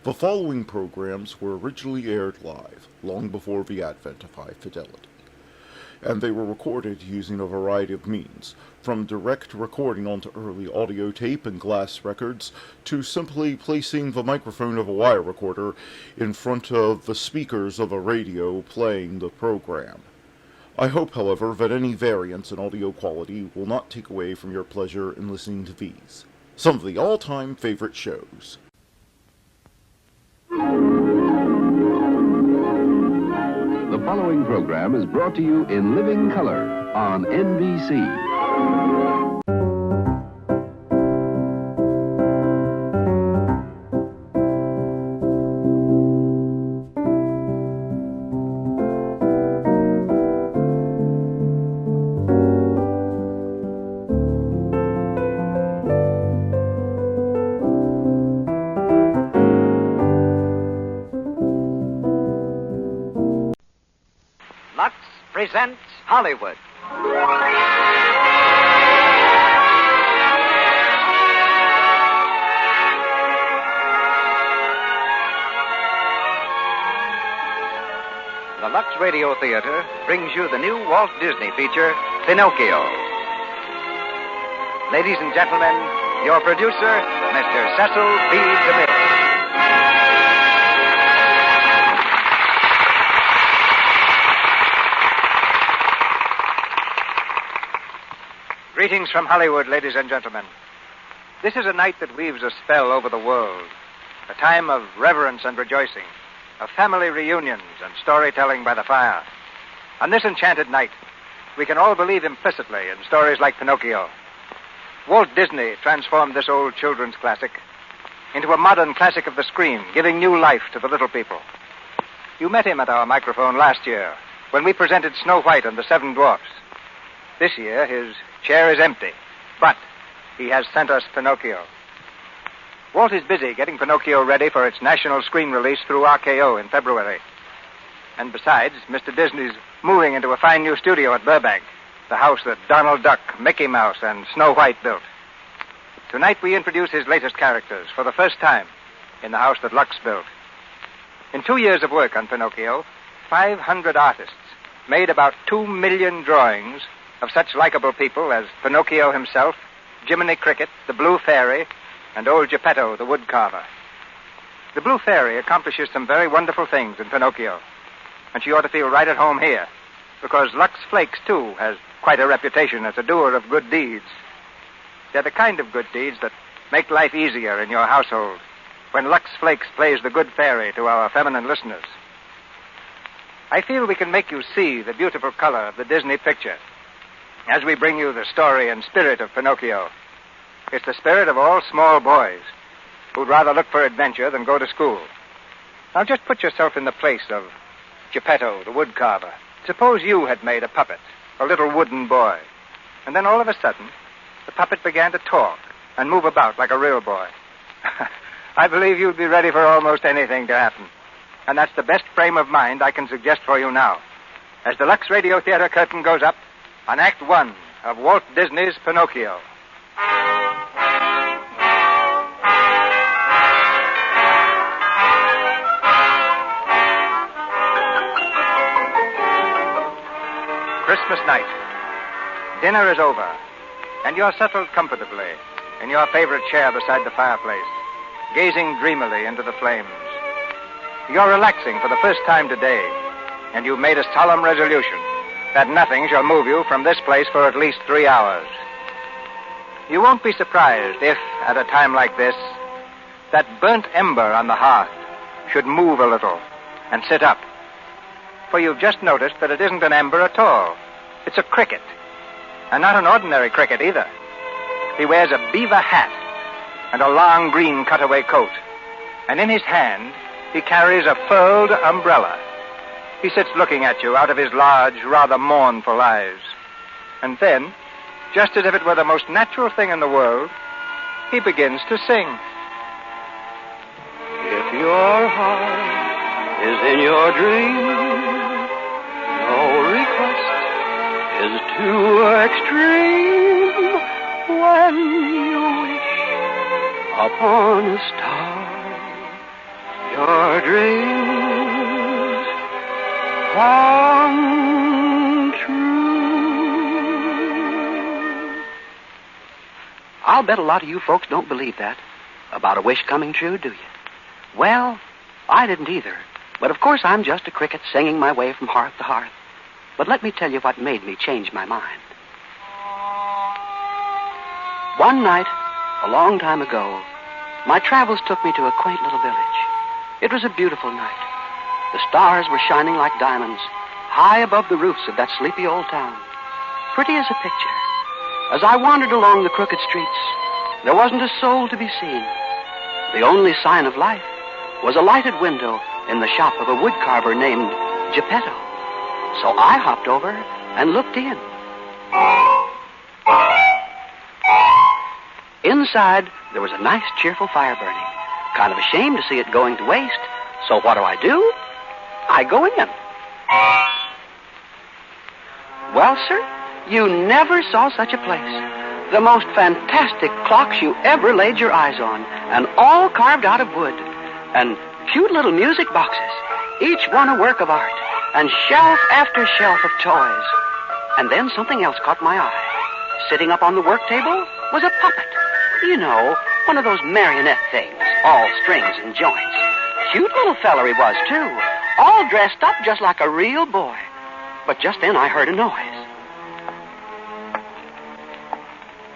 The following programs were originally aired live, long before the advent of high fidelity, and they were recorded using a variety of means, from direct recording onto early audio tape and glass records, to simply placing the microphone of a wire recorder in front of the speakers of a radio playing the program. I hope, however, that any variance in audio quality will not take away from your pleasure in listening to these, some of the all-time favorite shows. The following program is brought to you in living color on NBC. Lux presents Hollywood. The Lux Radio Theater brings you the new Walt Disney feature, Pinocchio. Ladies and gentlemen, your producer, Mr. Cecil B. DeMille. Greetings from Hollywood, ladies and gentlemen. This is a night that weaves a spell over the world, a time of reverence and rejoicing, of family reunions and storytelling by the fire. On this enchanted night, we can all believe implicitly in stories like Pinocchio. Walt Disney transformed this old children's classic into a modern classic of the screen, giving new life to the little people. You met him at our microphone last year when we presented Snow White and the Seven Dwarfs. This year, his chair is empty, but he has sent us Pinocchio. Walt is busy getting Pinocchio ready for its national screen release through RKO in February. And besides, Mr. Disney's moving into a fine new studio at Burbank, the house that Donald Duck, Mickey Mouse, and Snow White built. Tonight we introduce his latest characters for the first time in the house that Lux built. In 2 years of work on Pinocchio, 500 artists made about 2 million drawings of such likable people as Pinocchio himself, Jiminy Cricket, the Blue Fairy, and old Geppetto, the woodcarver. The Blue Fairy accomplishes some very wonderful things in Pinocchio, and she ought to feel right at home here, because Lux Flakes, too, has quite a reputation as a doer of good deeds. They're the kind of good deeds that make life easier in your household, when Lux Flakes plays the good fairy to our feminine listeners. I feel we can make you see the beautiful color of the Disney picture as we bring you the story and spirit of Pinocchio. It's the spirit of all small boys who'd rather look for adventure than go to school. Now just put yourself in the place of Geppetto, the woodcarver. Suppose you had made a puppet, a little wooden boy, and then all of a sudden, the puppet began to talk and move about like a real boy. I believe you'd be ready for almost anything to happen. And that's the best frame of mind I can suggest for you now, as the Lux Radio Theater curtain goes up on Act One of Walt Disney's Pinocchio. Christmas night. Dinner is over, and you're settled comfortably in your favorite chair beside the fireplace, gazing dreamily into the flames. You're relaxing for the first time today, and you've made a solemn resolution that nothing shall move you from this place for at least 3 hours. You won't be surprised if, at a time like this, that burnt ember on the hearth should move a little and sit up. For you've just noticed that it isn't an ember at all. It's a cricket. And not an ordinary cricket either. He wears a beaver hat and a long green cutaway coat. And in his hand, he carries a furled umbrella. He sits looking at you out of his large, rather mournful eyes. And then, just as if it were the most natural thing in the world, he begins to sing. If your heart is in your dream, no request is too extreme. When you wish upon a star, dreams come true. I'll bet a lot of you folks don't believe that. About a wish coming true, do you? Well, I didn't either. But of course I'm just a cricket singing my way from hearth to hearth. But let me tell you what made me change my mind. One night, a long time ago, my travels took me to a quaint little village. It was a beautiful night. The stars were shining like diamonds, high above the roofs of that sleepy old town. Pretty as a picture. As I wandered along the crooked streets, there wasn't a soul to be seen. The only sign of life was a lighted window in the shop of a woodcarver named Geppetto. So I hopped over and looked in. Inside, there was a nice, cheerful fire burning. Kind of ashamed to see it going to waste. So what do? I go in. Well, sir, you never saw such a place. The most fantastic clocks you ever laid your eyes on, and all carved out of wood. And cute little music boxes, each one a work of art, and shelf after shelf of toys. And then something else caught my eye. Sitting up on the work table was a puppet. You know, one of those marionette things, all strings and joints. Cute little feller he was, too, all dressed up just like a real boy. But just then I heard a noise.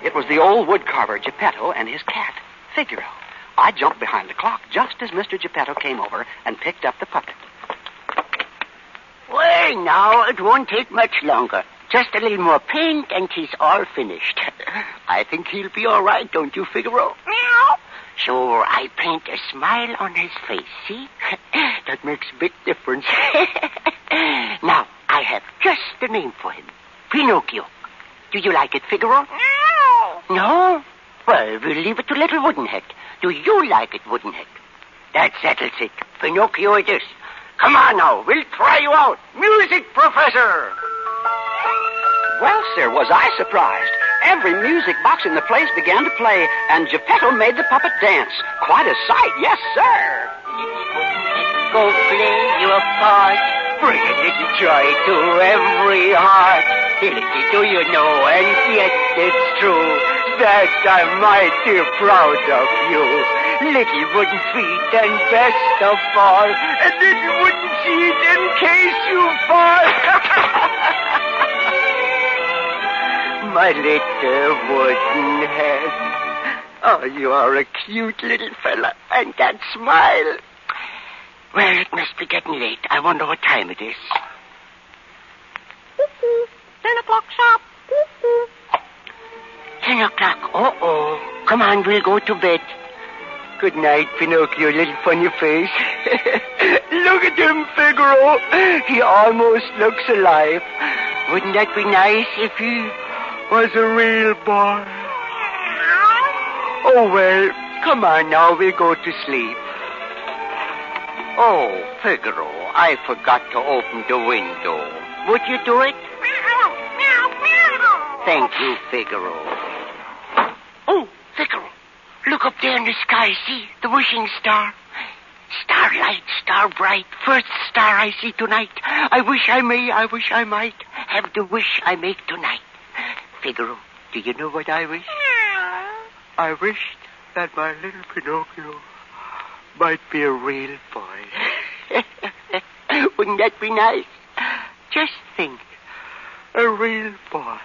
It was the old woodcarver, Geppetto, and his cat, Figaro. I jumped behind the clock just as Mr. Geppetto came over and picked up the puppet. Well, now, it won't take much longer. Just a little more paint and he's all finished. I think he'll be all right, don't you, Figaro? Meow. So I paint a smile on his face, see? That makes a big difference. Now, I have just the name for him. Pinocchio. Do you like it, Figaro? No? Well, we'll leave it to little Woodenhead. Do you like it, Woodenhead? That settles it. Pinocchio it is. Come on now, we'll try you out. Music, Professor! Well, sir, was I surprised. Every music box in the place began to play, and Geppetto made the puppet dance. Quite a sight, yes, sir. Go play your part. Bring a little joy to every heart. Little do you know, and yet it's true, that I'm mighty proud of you. Little wooden feet and best of all, a little wooden seat in case you fall. My little wooden head. Oh, you are a cute little fella, and that smile. Well, it must be getting late. I wonder what time it is. 10 o'clock sharp. 10 o'clock. Uh-oh. Come on, we'll go to bed. Good night, Pinocchio, little funny face. Look at him, Figaro. He almost looks alive. Wouldn't that be nice if he was a real boy? Oh, well, come on now, we'll go to sleep. Oh, Figaro, I forgot to open the window. Would you do it? Thank you, Figaro. Oh, Figaro, look up there in the sky, see? The wishing star. Starlight, star bright, first star I see tonight. I wish I might have the wish I make tonight. Figaro, do you know what I wish? I wished that my little Pinocchio might be a real boy. Wouldn't that be nice? Just think, a real boy.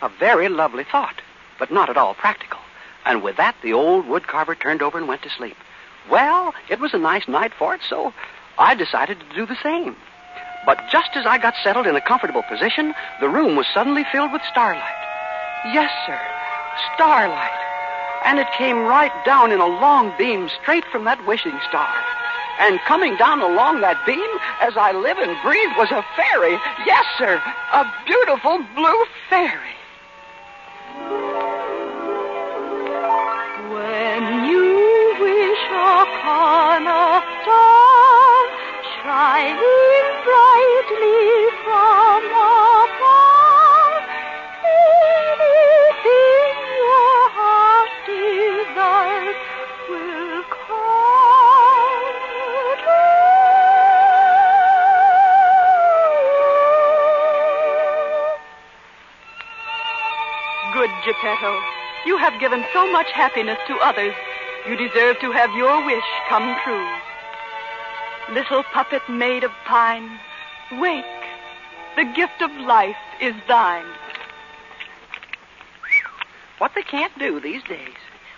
A very lovely thought, but not at all practical. And with that, the old woodcarver turned over and went to sleep. Well, it was a nice night for it, so I decided to do the same. But just as I got settled in a comfortable position, the room was suddenly filled with starlight. Yes, sir, starlight. And it came right down in a long beam straight from that wishing star. And coming down along that beam, as I live and breathe, was a fairy. Yes, sir, a beautiful blue fairy. When you wish upon a star shining brightly from above, anything your heart desires will come true. Geppetto. You have given so much happiness to others. You deserve to have your wish come true. Little puppet made of pine, wake. The gift of life is thine. What they can't do these days.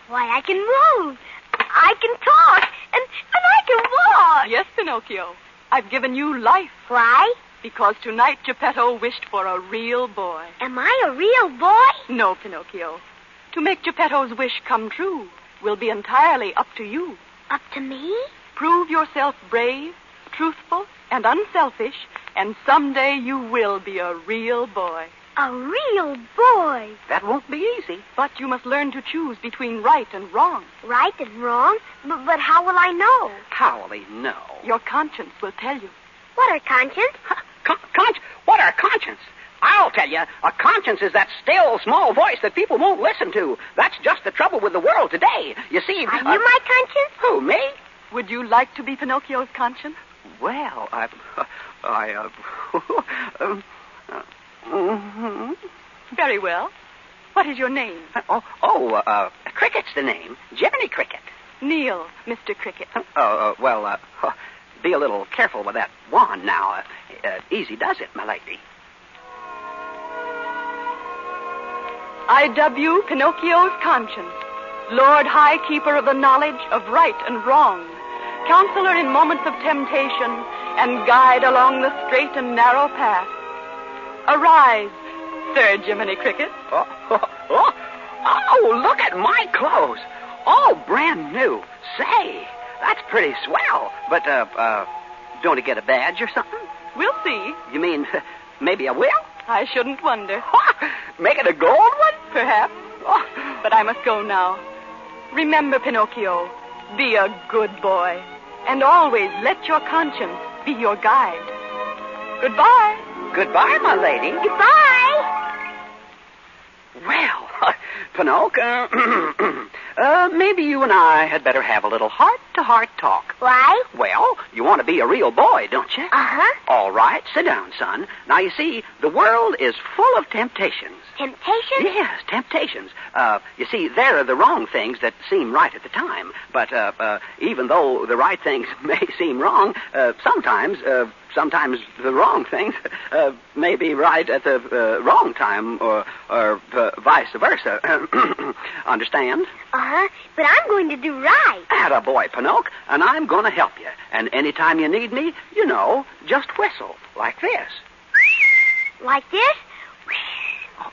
Why, I can move. I can talk. And I can walk. Yes, Pinocchio. I've given you life. Why? Because tonight Geppetto wished for a real boy. Am I a real boy? No, Pinocchio. To make Geppetto's wish come true will be entirely up to you. Up to me? Prove yourself brave, truthful, and unselfish, and someday you will be a real boy. A real boy. That won't be easy. But you must learn to choose between right and wrong. Right and wrong? But how will I know? How will he know? Your conscience will tell you. What are conscience? What are conscience? I'll tell you, a conscience is that still, small voice that people won't listen to. That's just the trouble with the world today. You see... Are you my conscience? Who, me? Would you like to be Pinocchio's conscience? Well, Very well. What is your name? Cricket's the name. Jiminy Cricket. Kneel, Mr. Cricket. Be a little careful with that wand now. Easy does it, my lady. I dub you Pinocchio's conscience, Lord High Keeper of the knowledge of right and wrong, counselor in moments of temptation, and guide along the straight and narrow path. Arise, Sir Jiminy Cricket. Oh, look at my clothes. All brand new. Say, that's pretty swell. But, don't I get a badge or something? We'll see. You mean, maybe I will? I shouldn't wonder. Make it a gold one? Perhaps. But I must go now. Remember, Pinocchio, be a good boy. And always let your conscience be your guide. Goodbye. Goodbye, my lady. Goodbye. Well, Pinocchio, maybe you and I had better have a little heart-to-heart talk. Why? Well, you want to be a real boy, don't you? Uh-huh. All right, sit down, son. Now, you see, the world is full of temptations. Temptations? Yes, temptations. You see, there are the wrong things that seem right at the time. But even though the right things may seem wrong, sometimes the wrong things may be right at the wrong time, or vice versa. Understand? Uh-huh. But I'm going to do right. Attaboy, Pinocchio, and I'm going to help you. And anytime you need me, just whistle like this. Like this?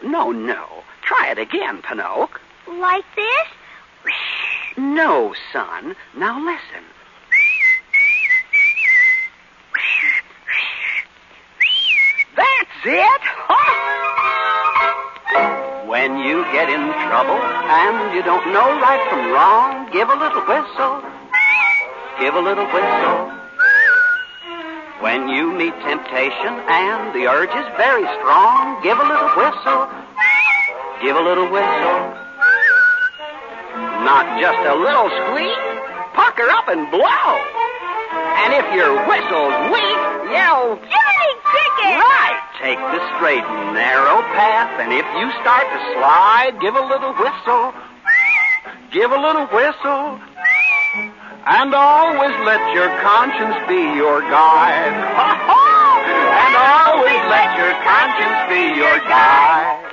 Oh, no. Try it again, Pinocchio. Like this? No, son. Now listen. That's it! When you get in trouble and you don't know right from wrong, give a little whistle. Give a little whistle. When you meet temptation and the urge is very strong, give a little whistle. Give a little whistle. Not just a little squeak. Pucker up and blow. And if your whistle's weak, yell, Jiminy Cricket! Right. Take the straight and narrow path, and if you start to slide, give a little whistle. Give a little whistle. And always let your conscience be your guide. And always let your conscience be your guide.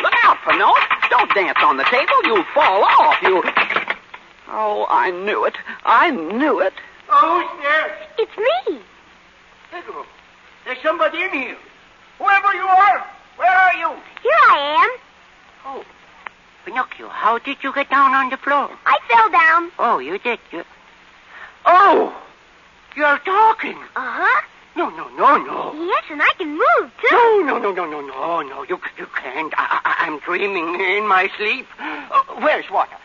Look out, Pinocchio. Don't dance on the table. You'll fall off. Oh, I knew it. I knew it. Oh, who's there? It's me. Pedro, there's somebody in here. Whoever you are, where are you? Here I am. Oh, Pinocchio, how did you get down on the floor? I fell down. Oh, you did. Oh, you're talking. Uh-huh. No. Yes, and I can move, too. No, you can't. I'm dreaming in my sleep. Where's water?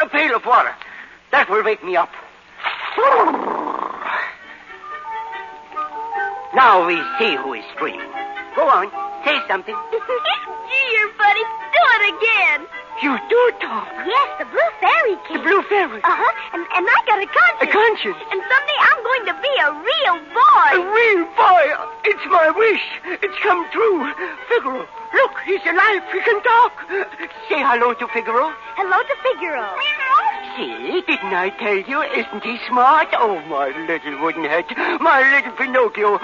A pail of water. That will wake me up. Now we see who is dreaming. Go on, say something. Gee, you're funny. Do it again. You do talk. Yes, the Blue Fairy came. The Blue Fairy. Uh-huh. And I got a conscience. A conscience. And someday I'm going to be a real boy. A real boy. It's my wish. It's come true. Figaro, look, he's alive. He can talk. Say hello to Figaro. Hello to Figaro. See, didn't I tell you? Isn't he smart? Oh, my little wooden head. My little Pinocchio.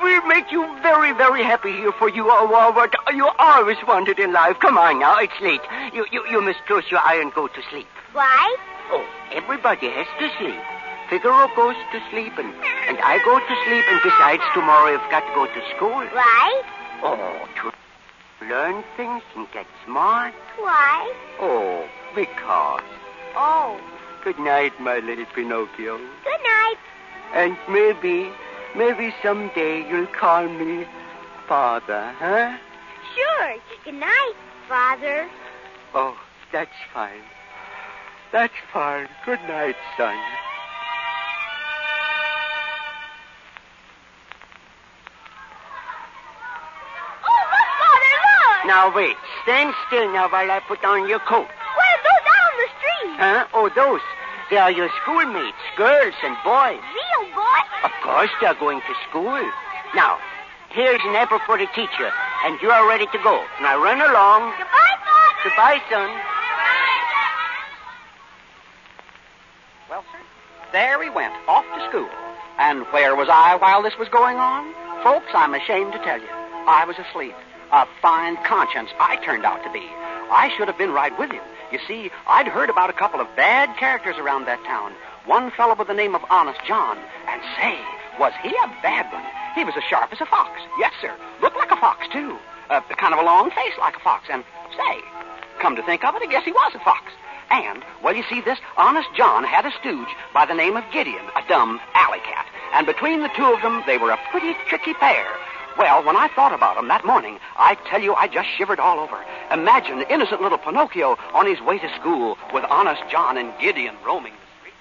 We'll make you very, very happy here, for you are what you always wanted in life. Come on now, it's late. You must close your eye and go to sleep. Why? Oh, everybody has to sleep. Figaro goes to sleep, and I go to sleep, and besides, tomorrow I've got to go to school. Why? Oh, to learn things and get smart. Why? Oh, because. Oh. Good night, my little Pinocchio. Good night. And maybe someday you'll call me Father, huh? Sure. Good night, Father. Oh, that's fine. That's fine. Good night, son. Oh, look, Father, look! Now, wait. Stand still now while I put on your coat. What are those out on the street? Huh? Oh, those. They are your schoolmates, girls and boys. Real boys? Of course they're going to school. Now, here's an apple for the teacher, and you are ready to go. Now run along. Goodbye, Father. Goodbye, son. Well, sir, there we went, off to school. And where was I while this was going on? Folks, I'm ashamed to tell you. I was asleep. A fine conscience I turned out to be. I should have been right with him. You see, I'd heard about a couple of bad characters around that town. One fellow by the name of Honest John. And say, was he a bad one? He was as sharp as a fox. Yes, sir. Looked like a fox, too. Kind of a long face like a fox. And say, come to think of it, I guess he was a fox. And, well, you see, this Honest John had a stooge by the name of Gideon, a dumb alley cat. And between the two of them, they were a pretty tricky pair. Well, when I thought about them that morning, I tell you, I just shivered all over. Imagine innocent little Pinocchio on his way to school with Honest John and Gideon roaming the streets.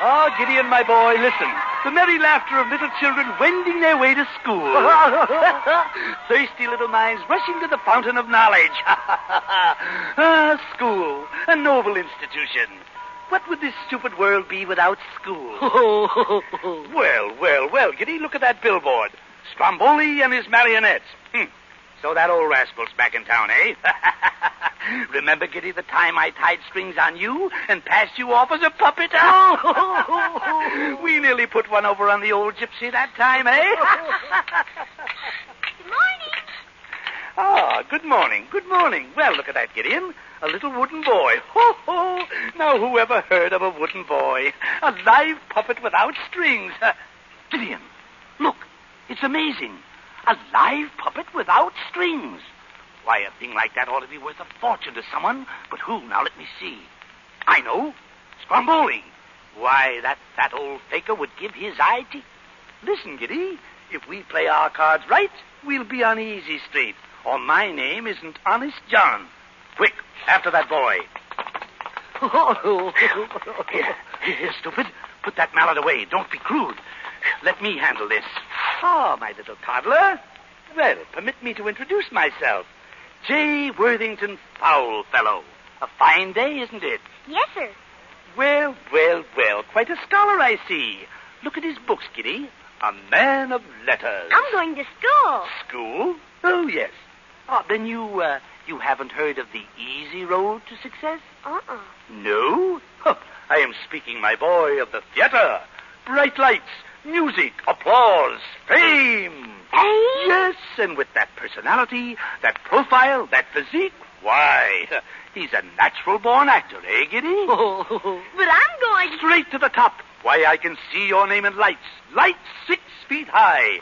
Ah, Gideon, my boy, listen. The merry laughter of little children wending their way to school. Thirsty little minds rushing to the fountain of knowledge. Ah, school, a noble institution. What would this stupid world be without school? Well, Giddy, look at that billboard. Stromboli and his marionettes. So that old rascal's back in town, eh? Remember, Giddy, the time I tied strings on you and passed you off as a puppet? We nearly put one over on the old gypsy that time, eh? Good morning. Ah, good morning, good morning. Well, look at that, Gideon. A little wooden boy. Ho! Now, who ever heard of a wooden boy? A live puppet without strings. Gideon, look, it's amazing. A live puppet without strings. Why, a thing like that ought to be worth a fortune to someone. But who? Now, let me see. I know. Stromboli. Why, that old faker would give his eye teeth. Listen, Giddy, if we play our cards right, we'll be on easy street. Or my name isn't Honest John. Quick, after that boy. Here, stupid. Put that mallet away. Don't be crude. Let me handle this. Ah, my little toddler. Well, permit me to introduce myself. J. Worthington Foulfellow. A fine day, isn't it? Yes, sir. Well. Quite a scholar, I see. Look at his books, Giddy. A man of letters. I'm going to school. School? Oh, yes. Oh, then you haven't heard of the easy road to success? Uh-uh. No? Huh. I am speaking, my boy, of the theater. Bright lights, music, applause, fame. Fame? Yes, and with that personality, that profile, that physique, why, he's a natural-born actor, eh, Giddy? But I'm going... Straight to the top. Why, I can see your name in lights. Lights 6 feet high.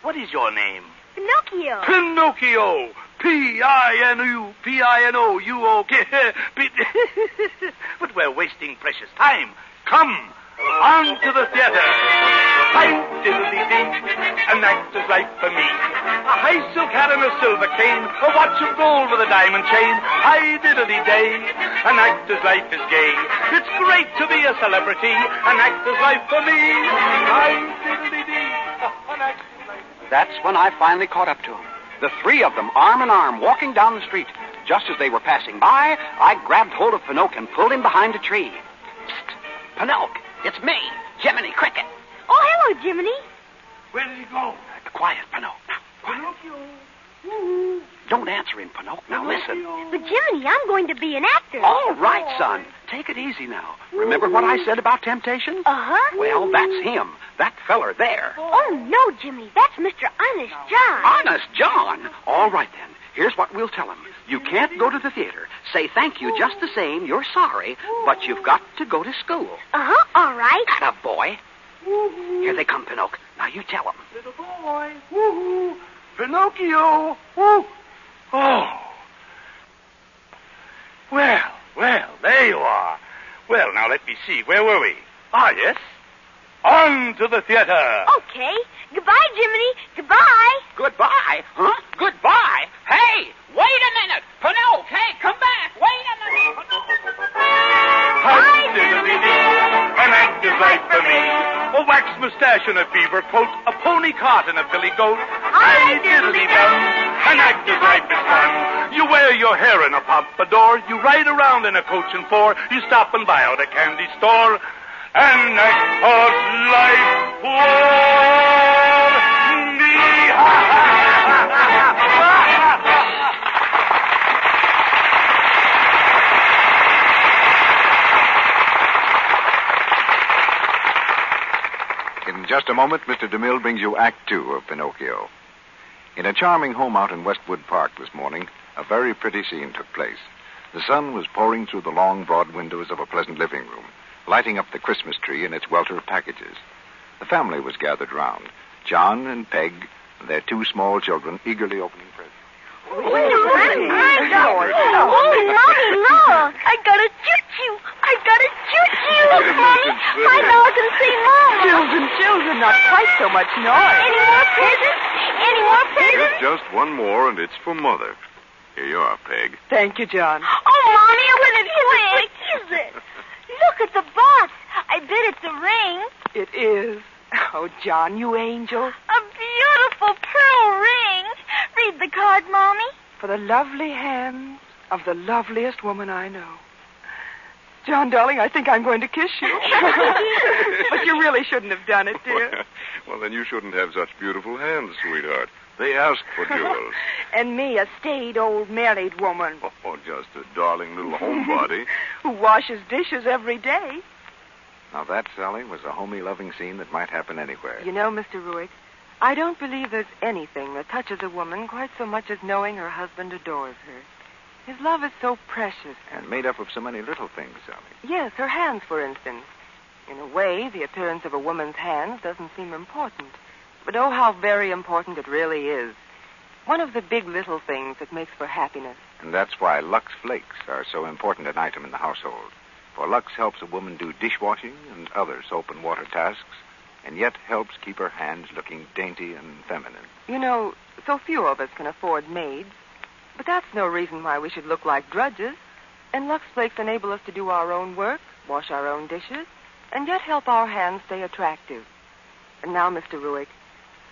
What is your name? Pinocchio. Pinocchio. P-I-N-O-U-O-K. But we're wasting precious time. Come, on to the theater. Hi-diddly-dee, an actor's life for me. A high silk hat and a silver cane, a watch of gold with a diamond chain. Hi-diddly-day, an actor's life is gay. It's great to be a celebrity, an actor's life for me. Hi-diddly-dee, an actor's life. That's when I finally caught up to him. The three of them, arm in arm, walking down the street. Just as they were passing by, I grabbed hold of Pinocchio and pulled him behind a tree. Psst! Pinocchio, it's me, Jiminy Cricket. Oh, hello, Jiminy. Where did he go? Quiet, Pinocchio. Now, quiet. Pinocchio. Woo-hoo. Don't answer him, Pinocchio. Now listen. But, Jiminy, I'm going to be an actor. All right, son. Take it easy now. Remember what I said about temptation? Uh-huh. Well, that's him. That feller there. Oh, no, Jiminy. That's Mr. Honest John. Honest John. All right, then. Here's what we'll tell him. You can't go to the theater. Say thank you just the same. You're sorry, but you've got to go to school. Uh-huh. All right. Atta boy. Here they come, Pinocchio. Now you tell them. Little boy. Woo-hoo. Pinocchio. Woo. Oh. Well, there you are. Well, now let me see. Where were we? Ah, yes. On to the theater. Okay. Goodbye, Jiminy. Goodbye. Goodbye? Huh? Goodbye? Hey, wait a minute. Pinocchio, hey, come back. Wait a minute. Hi, diddly-dee. An actor's life for me. A wax mustache and a beaver coat, a pony cart and a billy goat. Hi, diddly-dum. An actor's life is fun. You wear your hair in a pompadour. You ride around in a coach and four. You stop and buy out a candy store. An actor's life for me. In just a moment, Mr. DeMille brings you Act Two of Pinocchio. In a charming home out in Westwood Park this morning, a very pretty scene took place. The sun was pouring through the long, broad windows of a pleasant living room, lighting up the Christmas tree in its welter of packages. The family was gathered round, John and Peg, and their two small children eagerly opening presents. Oh, Mommy, look. I got a choo-choo. Mommy, I know I can say Mom. Children, not quite so much noise. Any more presents? Just one more, and it's for Mother. Here you are, Peg. Thank you, John. Oh, Mommy, I want to quick. What is it? Look at the box. I bet it's a ring. It is. Oh, John, you angel. A beautiful pearl ring. Read the card, Mommy. For the lovely hands of the loveliest woman I know. John, darling, I think I'm going to kiss you. But you really shouldn't have done it, dear. Well, then you shouldn't have such beautiful hands, sweetheart. They asked for jewels. And me, a staid old married woman. Oh, just a darling little homebody. Who washes dishes every day. Now that, Sally, was a homey, loving scene that might happen anywhere. You know, Mr. Ruick, I don't believe there's anything that touches a woman quite so much as knowing her husband adores her. His love is so precious. And made up of so many little things, Sally. Yes, her hands, for instance. In a way, the appearance of a woman's hands doesn't seem important. But oh, how very important it really is. One of the big little things that makes for happiness. And that's why Lux Flakes are so important an item in the household. For Lux helps a woman do dishwashing and other soap and water tasks, and yet helps keep her hands looking dainty and feminine. You know, so few of us can afford maids. But that's no reason why we should look like drudges. And Lux Flakes enable us to do our own work, wash our own dishes, and yet help our hands stay attractive. And now, Mr. Ruick,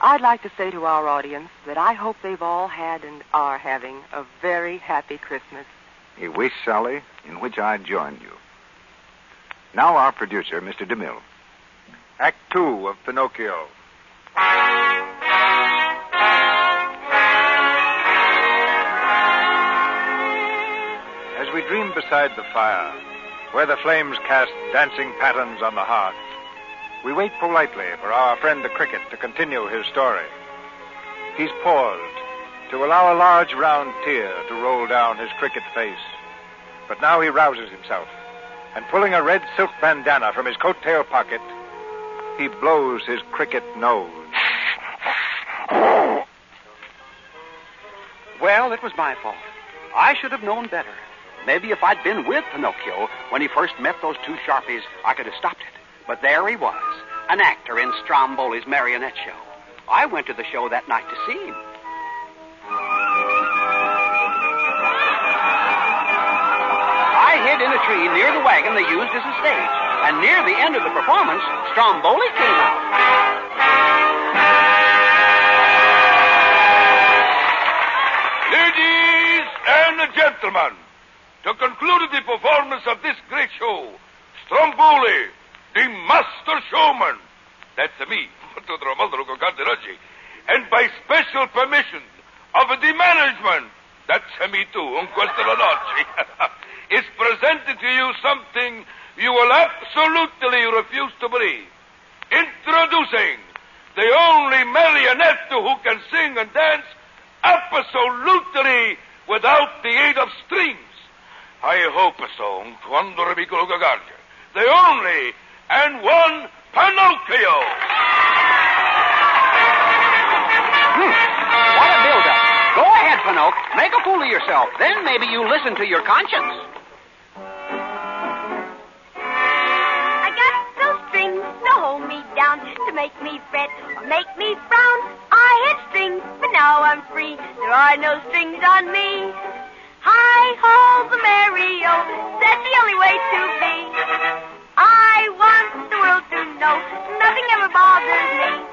I'd like to say to our audience that I hope they've all had and are having a very happy Christmas. A wish, Sally, in which I join you. Now our producer, Mr. DeMille. Act Two of Pinocchio. As we dream beside the fire, where the flames cast dancing patterns on the hearth, we wait politely for our friend the cricket to continue his story. He's paused to allow a large round tear to roll down his cricket face. But now he rouses himself, and pulling a red silk bandana from his coat-tail pocket, he blows his cricket nose. Well, it was my fault. I should have known better. Maybe if I'd been with Pinocchio when he first met those two Sharpies, I could have stopped it. But there he was, an actor in Stromboli's marionette show. I went to the show that night to see him. I hid in a tree near the wagon they used as a stage. And near the end of the performance, Stromboli came out. And gentlemen, to conclude the performance of this great show, Stromboli, the master showman. That's me. And by special permission of the management, that's me too, is presented to you something you will absolutely refuse to believe. Introducing the only marionette who can sing and dance absolutely without the aid of strings. I hope so. The only and one Pinocchio. What a build-up. Go ahead, Pinocchio. Make a fool of yourself. Then maybe you listen to your conscience. I got no strings to hold me down, to make me fret or make me frown. I had strings, but now I'm free. There are no strings on me. Hi-ho, the Mario, that's the only way to be. I want the world to know nothing ever bothers me.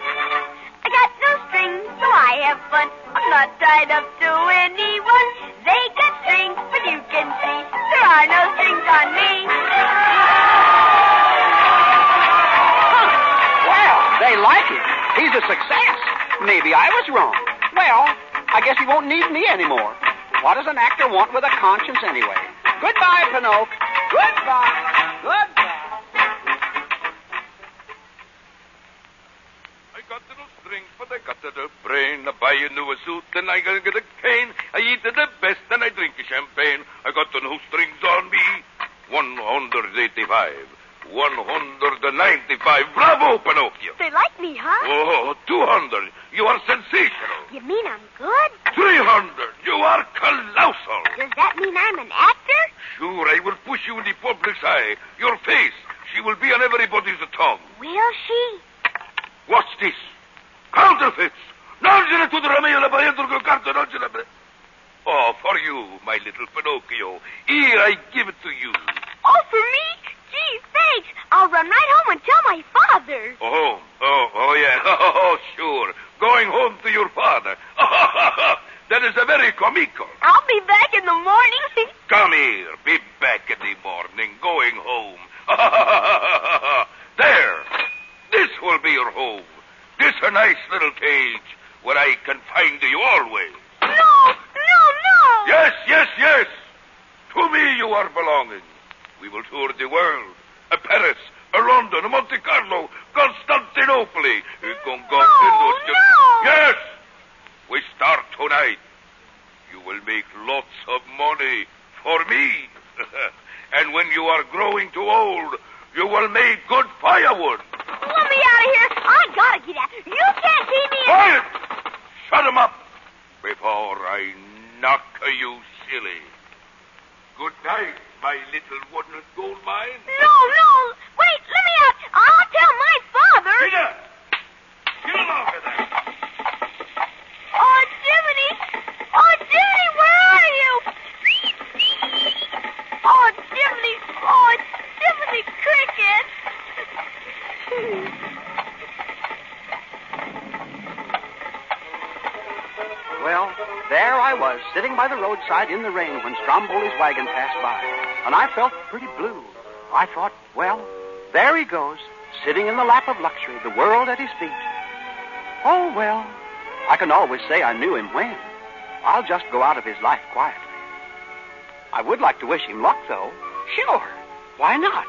I got no strings, so I have fun. I'm not tied up to anyone. They got strings, but you can see there are no strings on me. Huh. Well, they like him. He's a success. Maybe I was wrong. Well, I guess he won't need me anymore. What does an actor want with a conscience anyway? Goodbye, Pinocchio. Goodbye. Goodbye. I got no strings, but I got the brain. I buy a new suit, and I gotta get a cane. I eat the best, and I drink champagne. I got no strings on me. 185. 195. Bravo, Pinocchio. They like me, huh? Oh, 200. You are sensational. You mean I'm good? 300. You are colossal. Does that mean I'm an actor? Sure, I will push you in the public's eye. Your face, she will be on everybody's tongue. Will she? What's this? Counterfeits. Oh, for you, my little Pinocchio. Here, I give it to you. Oh, for me? Gee, thanks. I'll run right home and tell my father. Oh, yeah. Oh, sure. Going home to your father. That is a very comical. I'll be back in the morning. Come here. Be back in the morning. Going home. There. This will be your home. This a nice little cage where I can find you always. No. Yes, yes, yes. To me you are belonging. We will tour the world. Paris, London, Monte Carlo, Constantinople. No. Yes. We start tonight. You will make lots of money for me. And when you are growing too old, you will make good firewood. Let me out of here. I gotta get out. You can't see me. Quiet! Shut him up before I knock you silly. Good night, my little wooden gold mine. No. Wait, let me out. I'll tell my father. Peter! Get along with that. Oh, Jiminy, where are you? Oh, Jiminy Cricket. Well, there I was, sitting by the roadside in the rain when Stromboli's wagon passed by. And I felt pretty blue. I thought, well, there he goes, sitting in the lap of luxury, the world at his feet. Oh, well, I can always say I knew him when. I'll just go out of his life quietly. I would like to wish him luck, though. Sure. Why not?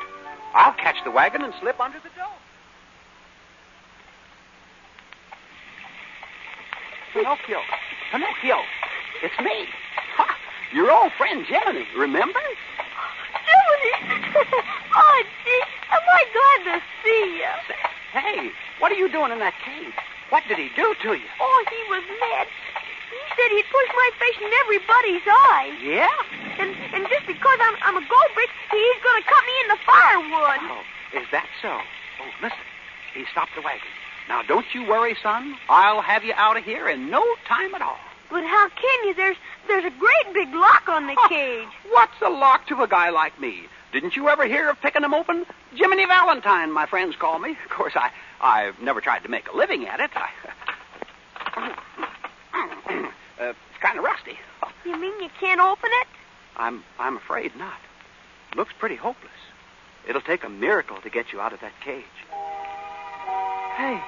I'll catch the wagon and slip under the door. Pinocchio, it's me. Ha, your old friend Jiminy, remember? Jiminy! Oh, gee, am I glad to see you. Hey, what are you doing in that cave? What did he do to you? Oh, he was mad. He said he'd push my face in everybody's eye. Yeah? And just because I'm a gold brick, he's going to cut me in the firewood. Oh, is that so? Oh, listen, he stopped the wagon. Now, don't you worry, son. I'll have you out of here in no time at all. But how can you? There's a great big lock on the cage. What's a lock to a guy like me? Didn't you ever hear of picking them open? Jiminy Valentine, my friends call me. Of course, I've never tried to make a living at it. It's kind of rusty. You mean you can't open it? I'm afraid not. Looks pretty hopeless. It'll take a miracle to get you out of that cage. Hey,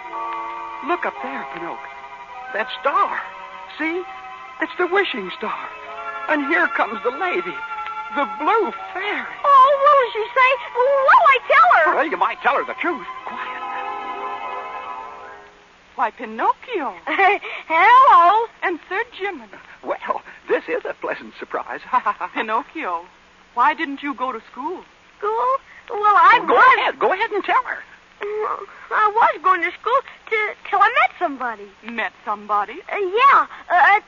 look up there, Pinocchio. That star. See? It's the wishing star. And here comes the lady, the blue fairy. Oh, what'll she say? What'll I tell her? Well, you might tell her the truth. Quiet. Why, Pinocchio. Hello. And Sir Jiminy. Well, this is a pleasant surprise. Pinocchio, why didn't you go to school? School? Well, I was. Go ahead and tell her. I was going to school till I met somebody. Met somebody? Yeah,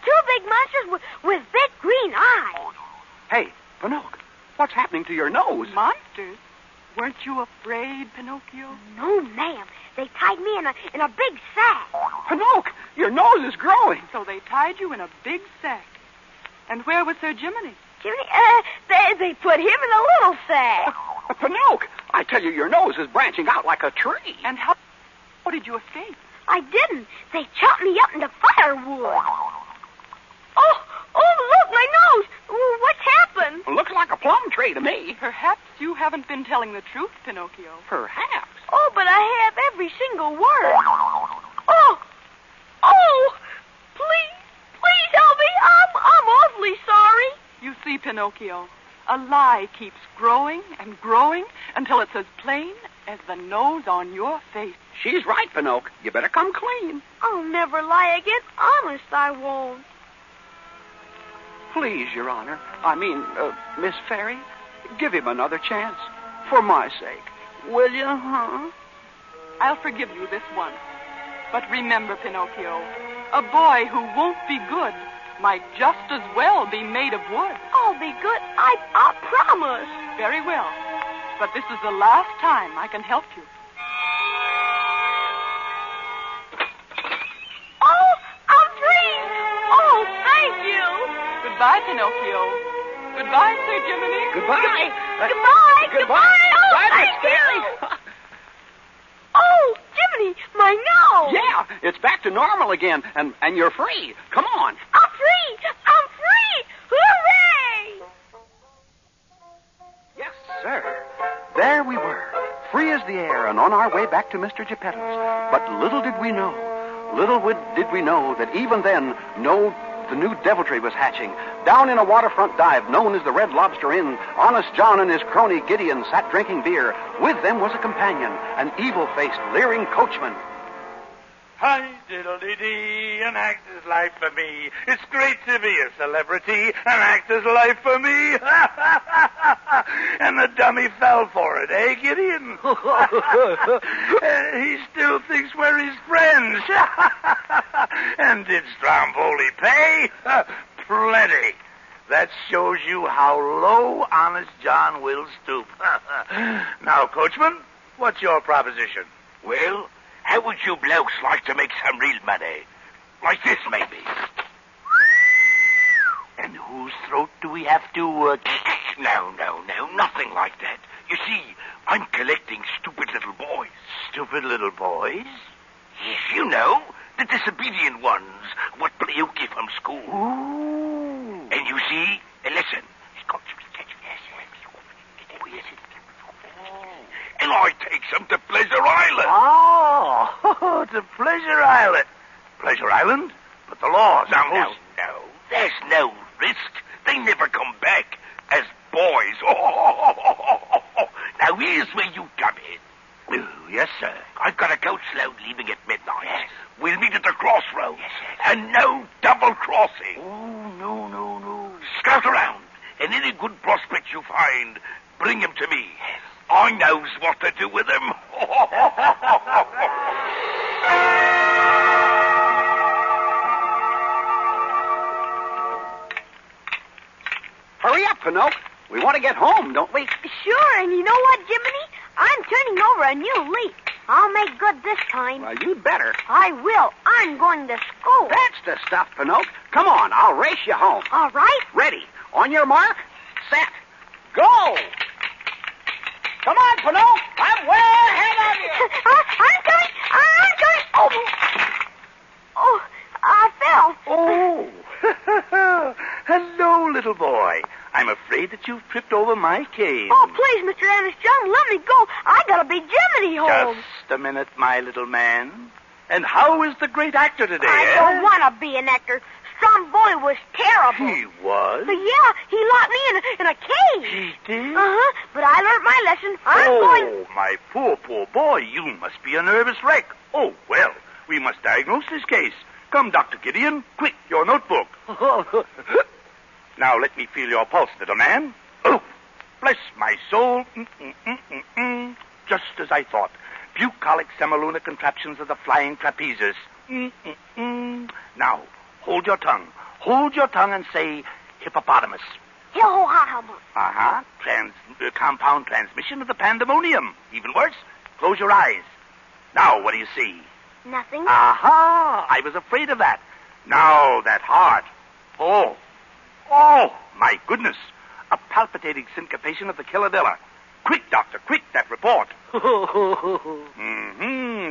two big monsters with big green eyes. Hey, Pinocchio, what's happening to your nose? Monsters? Weren't you afraid, Pinocchio? No, ma'am. They tied me in a big sack. Pinocchio, your nose is growing. So they tied you in a big sack. And where was Sir Jiminy? Jiminy, they put him in a little sack. Pinocchio, I tell you, your nose is branching out like a tree. And how did you escape? I didn't. They chopped me up into firewood. Oh, look, my nose. What's happened? Looks like a plum tree to me. Perhaps you haven't been telling the truth, Pinocchio. Perhaps. Oh, but I have every single word. Oh, please help me. I'm awfully sorry. You see, Pinocchio, a lie keeps growing and growing until it's as plain as the nose on your face. She's right, Pinocchio. You better come clean. I'll never lie again. Honest, I won't. Please, Your Honor. I mean, Miss Fairy, give him another chance. For my sake. Will you, huh? I'll forgive you this once. But remember, Pinocchio, a boy who won't be good might just as well be made of wood. I'll be good. I promise. Very well. But this is the last time I can help you. Oh, I'm free. Oh, thank you. Goodbye, Pinocchio. Goodbye, Sir Jiminy. Goodbye. Goodbye. Oh, Bye, thank Miss Fairy. you. Oh, Jiminy, my nose. Yeah, it's back to normal again, and you're free. Come on. I'm free. Hooray! Yes, sir. There we were, free as the air and on our way back to Mr. Geppetto's. But little did we know that even then, the new deviltry was hatching. Down in a waterfront dive known as the Red Lobster Inn, Honest John and his crony Gideon sat drinking beer. With them was a companion, an evil-faced, leering coachman. Hi, diddle-dee-dee, an actor's life for me. It's great to be a celebrity, an actor's life for me. And the dummy fell for it, eh, Gideon? He still thinks we're his friends. And did Stromboli pay? Plenty. That shows you how low Honest John will stoop. Now, coachman, what's your proposition? Well, how would you blokes like to make some real money? Like this, maybe. And whose throat do we have to, No, nothing like that. You see, I'm collecting stupid little boys. Stupid little boys? Yes, you know, the disobedient ones, what Pinocchio from school. Ooh. And you see, listen. And I take them to Pleasure Island. Oh, To Pleasure Island. Pleasure Island? But the laws. No. There's no risk. They never come back as boys. Now, here's where you come in. Oh, yes, sir. I've got a coach load leaving at midnight. Yes. We'll meet at the crossroads. Yes. And no double crossing. Oh, no. Scout around, and any good prospects you find, bring him to me. Yes. I knows what to do with him. Hurry up, Pinocchio. We want to get home, don't we? Sure, and you know what, Jiminy? I'm turning over a new leaf. I'll make good this time. Well, you'd better. I will. I'm going to school. That's the stuff, Pinocchio. Come on, I'll race you home. All right. Ready. On your mark, set, go. Come on, Pinocchio. I'm way ahead of you. I'm going. Oh, I fell. Oh. Hello, little boy. I'm afraid that you've tripped over my cane. Oh, please, Mr. Ernest Young, let me go. I gotta be Jiminy home. Just a minute, my little man. And how is the great actor today? I don't want to be an actor. Stromboli was terrible. He was? Yeah, he locked me in a cage. He did? Uh-huh, but I learned my lesson. I'm going... Oh, my poor boy. You must be a nervous wreck. Oh, well, we must diagnose this case. Come, Dr. Gideon, quick, your notebook. Now, let me feel your pulse, little man. Oh, bless my soul. Just as I thought. Bucolic semiluna contraptions of the flying trapezes. Now, hold your tongue. Hold your tongue and say hippopotamus. Uh-huh. Compound transmission of the pandemonium. Even worse, close your eyes. Now, what do you see? Nothing. Aha! I was afraid of that. Now, that heart. Oh, my goodness. A palpitating syncopation of the killadilla. Quick, doctor, quick, that report.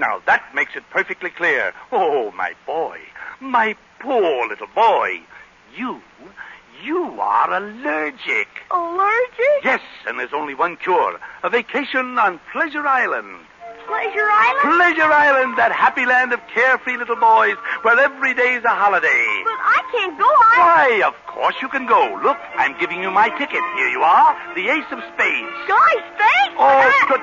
Now, that makes it perfectly clear. Oh, my boy. My poor little boy. You are allergic. Allergic? Yes, and there's only one cure. A vacation on Pleasure Island. Pleasure Island? Pleasure Island, that happy land of carefree little boys where every day's a holiday. But I can't go. Why, of course you can go. Look, I'm giving you my ticket. Here you are, the ace of spades. Guys, thanks. Oh, tut.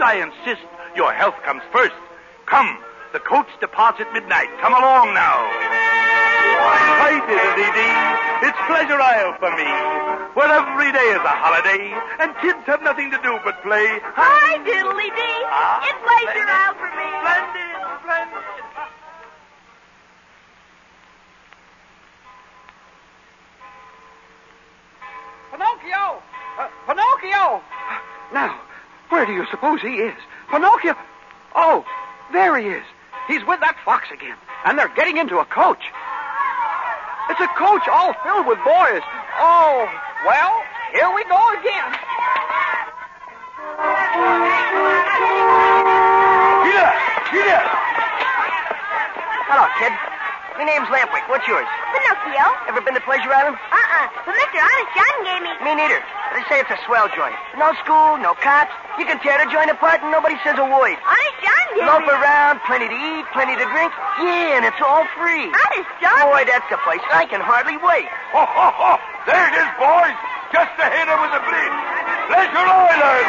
I insist. Your health comes first. Come, the coach departs at midnight. Come along now. Hi, diddle-dee-dee. It's Pleasure Isle for me, where every day is a holiday, and kids have nothing to do but play. Hi, diddly-dee. It's Pleasure Isle for me. Splendid. Pinocchio! Pinocchio! Now, where do you suppose he is? Pinocchio! Oh, there he is. He's with that fox again, and they're getting into a coach. It's a coach all filled with boys. Oh, well, here we go again. Gita! Hello, kid. My name's Lampwick. What's yours? Pinocchio. Ever been to Pleasure Island? But Mr. Honest John gave me... Me neither. They say it's a swell joint. No school, no cops. You can tear the joint apart and nobody says a word. Honest John gave me... Loaf around, plenty to eat, plenty to drink. Yeah, and it's all free. Honest John... Boy, that's the place. I can hardly wait. Ho! There it is, boys. Just ahead over the bridge. Pleasure Island.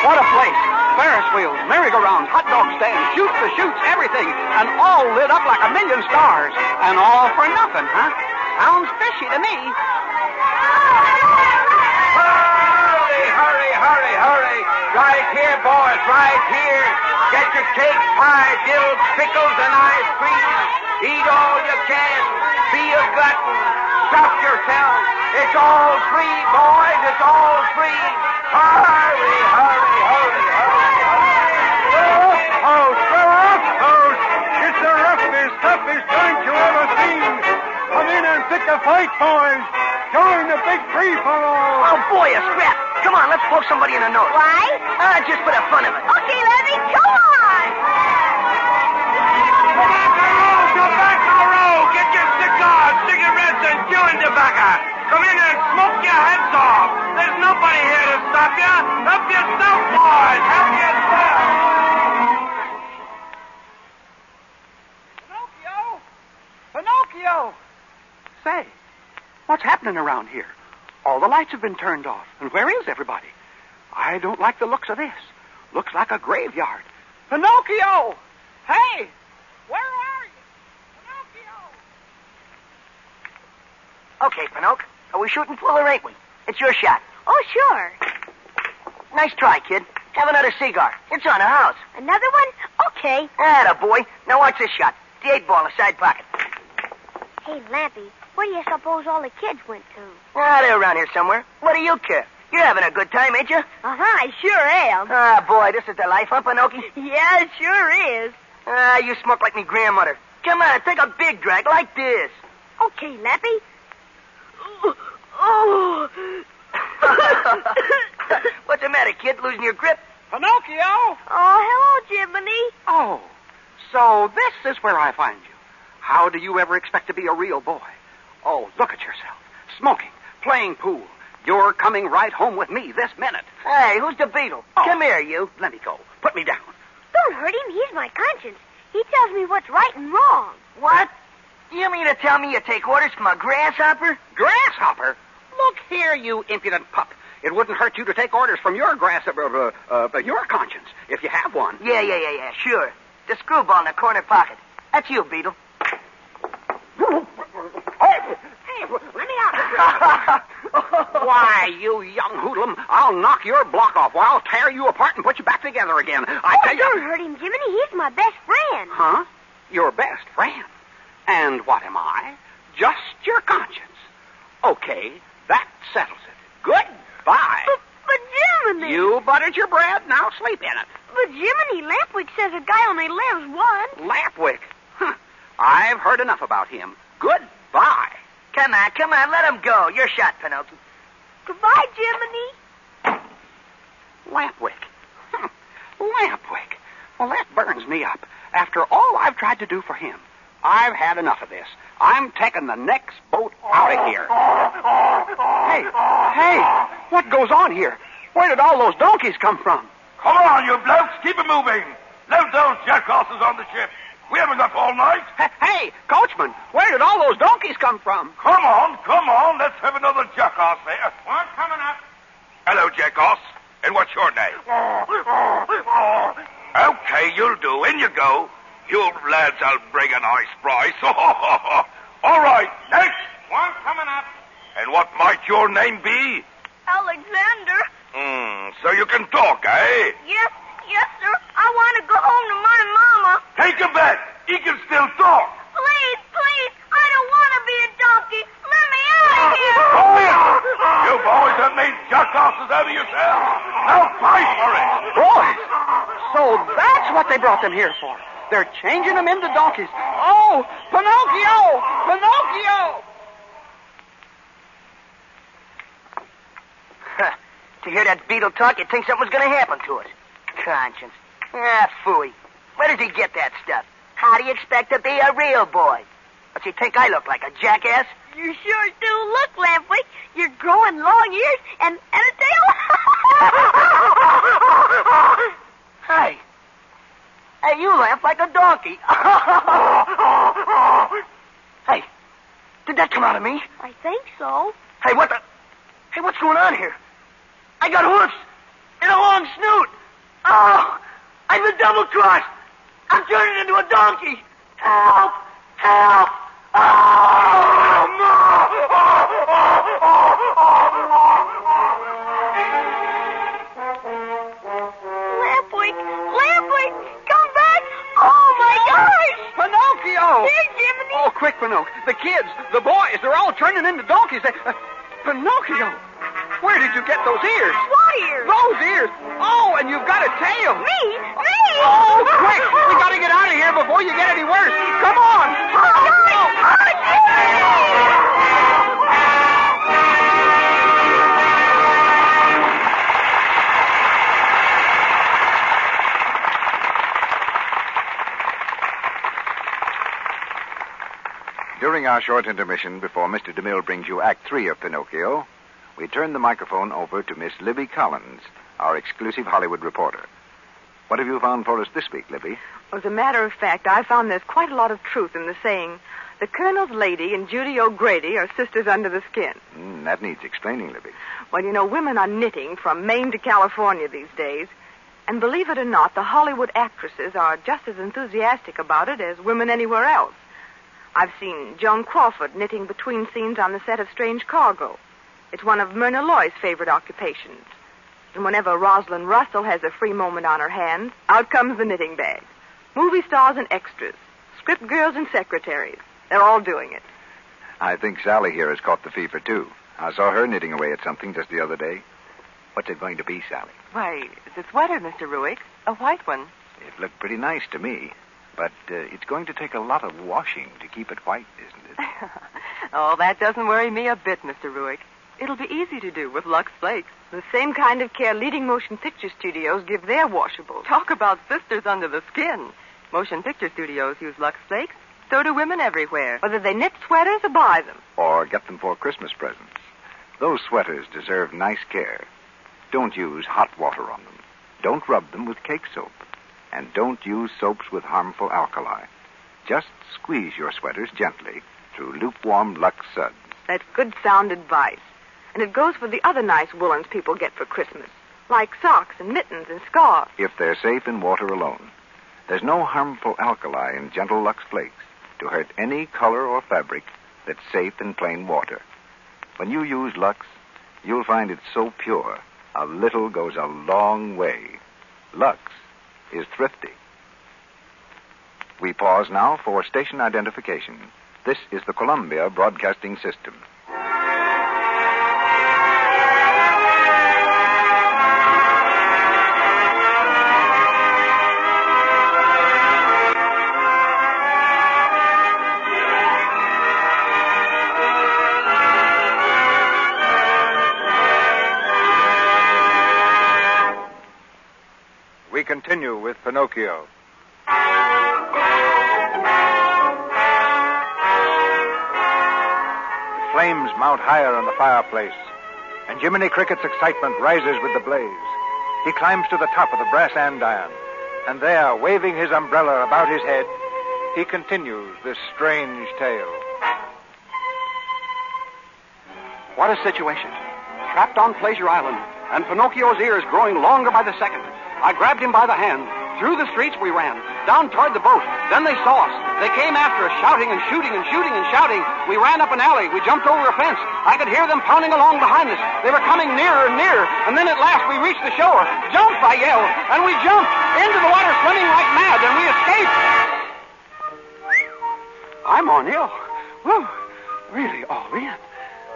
What a place. Ferris wheels, merry-go-rounds, hot dog stands, shoots, everything. And all lit up like a million stars. And all for nothing, huh? Sounds fishy to me. Hurry. Right here, boys, right here. Get your cake, pie, dill, pickles, and ice cream. Eat all you can. Be a glutton. Stuff yourself. It's all free, boys. It's all free. Hurry. It's the roughest, toughest joint you ever seen. Come in and pick a fight, boys. Join the big free-for-all. Oh, boy, a scrap. Come on, let's poke somebody in the nose. Why? Just for the fun of it. Okay, Levy, come on. Tobacco roll! Get your cigars, cigarettes, and chewing tobacco. Come in and smoke your heads off. There's nobody here to stop you. Help yourself, boys. Help yourself. Pinocchio! Say, what's happening around here? All the lights have been turned off. And where is everybody? I don't like the looks of this. Looks like a graveyard. Pinocchio! Hey! Where are you? Pinocchio! Okay, Pinocchio. Are we shooting full or ain't we? It's your shot. Oh, sure. Nice try, kid. Have another cigar. It's on the house. Another one? Okay. Atta boy. Now watch this shot. The 8-ball in the side pocket. Hey, Lampy, where do you suppose all the kids went to? They're around here somewhere. What do you care? You're having a good time, ain't you? Uh-huh, I sure am. Boy, this is the life, huh, Pinocchio? Yeah, it sure is. You smoke like me grandmother. Come on, take a big drag like this. Okay, Lampy. Oh. What's the matter, kid? Losing your grip? Pinocchio! Oh, hello, Jiminy. Oh, so this is where I find you. How do you ever expect to be a real boy? Oh, look at yourself. Smoking, playing pool. You're coming right home with me this minute. Hey, who's the beetle? Oh, Come here, you. Let me go. Put me down. Don't hurt him. He's my conscience. He tells me what's right and wrong. What? You mean to tell me you take orders from a grasshopper? Grasshopper? Look here, you impudent pup. It wouldn't hurt you to take orders from your your conscience, if you have one. Yeah, sure. The screwball in the corner pocket. That's you, Beetle. Hey, let me out. Why, you young hoodlum, I'll knock your block off, or I'll tear you apart and put you back together again. I tell you... Don't hurt him, Jiminy. He's my best friend. Huh? Your best friend? And what am I? Just your conscience. Okay, that settles it. Goodbye. But Jiminy... You buttered your bread, now sleep in it. But Jiminy, Lampwick says a guy only lives once. Lampwick? Huh. I've heard enough about him. Goodbye. Come on, let him go. You're shot, Pinocchio. Goodbye, Jiminy. Lampwick. Lampwick. Well, that burns me up. After all I've tried to do for him, I've had enough of this. I'm taking the next boat out of here. Hey, what goes on here? Where did all those donkeys come from? Come on, you blokes. Keep it moving. Load those jackasses on the ship. We haven't got all night. Hey, coachman, where did all those donkeys come from? Come on. Let's have another jackass there. One coming up. Hello, jackass. And what's your name? Okay, you'll do. In you go. You lads, I'll bring a nice price. All right, next. One coming up. And what might your name be? Alexander. So you can talk, eh? Yes, sir. I want to go home to my mama. Take a bet. He can still talk. Please. I don't want to be a donkey. Let me out of here. You boys have made jackasses out of yourselves. Now fight for it. Boys, so that's what they brought them here for. They're changing them into donkeys. Oh, Pinocchio! To hear that beetle talk, you'd think something was going to happen to it. Conscience. Phooey. Where does he get that stuff? How do you expect to be a real boy? What's he think I look like, a jackass? You sure do look, Lampwick. You're growing long ears and a tail. Hey, you laugh like a donkey. Hey, did that come out of me? I think so. Hey, what's going on here? I got hoofs and a long snoot. Oh, I've been double-crossed. I'm turning into a donkey. Help! Lampwick, come back. Oh, my gosh. Pinocchio! Here, Jiminy. Oh, quick, Pinocchio. The kids, the boys, they're all turning into donkeys. Pinocchio, where did you get those ears? What ears? Those ears. Oh, and you've got a tail. Me? Oh, quick. We got to get out of here before you get any worse. Come on. During our short intermission before Mr. DeMille brings you Act 3 of Pinocchio, we turn the microphone over to Miss Libby Collins, our exclusive Hollywood reporter. What have you found for us this week, Libby? Well, as a matter of fact, I found there's quite a lot of truth in the saying, the Colonel's lady and Judy O'Grady are sisters under the skin. That needs explaining, Libby. Well, you know, women are knitting from Maine to California these days. And believe it or not, the Hollywood actresses are just as enthusiastic about it as women anywhere else. I've seen Joan Crawford knitting between scenes on the set of Strange Cargo. It's one of Myrna Loy's favorite occupations. And whenever Rosalind Russell has a free moment on her hands, out comes the knitting bag. Movie stars and extras, script girls and secretaries. They're all doing it. I think Sally here has caught the fever, too. I saw her knitting away at something just the other day. What's it going to be, Sally? Why, it's a sweater, Mr. Ruick. A white one. It looked pretty nice to me. But it's going to take a lot of washing to keep it white, isn't it? Oh, that doesn't worry me a bit, Mr. Ruick. It'll be easy to do with Lux Flakes. The same kind of care leading motion picture studios give their washables. Talk about sisters under the skin. Motion picture studios use Lux Flakes. So do women everywhere, whether they knit sweaters or buy them. Or get them for Christmas presents. Those sweaters deserve nice care. Don't use hot water on them. Don't rub them with cake soap. And don't use soaps with harmful alkali. Just squeeze your sweaters gently through lukewarm Lux suds. That's good sound advice. And it goes for the other nice woolens people get for Christmas, like socks and mittens and scarves. If they're safe in water alone. There's no harmful alkali in gentle Lux Flakes to hurt any color or fabric that's safe in plain water. When you use Lux, you'll find it's so pure, a little goes a long way. Lux is thrifty. We pause now for station identification. This is the Columbia Broadcasting System. We continue with Pinocchio. The flames mount higher in the fireplace, and Jiminy Cricket's excitement rises with the blaze. He climbs to the top of the brass andiron, and there, waving his umbrella about his head, he continues this strange tale. What a situation. Trapped on Pleasure Island, and Pinocchio's ears growing longer by the second. I grabbed him by the hand. Through the streets we ran, down toward the boat. Then they saw us. They came after us, shouting and shooting and shooting and shouting. We ran up an alley. We jumped over a fence. I could hear them pounding along behind us. They were coming nearer and nearer. And then at last we reached the shore. Jump, I yelled. And we jumped into the water, swimming like mad, and we escaped. I'm on ill. Whew. Really all in.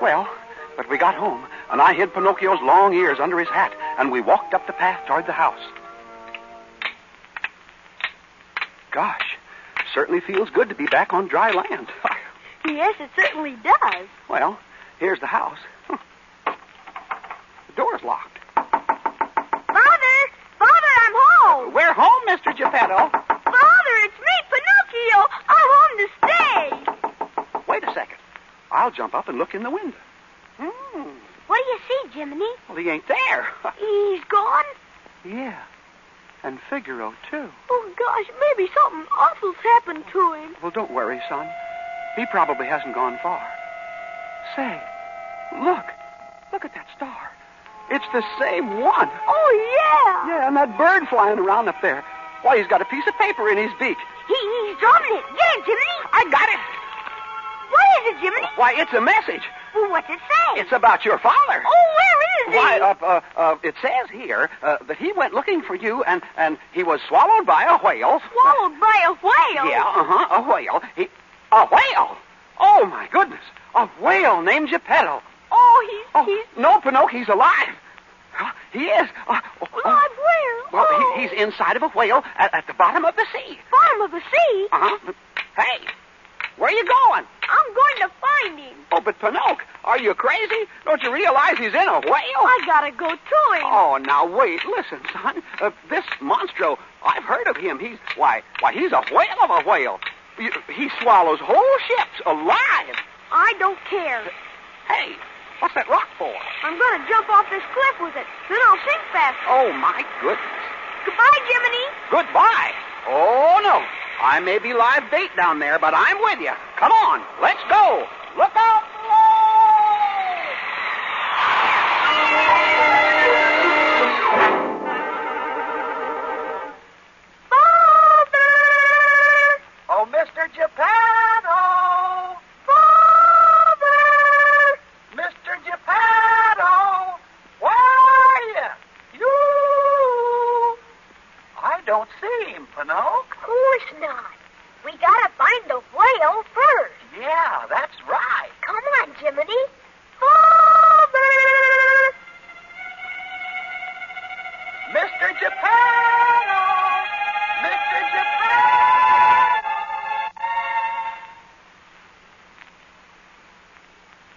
Well, but we got home, and I hid Pinocchio's long ears under his hat, and we walked up the path toward the house. Gosh, certainly feels good to be back on dry land. Yes, it certainly does. Well, here's the house. The door's locked. Father! Father, I'm home! We're home, Mr. Geppetto. Father, it's me, Pinocchio! I'm home to stay! Wait a second. I'll jump up and look in the window. What do you see, Jiminy? Well, he ain't there. He's gone? Yeah. And Figaro, too. Oh, gosh, maybe something awful's happened to him. Well, don't worry, son. He probably hasn't gone far. Say, look. Look at that star. It's the same one. Oh, yeah. Yeah, and that bird flying around up there. Why, he's got a piece of paper in his beak. He's dropping it. Get it, Jiminy. I got it. What is it, Jiminy? Why, it's a message. Well, what's it say? It's about your father. Oh, where is he? Why, it says here that he went looking for you, and he was swallowed by a whale. Swallowed by a whale? Yeah, a whale. A whale? Oh, my goodness. A whale named Geppetto. Oh, he's... No, Pinocchio, he's alive. He is. Alive where? Well, he's inside of a whale at the bottom of the sea. Bottom of the sea? Uh-huh. Hey, where are you going? I'm going to find him. Oh, but Pinocchio, are you crazy? Don't you realize he's in a whale? I gotta go to him. Oh, now wait. Listen, son. This monstro, I've heard of him. He's a whale of a whale. He swallows whole ships alive. I don't care. Hey, what's that rock for? I'm gonna jump off this cliff with it. Then I'll sink faster. Oh, my goodness. Goodbye, Jiminy. Goodbye. Oh, no. I may be live bait down there, but I'm with you. Come on, let's go. Look out below! Father! Oh, Mr. Geppetto! Father! Mr. Geppetto! Where are you? I don't see him, Pinocchio. Of course not. We gotta find the whale first. Yeah, that's right. Come on, Jiminy. Father! Mr. Geppetto! Mr. Geppetto!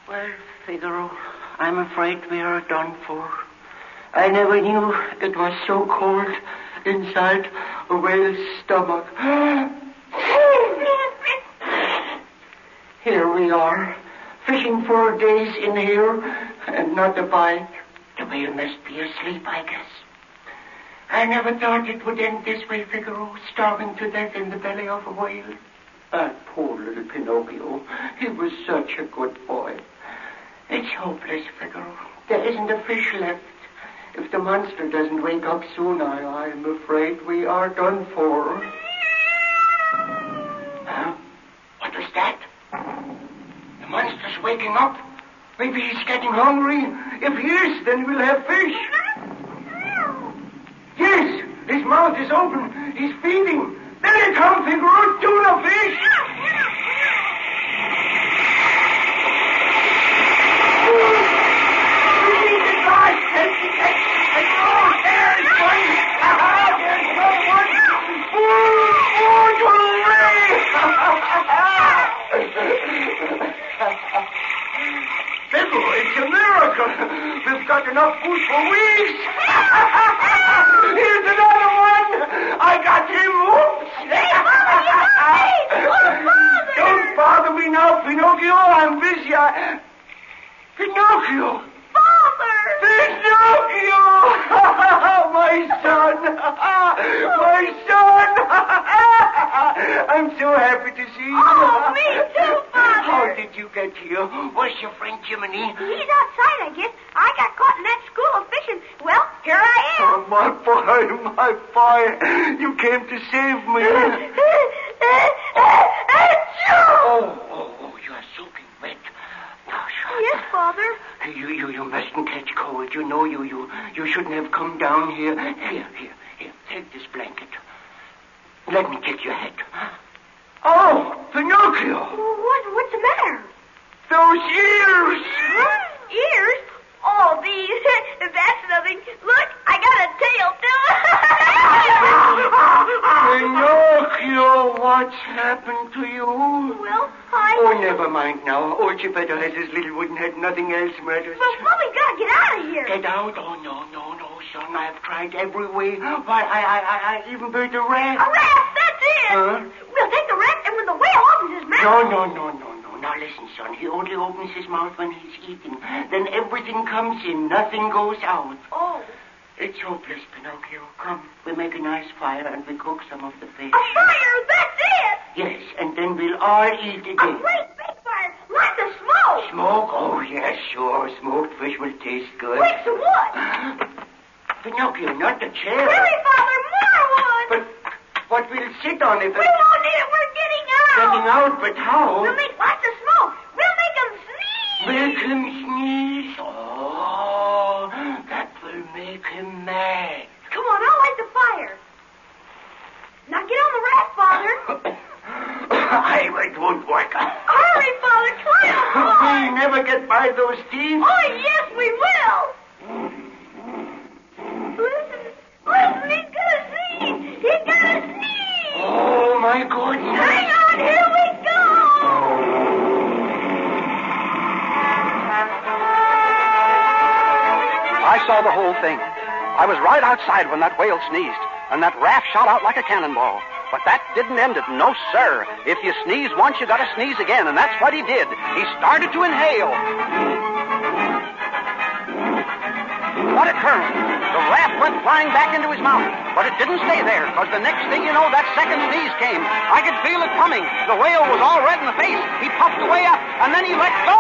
Well, Figaro, I'm afraid we are done for. I never knew it was so cold inside a whale's stomach. Here we are, fishing for days in here, and not a bite. The whale must be asleep, I guess. I never thought it would end this way, Figaro, starving to death in the belly of a whale. That poor little Pinocchio. He was such a good boy. It's hopeless, Figaro. There isn't a fish left. If the monster doesn't wake up soon, I'm afraid we are done for. Huh? What was that? The monster's waking up. Maybe he's getting hungry. If he is, then we'll have fish. Yes, his mouth is open. He's feeding. There he comes, Figaro, tuna fish. It's a miracle. We've got enough food for weeks. Here's another one. I got him. Oops. Don't bother me now, Pinocchio. I'm busy. Pinocchio. Father! Pinocchio! My son! My son! I'm so happy to see you. Oh, me too, Father! How did you get here? Where's your friend Jiminy? He's outside, I guess. I got caught in that school of fishing. Well, here I am. Oh, my boy. You came to save me. Oh, you are soaking wet. Yes, Father. You mustn't catch cold. You know you shouldn't have come down here. Here. Take this blanket. Let me take your head. Oh, Pinocchio. What's the matter? Those ears. Huh? Ears? Oh, these. That's nothing. Look, I got a tail, too. Pinocchio, what's happened to you? Well, Oh, never mind now. Old Geppetto has his little wooden head. Nothing else matters. Well, we gotta get out of here. Get out? Oh, no, son. I've tried every way. Why, I even built a raft. A raft, that's it. Huh? We'll take the raft, and when the whale opens his mouth... No. Now, listen, son. He only opens his mouth when he's eating. Then everything comes in. Nothing goes out. Oh. It's hopeless, Pinocchio. Come, we make a nice fire and we cook some of the fish. A fire, that's it. Yes, and then we'll all eat again. A great big fire, lots of smoke. Smoke? Oh, yes, sure. Smoked fish will taste good. Bring some wood. Pinocchio, not the chair. Hurry, Father, more wood. But what we'll sit on if we won't need it. We're getting out. Getting out, but how? We'll make lots of smoke. We'll make them sneeze. Make him sneeze? Oh, that will make him mad. Come on, I'll light the fire. Now get on the raft, Father. It won't work. Hurry, Father, climb on. We'll never get by those thieves. Oh, yes, we will. Listen, he's gonna sneeze. He's gonna sneeze. Oh, my goodness. Hang on, here we go. I saw the whole thing. I was right outside when that whale sneezed, and that raft shot out like a cannonball. But that didn't end it. No, sir. If you sneeze once, you gotta sneeze again, and that's what he did. He started to inhale. What occurred? The raft went flying back into his mouth, but it didn't stay there, because the next thing you know, that second sneeze came. I could feel it coming. The whale was all red in the face. He puffed away up, and then he let go.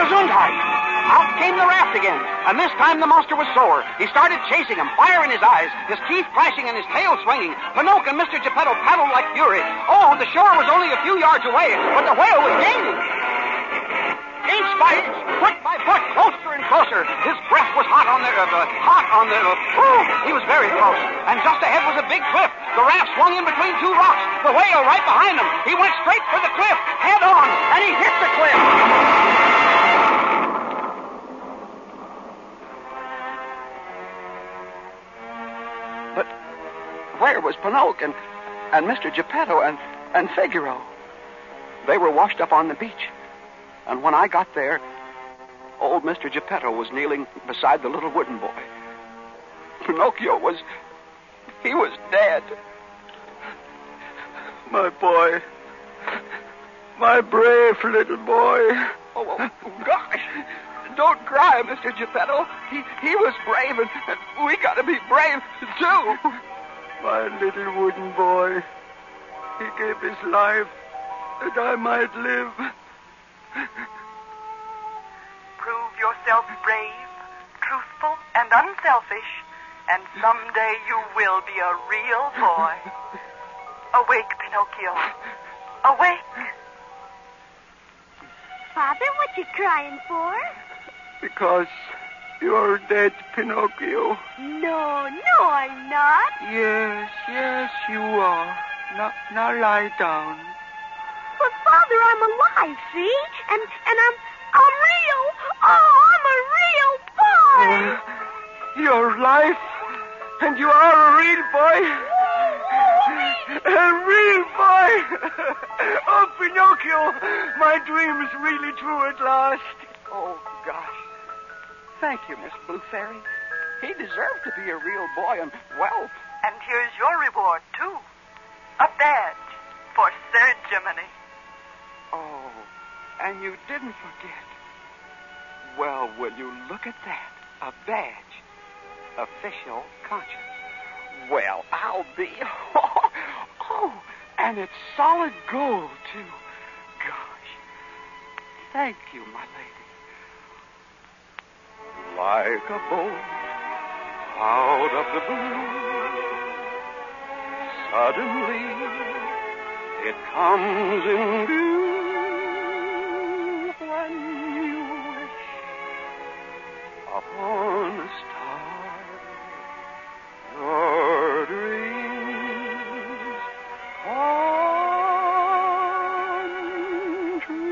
Gesundheit! Out came the raft again, and this time the monster was sore. He started chasing him, fire in his eyes, his teeth flashing and his tail swinging. Pinocchio and Mr. Geppetto paddled like fury. Oh, the shore was only a few yards away, but the whale was gaining. Inch by inch, foot by foot, closer and closer. His breath was hot on the... he was very close. And just ahead was a big cliff. The raft swung in between two rocks. The whale right behind him. He went straight for the cliff, head on, and he hit the cliff. But where was Pinocchio and Mr. Geppetto and Figaro? They were washed up on the beach. And when I got there, old Mr. Geppetto was kneeling beside the little wooden boy. Pinocchio was dead. My boy. My brave little boy. Oh, gosh. Don't cry, Mr. Geppetto. He was brave, and we got to be brave, too. My little wooden boy. He gave his life that I might live. Prove yourself brave, truthful, and unselfish, and someday you will be a real boy. Awake, Pinocchio. Awake. Father, what you crying for? Because you're dead, Pinocchio. No, I'm not. Yes, you are. Now lie down. But Father, I'm alive, see? And I'm real. Oh, I'm a real boy. Your life, and you are a real boy. A real boy. Oh, Pinocchio, my dream is really true at last. Oh, gosh. Thank you, Miss Blue Fairy. He deserved to be a real boy, and, well... And here's your reward, too. A badge for Sergemony. Oh, and you didn't forget. Well, will you look at that? A badge. Official conscience. Well, I'll be... Oh, and it's solid gold, too. Gosh. Thank you, my lady. Like a bolt out of the blue, suddenly it comes in view when you wish upon a star. Your dreams come true.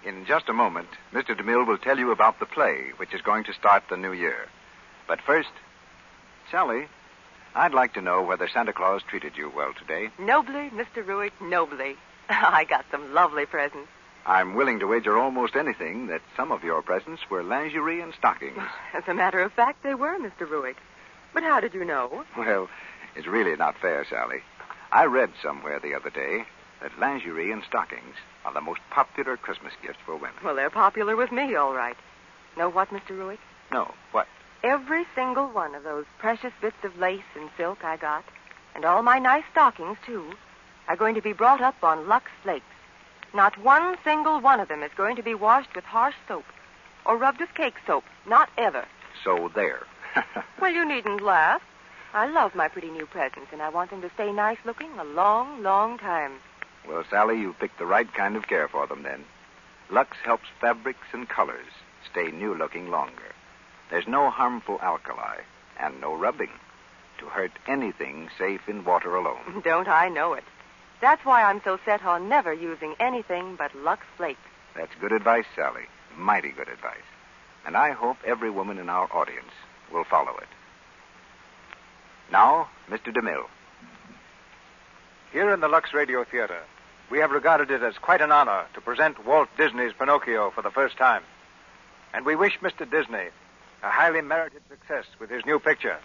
In just a moment, Mr. DeMille will tell you about the play, which is going to start the new year. But first, Sally, I'd like to know whether Santa Claus treated you well today. Nobly, Mr. Ruick, nobly. I got some lovely presents. I'm willing to wager almost anything that some of your presents were lingerie and stockings. As a matter of fact, they were, Mr. Ruick. But how did you know? Well, it's really not fair, Sally. I read somewhere the other day that lingerie and stockings are the most popular Christmas gifts for women. Well, they're popular with me, all right. Know what, Mr. Ruick? No, what? Every single one of those precious bits of lace and silk I got, and all my nice stockings, too, are going to be brought up on Lux Flakes. Not one single one of them is going to be washed with harsh soap or rubbed with cake soap. Not ever. So there. Well, you needn't laugh. I love my pretty new presents, and I want them to stay nice-looking a long, long time. Well, Sally, you picked the right kind of care for them, then. Lux helps fabrics and colors stay new-looking longer. There's no harmful alkali and no rubbing to hurt anything safe in water alone. Don't I know it? That's why I'm so set on never using anything but Lux Flakes. That's good advice, Sally. Mighty good advice. And I hope every woman in our audience will follow it. Now, Mr. DeMille. Here in the Lux Radio Theater, we have regarded it as quite an honor to present Walt Disney's Pinocchio for the first time. And we wish Mr. Disney a highly merited success with his new picture,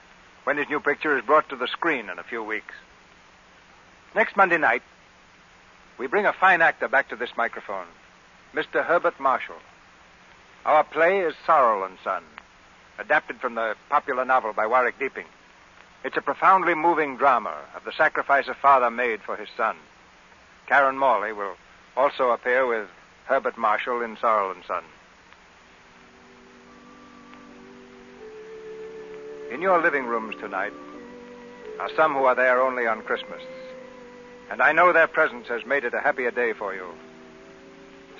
when his new picture is brought to the screen in a few weeks. Next Monday night, we bring a fine actor back to this microphone, Mr. Herbert Marshall. Our play is Sorrel and Son, adapted from the popular novel by Warwick Deeping. It's a profoundly moving drama of the sacrifice a father made for his son. Karen Morley will also appear with Herbert Marshall in Sorrel and Son. In your living rooms tonight are some who are there only on Christmas, and I know their presence has made it a happier day for you.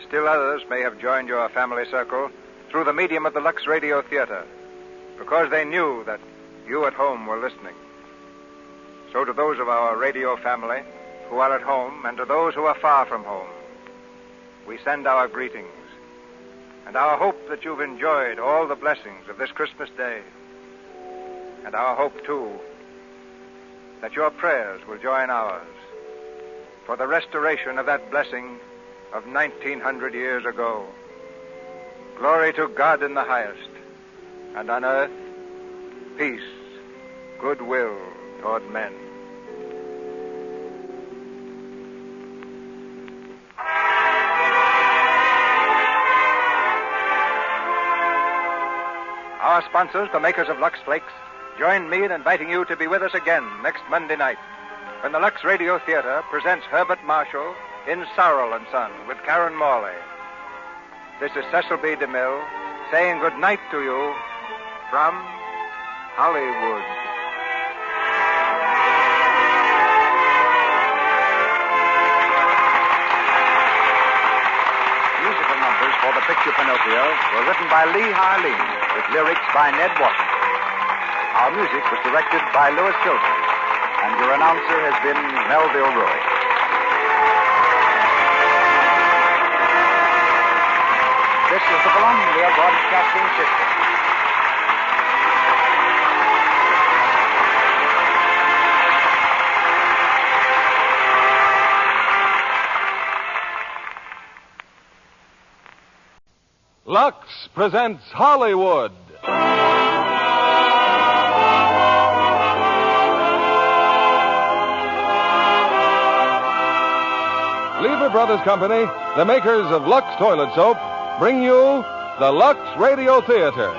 Still others may have joined your family circle through the medium of the Lux Radio Theater, because they knew that you at home were listening. So to those of our radio family who are at home, and to those who are far from home, we send our greetings and our hope that you've enjoyed all the blessings of this Christmas day. And our hope, too, that your prayers will join ours for the restoration of that blessing of 1900 years ago. Glory to God in the highest, and on earth, peace, goodwill toward men. Our sponsors, the makers of Lux Flakes, join me in inviting you to be with us again next Monday night when the Lux Radio Theater presents Herbert Marshall in Sorrel and Son with Karen Morley. This is Cecil B. DeMille saying good night to you from Hollywood. Musical numbers for the picture Pinocchio were written by Lee Harleen with lyrics by Ned Washington. Our music was directed by Louis Silver, and your announcer has been Melville Ruick. This is the Columbia Broadcasting System. Lux presents Hollywood. Lever Brothers Company, the makers of Lux Toilet Soap, bring you the Lux Radio Theater,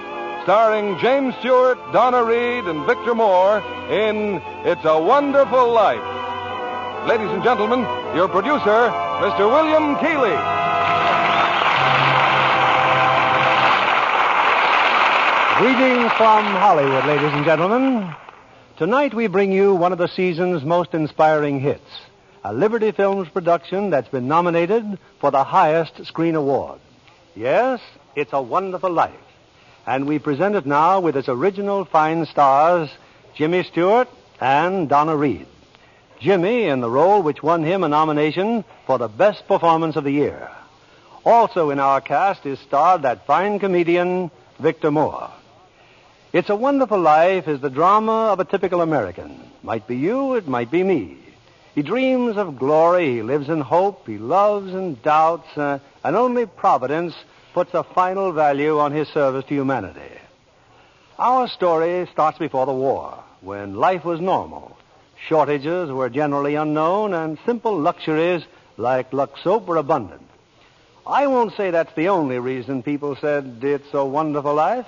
starring James Stewart, Donna Reed, and Victor Moore in It's a Wonderful Life. Ladies and gentlemen, your producer, Mr. William Keighley. Greetings from Hollywood, ladies and gentlemen. Tonight we bring you one of the season's most inspiring hits, a Liberty Films production that's been nominated for the highest screen award. Yes, It's a Wonderful Life. And we present it now with its original fine stars, Jimmy Stewart and Donna Reed. Jimmy in the role which won him a nomination for the best performance of the year. Also in our cast is starred that fine comedian, Victor Moore. It's a Wonderful Life is the drama of a typical American. Might be you, it might be me. He dreams of glory, he lives in hope, he loves and doubts, and only Providence puts a final value on his service to humanity. Our story starts before the war, when life was normal. Shortages were generally unknown, and simple luxuries like Lux soap were abundant. I won't say that's the only reason people said it's a wonderful life,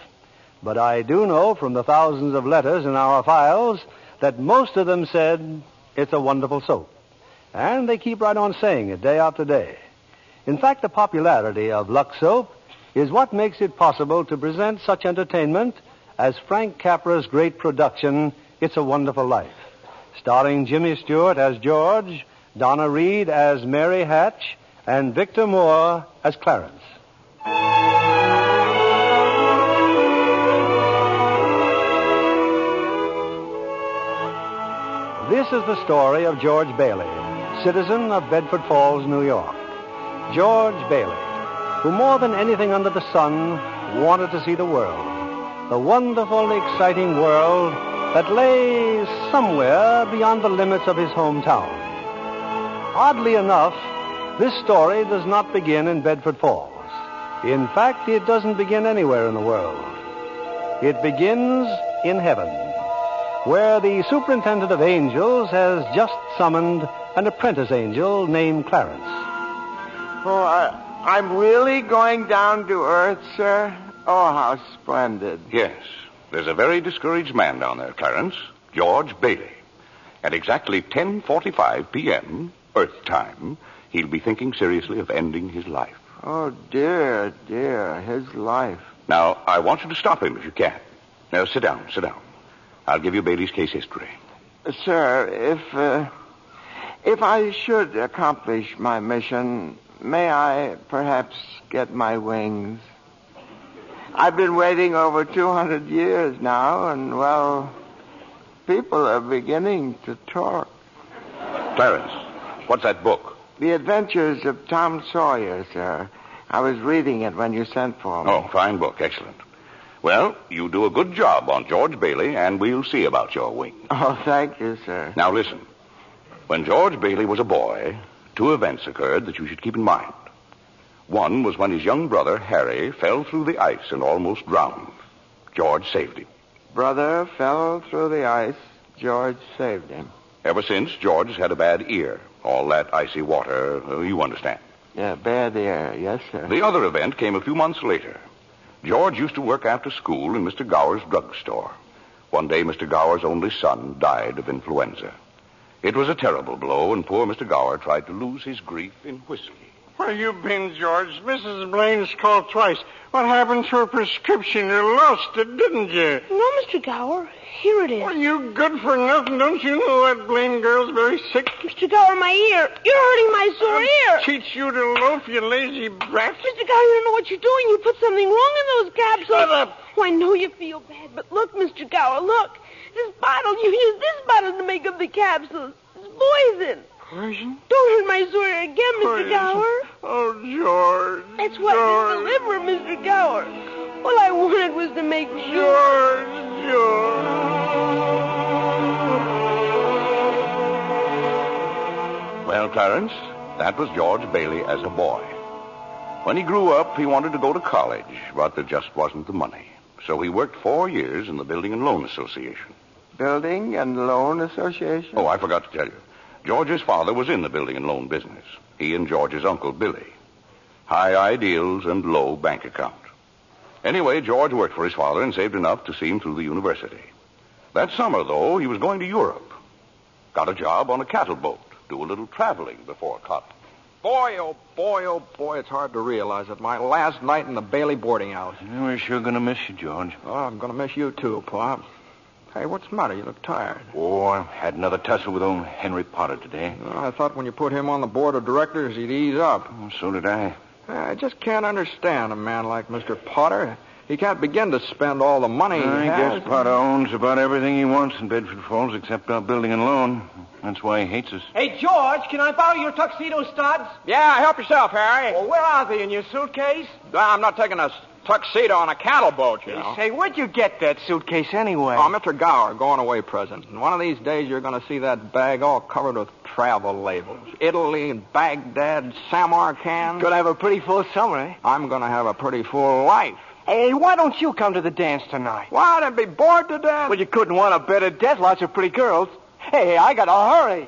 but I do know from the thousands of letters in our files that most of them said it's a wonderful soap. And they keep right on saying it day after day. In fact, the popularity of Lux soap is what makes it possible to present such entertainment as Frank Capra's great production, It's a Wonderful Life, starring Jimmy Stewart as George, Donna Reed as Mary Hatch, and Victor Moore as Clarence. This is the story of George Bailey, citizen of Bedford Falls, New York. George Bailey, who more than anything under the sun wanted to see the world, the wonderful, exciting world that lay somewhere beyond the limits of his hometown. Oddly enough, this story does not begin in Bedford Falls. In fact, it doesn't begin anywhere in the world. It begins in heaven, where the superintendent of angels has just summoned an apprentice angel named Clarence. Oh, I'm really going down to earth, sir? Oh, how splendid. Yes. There's a very discouraged man down there, Clarence, George Bailey. At exactly 10:45 p.m., Earth time, he'll be thinking seriously of ending his life. Oh, dear, dear, his life. Now, I want you to stop him if you can. Now, sit down. I'll give you Bailey's case history. Sir, if I should accomplish my mission, may I perhaps get my wings? I've been waiting over 200 years now, and, well, people are beginning to talk. Clarence, what's that book? The Adventures of Tom Sawyer, sir. I was reading it when you sent for me. Oh, fine book. Excellent. Well, you do a good job on George Bailey, and we'll see about your wing. Oh, thank you, sir. Now, listen. When George Bailey was a boy, 2 events occurred that you should keep in mind. One was when his young brother, Harry, fell through the ice and almost drowned. George saved him. Brother fell through the ice. George saved him. Ever since, George has had a bad ear. All that icy water, you understand. Yeah, bad ear. Yes, sir. The other event came a few months later. George used to work after school in Mr. Gower's drugstore. One day, Mr. Gower's only son died of influenza. It was a terrible blow, and poor Mr. Gower tried to lose his grief in whiskey. Where you been, George? Mrs. Blaine's called twice. What happened to her prescription? You lost it, didn't you? No, Mr. Gower. Here it is. Well, you good for nothing. Don't you know that Blaine girl's very sick? Mr. Gower, my ear. You're hurting my sore ear. Teach you to loaf, you lazy brat. Mr. Gower, you don't know what you're doing. You put something wrong in those capsules. Shut up. Oh, I know you feel bad, but look, Mr. Gower, look. This bottle, you used this bottle to make up the capsules. It's poison. Poison? Don't hurt my sore ear again, Mr. Poison. Gower. Oh, George. That's what George. is the liver, Mr. Gower. All I wanted was to make George. Well, Clarence, that was George Bailey as a boy. When he grew up, he wanted to go to college, but there just wasn't the money. So he worked 4 years in the Building and Loan Association. Building and Loan Association? Oh, I forgot to tell you. George's father was in the building and loan business. He and George's uncle, Billy. High ideals and low bank account. Anyway, George worked for his father and saved enough to see him through the university. That summer, though, he was going to Europe. Got a job on a cattle boat. Do a little traveling before college. Boy, oh boy, it's hard to realize it. My last night in the Bailey boarding house. We're sure going to miss you, George. Oh, I'm going to miss you, too, Pop. Hey, what's the matter? You look tired. Oh, I had another tussle with old Henry Potter today. I thought when you put him on the board of directors, he'd ease up. Oh, so did I. I just can't understand a man like Mr. Potter. He can't begin to spend all the money he I has. guess Potter owns about everything he wants in Bedford Falls except our building and loan. That's why he hates us. Hey, George, can I borrow your tuxedo studs? Yeah, help yourself, Harry. Well, where are they? In your suitcase? I'm not taking a tuxedo on a cattle boat, you know. Say, where'd you get that suitcase anyway? Oh, Mr. Gower, going away present. And one of these days you're going to see that bag all covered with travel labels. Italy and Baghdad, Samarkand. Gonna have a pretty full summer, eh? I'm going to have a pretty full life. Hey, why don't you come to the dance tonight? What, I'd be bored to death? Well, you couldn't want a better death. Lots of pretty girls. Hey, I got to hurry.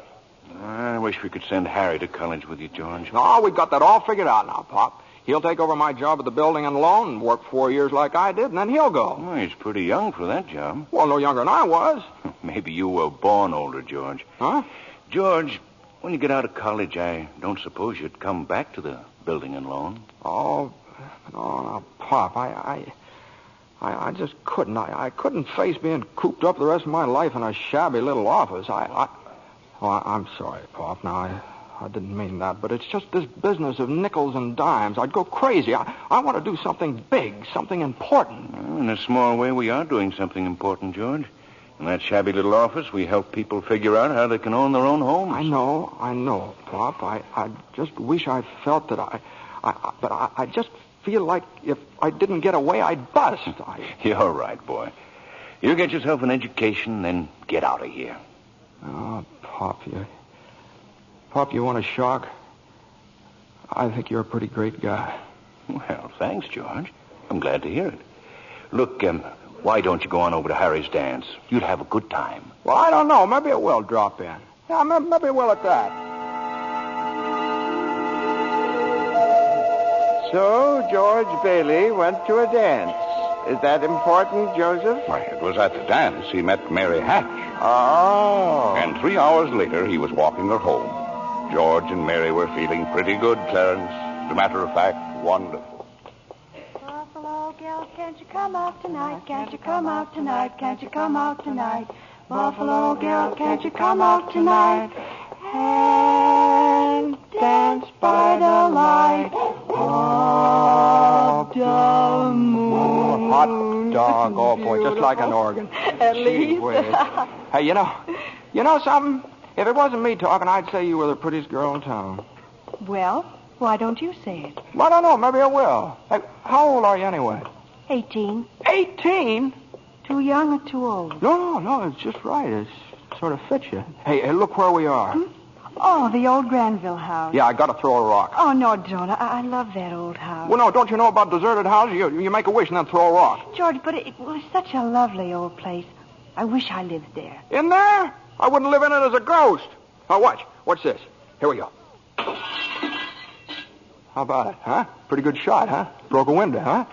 I wish we could send Harry to college with you, George. No, we've got that all figured out now, Pop. He'll take over my job at the building and loan and work 4 years like I did, and then he'll go. Well, he's pretty young for that job. Well, no younger than I was. Maybe you were born older, George. Huh? George, when you get out of college, I don't suppose you'd come back to the building and loan. Oh, no, Pop, I just couldn't. I couldn't face being cooped up the rest of my life in a shabby little office. I'm sorry, Pop. Now, I didn't mean that, but it's just this business of nickels and dimes. I'd go crazy. I want to do something big, something important. Well, in a small way, we are doing something important, George. In that shabby little office, we help people figure out how they can own their own homes. I know, Pop. I just wish I felt that but I just feel like if I didn't get away, I'd bust. You're right, boy. You get yourself an education, then get out of here. Oh, Pop, you want a shock? I think you're a pretty great guy. Well, thanks, George. I'm glad to hear it. Look, why don't you go on over to Harry's dance? You'd have a good time. Well, I don't know. Maybe it will drop in. Yeah, maybe it will at that. So, George Bailey went to a dance. Is that important, Joseph? Why, it was at the dance he met Mary Hatch. Oh. And 3 hours later, he was walking her home. George and Mary were feeling pretty good, Clarence. As a matter of fact, wonderful. Buffalo girl, can't you come out tonight? Can't you come out tonight? Can't you come out tonight? Buffalo girl, can't you come out tonight? And dance by the light of the moon. Hot dog, oh boy, just like an organ. At least. Hey, you know something? If it wasn't me talking, I'd say you were the prettiest girl in town. Well, why don't you say it? I don't know. Maybe I will. Hey, how old are you anyway? 18. 18? Too young or too old? No, it's just right. It sort of fits you. Hey, look where we are. Oh, the old Granville house. Yeah, I got to throw a rock. Oh, no, don't. I love that old house. Well, no, don't you know about deserted houses? You make a wish and then throw a rock. George, but it was such a lovely old place. I wish I lived there. In there? I wouldn't live in it as a ghost. Now, watch. What's this? Here we go. How about it, huh? Pretty good shot, huh? Broke a window, huh?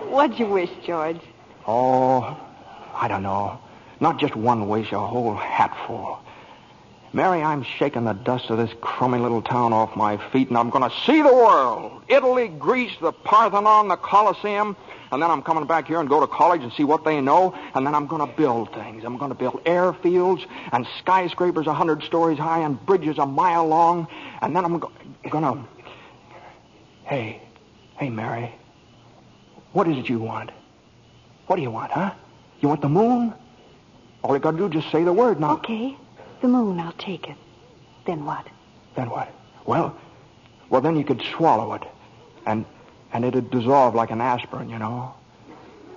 What'd you wish, George? Oh, I don't know. Not just one wish, a whole hatful. Mary, I'm shaking the dust of this crummy little town off my feet, and I'm going to see the world. Italy, Greece, the Parthenon, the Colosseum. And then I'm coming back here and go to college and see what they know. And then I'm going to build things. I'm going to build airfields and skyscrapers 100 stories high and bridges a mile long. And then I'm going to... Hey, Mary. What is it you want? What do you want, huh? You want the moon? All you got to do is just say the word now. Okay. The moon, I'll take it. Then what? Then what? Well, then you could swallow it. And it'd dissolve like an aspirin, you know.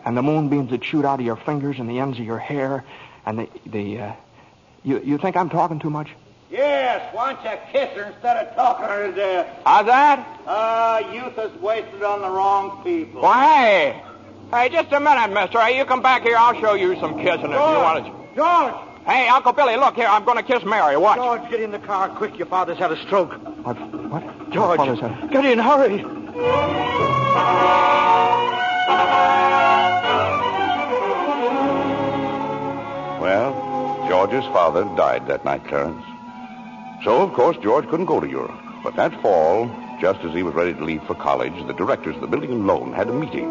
And the moonbeams would shoot out of your fingers and the ends of your hair. And you think I'm talking too much? Yes, why don't you kiss her instead of talking her to death? How's that? Youth is wasted on the wrong people. Why, hey, just a minute, mister. Hey, you come back here, I'll show you some kissing if you want to. George! Hey, Uncle Billy, look here. I'm going to kiss Mary. Watch. George, get in the car quick. Your father's had a stroke. What? George, My father's had... get in, hurry. Well, George's father died that night, Clarence. So, of course, George couldn't go to Europe. But that fall, just as he was ready to leave for college, the directors of the building and loan had a meeting.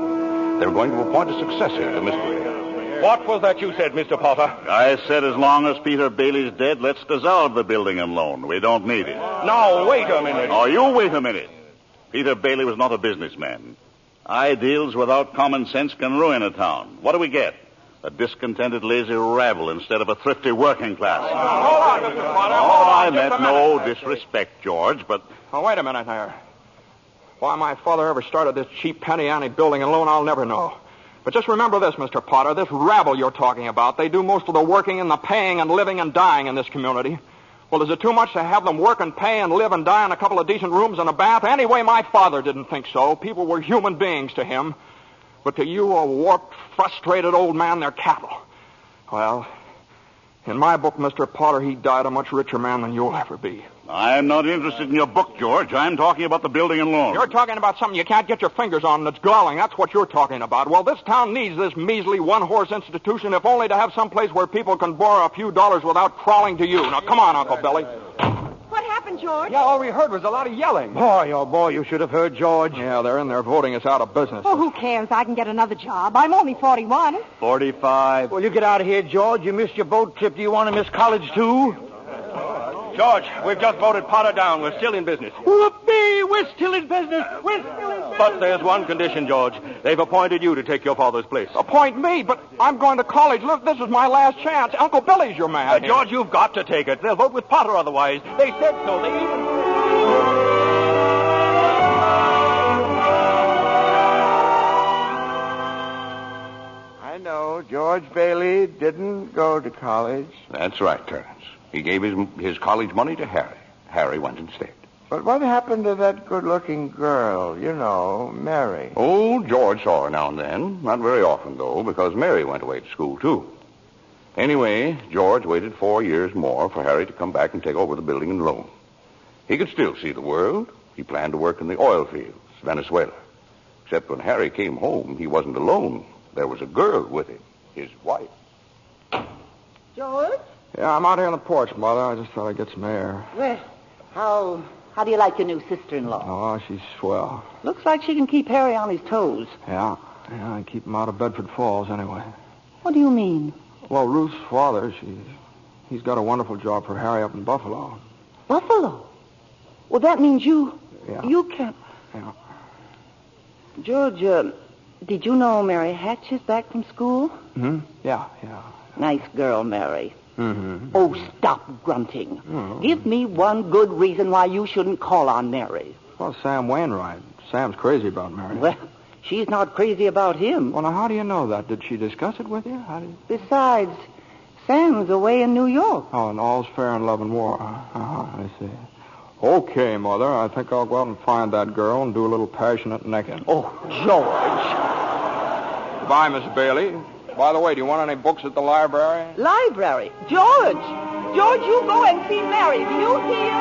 They were going to appoint a successor to Mr. What was that you said, Mr. Potter? I said as long as Peter Bailey's dead, let's dissolve the building and loan. We don't need it. No, wait a minute. Oh, you wait a minute. Peter Bailey was not a businessman. Ideals without common sense can ruin a town. What do we get? A discontented, lazy rabble instead of a thrifty working class. Hold on, Mr. Potter. I meant no disrespect, George, but... Oh, wait a minute there. Why my father ever started this cheap penny ante building and loan, I'll never know. But just remember this, Mr. Potter, this rabble you're talking about, they do most of the working and the paying and living and dying in this community. Well, is it too much to have them work and pay and live and die in a couple of decent rooms and a bath? Anyway, my father didn't think so. People were human beings to him. But to you, a warped, frustrated old man, they're cattle. Well, in my book, Mr. Potter, he died a much richer man than you'll ever be. I'm not interested in your book, George. I'm talking about the building and loan. You're talking about something you can't get your fingers on that's galling. That's what you're talking about. Well, this town needs this measly one-horse institution, if only to have some place where people can borrow a few dollars without crawling to you. Now, come on, Uncle Billy. What happened, George? Yeah, all we heard was a lot of yelling. Boy, oh boy, you should have heard George. Yeah, they're in there voting us out of business. Oh, who cares? I can get another job. I'm only 41. 45. Well, you get out of here, George. You missed your boat trip. Do you want to miss college, too? George, we've just voted Potter down. We're still in business. Whoopee! We're still in business. We're still in business. But there's one condition, George. They've appointed you to take your father's place. Appoint me? But I'm going to college. Look, this is my last chance. Uncle Billy's your man. George, you've got to take it. They'll vote with Potter otherwise. They said so. They even... I know George Bailey didn't go to college. That's right, Clarence. He gave his college money to Harry. Harry went instead. But what happened to that good-looking girl, you know, Mary? Oh, George saw her now and then. Not very often, though, because Mary went away to school, too. Anyway, George waited 4 years more for Harry to come back and take over the building and loan. He could still see the world. He planned to work in the oil fields, Venezuela. Except when Harry came home, he wasn't alone. There was a girl with him, his wife. George? Yeah, I'm out here on the porch, Mother. I just thought I'd get some air. Well, how do you like your new sister-in-law? Oh, she's swell. Looks like she can keep Harry on his toes. Yeah, I keep him out of Bedford Falls anyway. What do you mean? Well, Ruth's father, he's got a wonderful job for Harry up in Buffalo. Buffalo? Well, that means you can't... Yeah. George, did you know Mary Hatch is back from school? Hmm? Yeah. Nice girl, Mary. Mm-hmm. Oh, stop grunting. Give me one good reason why you shouldn't call on Mary. Well, Sam Wainwright. Sam's crazy about Mary. Well, she's not crazy about him. Well, now, how do you know that? Did she discuss it with you? How do you... Besides, Sam's away in New York. Oh, and all's fair in love and war. I see. Okay, Mother, I think I'll go out and find that girl and do a little passionate necking. Oh, George. Goodbye, Miss Bailey. By the way, do you want any books at the library? Library? George! George, you go and see Mary. Do you hear?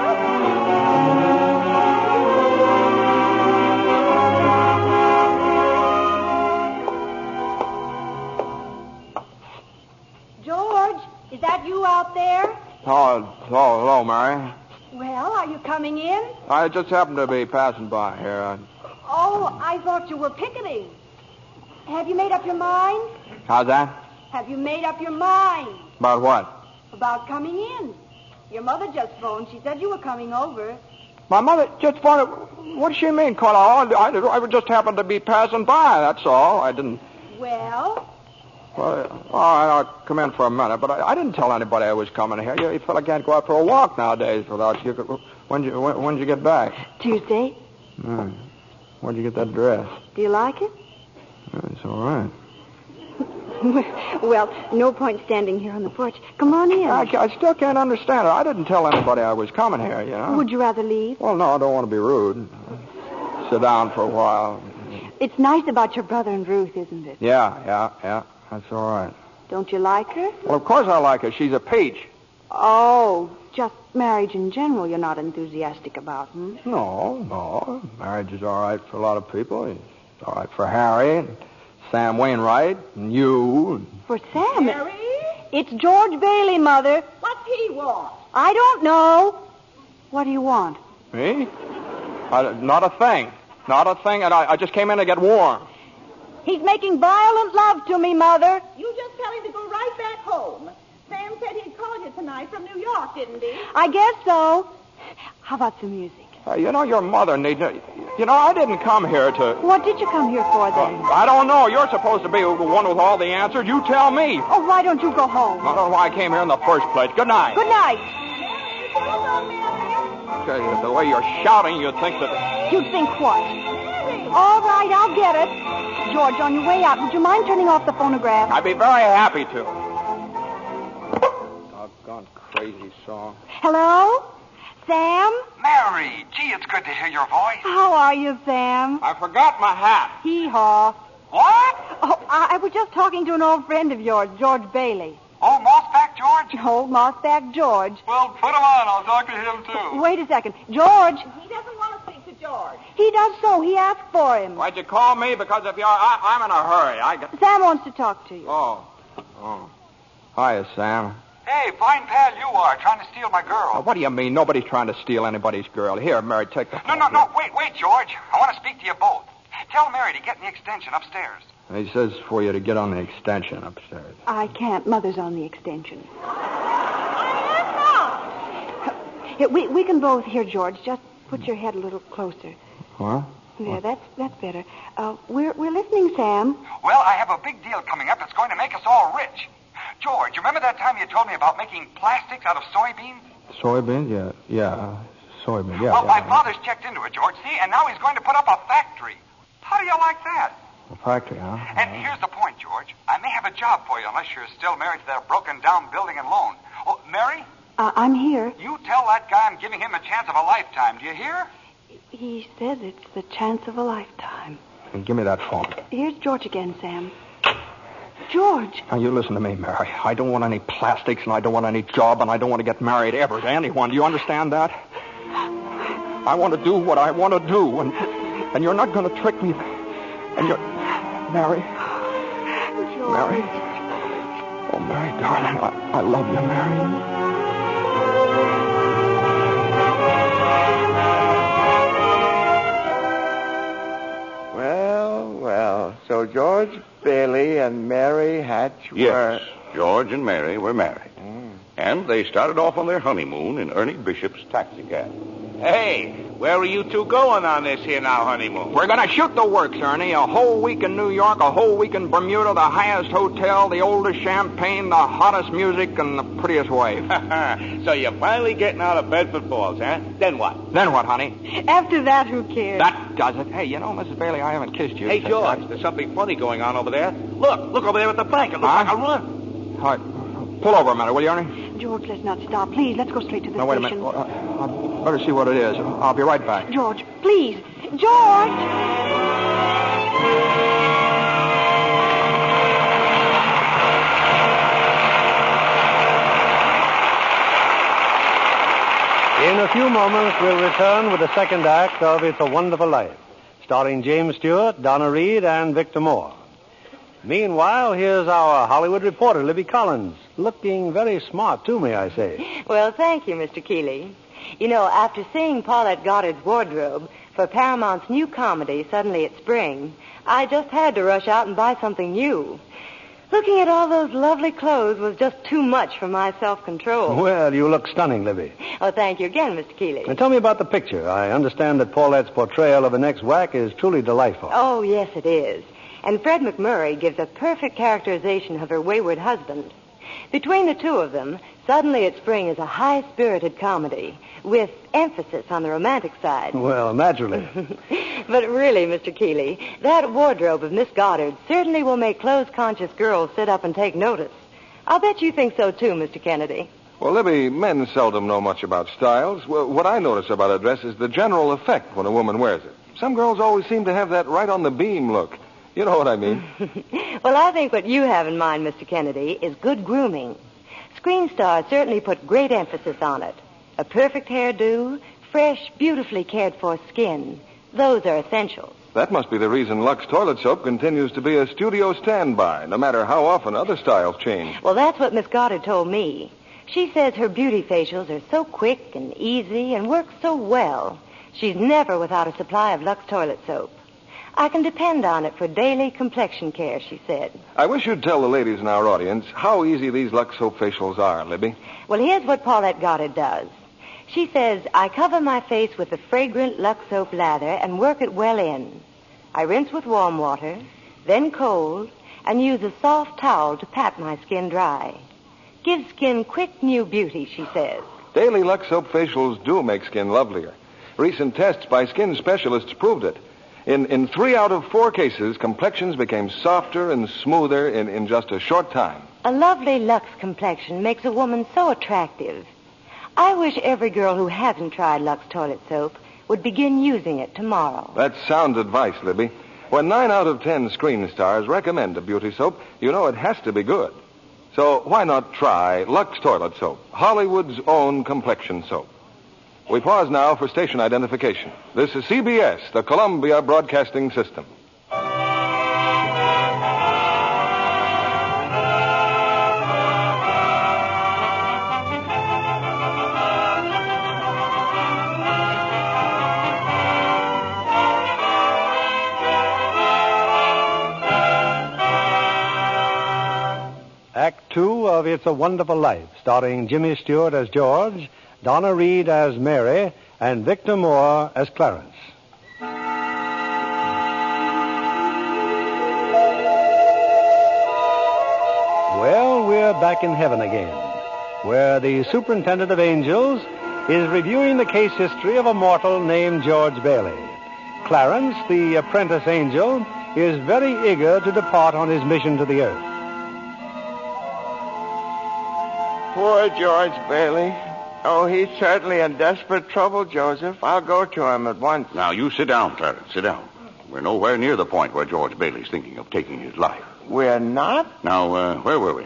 George, is that you out there? Oh, hello, Mary. Well, are you coming in? I just happened to be passing by here. Oh, I thought you were picketing. Have you made up your mind? How's that? Have you made up your mind About what? about coming in? Your mother just phoned. She said you were coming over. My mother just phoned. What does she mean, Carla? I just happened to be passing by, that's all. I didn't... Well, Well, I'll come in for a minute, but I didn't tell anybody I was coming here. You fella can't go out for a walk nowadays without you. When'd you get back? Tuesday. Where'd you get that dress? Do you like it? It's all right. Well, no point standing here on the porch. Come on in. I still can't understand it. I didn't tell anybody I was coming here, you know. Would you rather leave? Well, no, I don't want to be rude. Sit down for a while. It's nice about your brother and Ruth, isn't it? Yeah. That's all right. Don't you like her? Well, of course I like her. She's a peach. Oh, just marriage in general you're not enthusiastic about, hmm? No. Marriage is all right for a lot of people. It's all right for Harry and Sam Wainwright and you. For Sam? Mary? It's George Bailey, Mother. What's he want? I don't know. What do you want? Me? Not a thing. Not a thing, and I just came in to get warm. He's making violent love to me, Mother. You just tell him to go right back home. Sam said he'd called you tonight from New York, didn't he? I guess so. How about some music? Your mother needs... I didn't come here to... What did you come here for, then? I don't know. You're supposed to be the one with all the answers. You tell me. Oh, why don't you go home? I don't know why I came here in the first place. Good night. Good night. The way you're shouting, you'd think that... You'd think what? All right, I'll get it. George, on your way out, would you mind turning off the phonograph? I'd be very happy to. Doggone crazy song. Hello? Sam? Mary, gee, it's good to hear your voice. How are you, Sam? I forgot my hat. Hee-haw. What? Oh, I was just talking to an old friend of yours, George Bailey. Oh, Mossback George? Old Mossback George. Well, put him on. I'll talk to him, too. Wait a second. George. He doesn't want to speak to George. He does so. He asked for him. Why'd you call me? Because if you're... I'm in a hurry. Sam wants to talk to you. Oh. Hiya, Sam. Hey, fine pal you are, trying to steal my girl. What do you mean? Nobody's trying to steal anybody's girl. Here, Mary, take the... No, wait, George. I want to speak to you both. Tell Mary to get in the extension upstairs. He says for you to get on the extension upstairs. I can't. Mother's on the extension. I am not. Here, we can both hear, George. Just put your head a little closer. What? There, that's better. We're listening, Sam. Well, I have a big deal coming up that's going to make us all rich. George, remember that time you told me about making plastics out of soybeans? Soybeans? Yeah. Soybeans, yeah. Well, my father's checked into it, George, see? And now he's going to put up a factory. How do you like that? A factory, huh? And here's the point, George. I may have a job for you unless you're still married to that broken-down building and loan. Oh, Mary? I'm here. You tell that guy I'm giving him a chance of a lifetime. Do you hear? He says it's the chance of a lifetime. And give me that phone. Here's George again, Sam. George. Now, you listen to me, Mary. I don't want any plastics, and I don't want any job, and I don't want to get married ever to anyone. Do you understand that? I want to do what I want to do, and you're not going to trick me. And you're... Mary. George. Mary. Oh, Mary, darling, I love you, Mary. Well, so George Bailey and Mary Hatch were... Yes, George and Mary were married. And they started off on their honeymoon in Ernie Bishop's taxicab. Hey, Where are you two going on this here now honeymoon? We're going to shoot the works, Ernie. A whole week in New York, a whole week in Bermuda, the highest hotel, the oldest champagne, the hottest music, and the prettiest wife. So you're finally getting out of Bedford Falls, huh? Then what? Then what, honey? After that, who cares? That does it. Hey, you know, Mrs. Bailey, I haven't kissed you. Hey, George, there's something funny going on over there. Look over there at the bank. It looks like a run. All right. Pull over a minute, will you, Ernie? George, let's not stop. Please, let's go straight to the No, wait a station. minute. I better see what it is. I'll be right back. George, please. George! In a few moments, we'll return with the second act of It's a Wonderful Life, starring James Stewart, Donna Reed, and Victor Moore. Meanwhile, here's our Hollywood reporter, Libby Collins, looking very smart, too, may I say. Well, thank you, Mr. Keeley. You know, after seeing Paulette Goddard's wardrobe for Paramount's new comedy, Suddenly It's Spring, I just had to rush out and buy something new. Looking at all those lovely clothes was just too much for my self-control. Well, you look stunning, Libby. Oh, thank you again, Mr. Keeley. Now, tell me about the picture. I understand that Paulette's portrayal of an ex-WAC is truly delightful. Oh, yes, it is. And Fred McMurray gives a perfect characterization of her wayward husband. Between the two of them, Suddenly It's Spring is a high-spirited comedy with emphasis on the romantic side. Well, naturally. But really, Mr. Keeley, that wardrobe of Miss Goddard certainly will make clothes-conscious girls sit up and take notice. I'll bet you think so, too, Mr. Kennedy. Well, Libby, men seldom know much about styles. Well, what I notice about a dress is the general effect when a woman wears it. Some girls always seem to have that right-on-the-beam look. You know what I mean. Well, I think what you have in mind, Mr. Kennedy, is good grooming. Screen stars certainly put great emphasis on it. A perfect hairdo, fresh, beautifully cared-for skin. Those are essentials. That must be the reason Lux Toilet Soap continues to be a studio standby, no matter how often other styles change. Well, that's what Miss Goddard told me. She says her beauty facials are so quick and easy and work so well. She's never without a supply of Lux Toilet Soap. I can depend on it for daily complexion care, she said. I wish you'd tell the ladies in our audience how easy these Lux Soap facials are, Libby. Well, here's what Paulette Goddard does. She says, I cover my face with the fragrant Lux Soap lather and work it well in. I rinse with warm water, then cold, and use a soft towel to pat my skin dry. Gives skin quick new beauty, she says. Daily Lux Soap facials do make skin lovelier. Recent tests by skin specialists proved it. In 3 out of 4 cases, complexions became softer and smoother in just a short time. A lovely Lux complexion makes a woman so attractive. I wish every girl who hasn't tried Lux Toilet Soap would begin using it tomorrow. That's sound advice, Libby. When 9 out of 10 screen stars recommend a beauty soap, you know it has to be good. So why not try Lux Toilet Soap, Hollywood's own complexion soap? We pause now for station identification. This is CBS, the Columbia Broadcasting System. Act 2 of It's a Wonderful Life, starring Jimmy Stewart as George, Donna Reed as Mary, and Victor Moore as Clarence. Well, we're back in heaven again, where the superintendent of angels is reviewing the case history of a mortal named George Bailey. Clarence, the apprentice angel, is very eager to depart on his mission to the earth. Poor George Bailey. Oh, he's certainly in desperate trouble, Joseph. I'll go to him at once. Now, you sit down, Clarence. Sit down. We're nowhere near the point where George Bailey's thinking of taking his life. We're not? Now, where were we?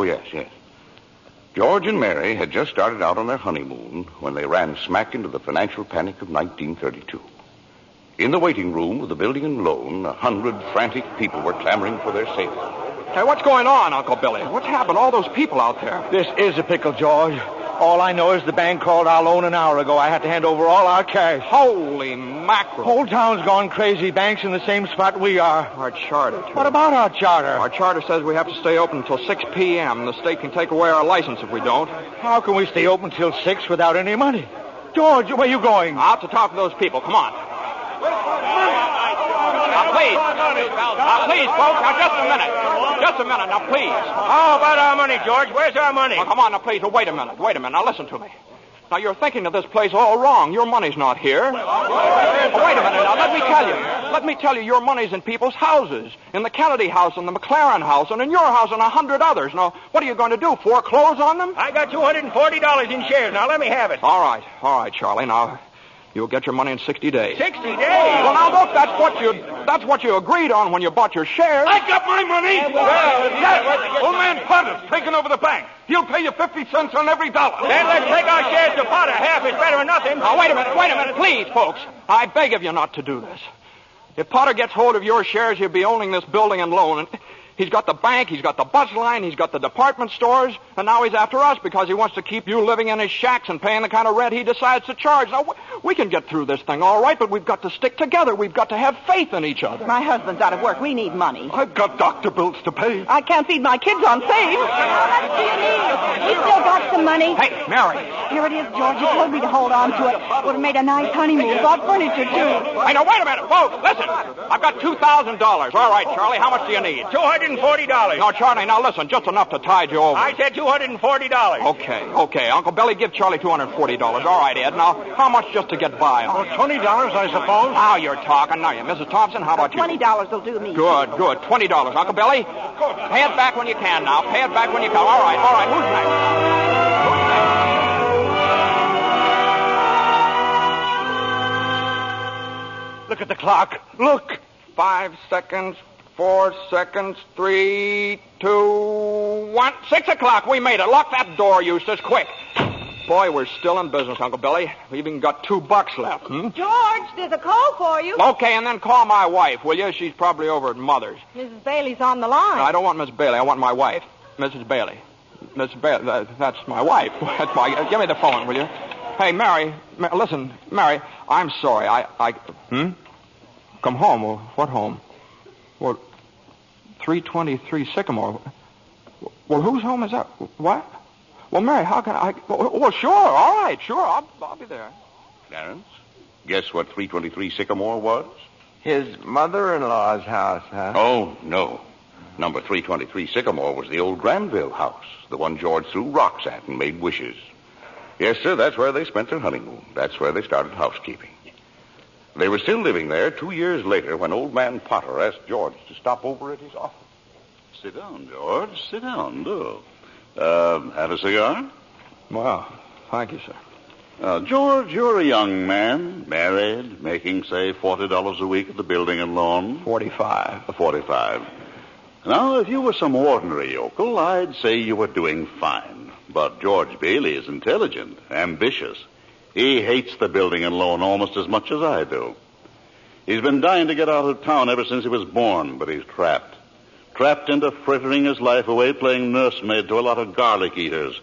Yes. George and Mary had just started out on their honeymoon when they ran smack into the financial panic of 1932. In the waiting room of the building and loan, 100 frantic people were clamoring for their safety. Hey, what's going on, Uncle Billy? What's happened to all those people out there? This is a pickle, George. All I know is the bank called our loan an hour ago. I had to hand over all our cash. Holy mackerel. Whole town's gone crazy. Bank's in the same spot we are. Our charter, too. What about our charter? Our charter says we have to stay open until 6 p.m. The state can take away our license if we don't. How can we stay open till 6 without any money? George, where are you going? Out to talk to those people. Come on. Now, please. Now, please, folks. Now, just a minute. Just a minute. Now, please. How about our money, George? Where's our money? Now, come on. Now, please. Well, wait a minute. Wait a minute. Now, listen to me. Now, you're thinking of this place all wrong. Your money's not here. Oh, wait a minute. Now, let me tell you. Let me tell you, your money's in people's houses. In the Kennedy house, in the McLaren house, and in your house, and 100 others. Now, what are you going to do? Foreclose on them? I got $240 in shares. Now, let me have it. All right, Charlie. Now, you'll get your money in 60 days. 60 days? Well, now, look, that's what you agreed on when you bought your shares. I got my money. Yes. Old man Potter's taking over the bank. He'll pay you 50 cents on every dollar. Then let's take our shares to Potter. Half is better than nothing. Now, wait a minute. Please, folks. I beg of you not to do this. If Potter gets hold of your shares, he'll be owning this building and loan. And he's got the bank, he's got the bus line, he's got the department stores, and now he's after us because he wants to keep you living in his shacks and paying the kind of rent he decides to charge. Now, we can get through this thing all right, but we've got to stick together. We've got to have faith in each other. My husband's out of work. We need money. I've got doctor bills to pay. I can't feed my kids on save. How much do you need? We still got some money. Hey, Mary. Here it is, George. You told me to hold on to it. Would have made a nice honeymoon. Bought furniture, too. Hey, now, wait a minute, folks. Listen. I've got $2,000. All right, Charlie, how much do you need? $240. No, Charlie, now listen, just enough to tide you over. I said $240. Okay. Uncle Billy, give Charlie $240. All right, Ed. Now, how much just to get by on? $20, I suppose. Now you're talking. Now, Mrs. Thompson, how about you? $20 will do me. Good. $20. Uncle Billy, pay it back when you can now. Pay it back when you can. All right. Who's next? Look at the clock. Look. 5 seconds. 4 seconds, 3, 2, 1. 6 o'clock. We made it. Lock that door, Eustace, quick. Boy, we're still in business, Uncle Billy. We've even got $2 left. George, there's a call for you. Okay, and then call my wife, will you? She's probably over at Mother's. Mrs. Bailey's on the line. No, I don't want Miss Bailey. I want my wife, Mrs. Bailey. Mrs. Bailey, that's my wife. That's my. Give me the phone, will you? Hey, Mary. Listen, Mary. I'm sorry. Come home. Well, what home? Well, 323 Sycamore. Well, whose home is that? What? Well, Mary, how can I... Well, sure, all right, sure, I'll be there. Clarence, guess what 323 Sycamore was? His mother-in-law's house, huh? Oh, no. Number 323 Sycamore was the old Granville house, the one George threw rocks at and made wishes. Yes, sir, that's where they spent their honeymoon. That's where they started housekeeping. They were still living there 2 years later when old man Potter asked George to stop over at his office. Sit down, George. Sit down, do. Have a cigar? Well, thank you, sir. George, you're a young man, married, making, say, $40 a week at the building and loan. 45. 45. Now, if you were some ordinary yokel, I'd say you were doing fine. But George Bailey is intelligent, ambitious. He hates the building and loan almost as much as I do. He's been dying to get out of town ever since he was born, but he's trapped. Trapped into frittering his life away playing nursemaid to a lot of garlic eaters.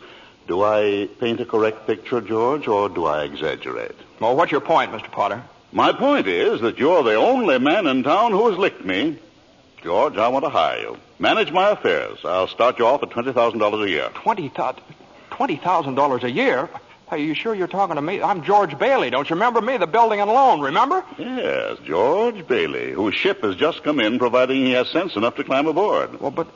Do I paint a correct picture, George, or do I exaggerate? Well, what's your point, Mr. Potter? My point is that you're the only man in town who has licked me. George, I want to hire you. Manage my affairs. I'll start you off at $20,000 a year. $20,000 a year? Are you sure you're talking to me? I'm George Bailey. Don't you remember me? The building and loan, remember? Yes, George Bailey, whose ship has just come in, providing he has sense enough to climb aboard. Well, but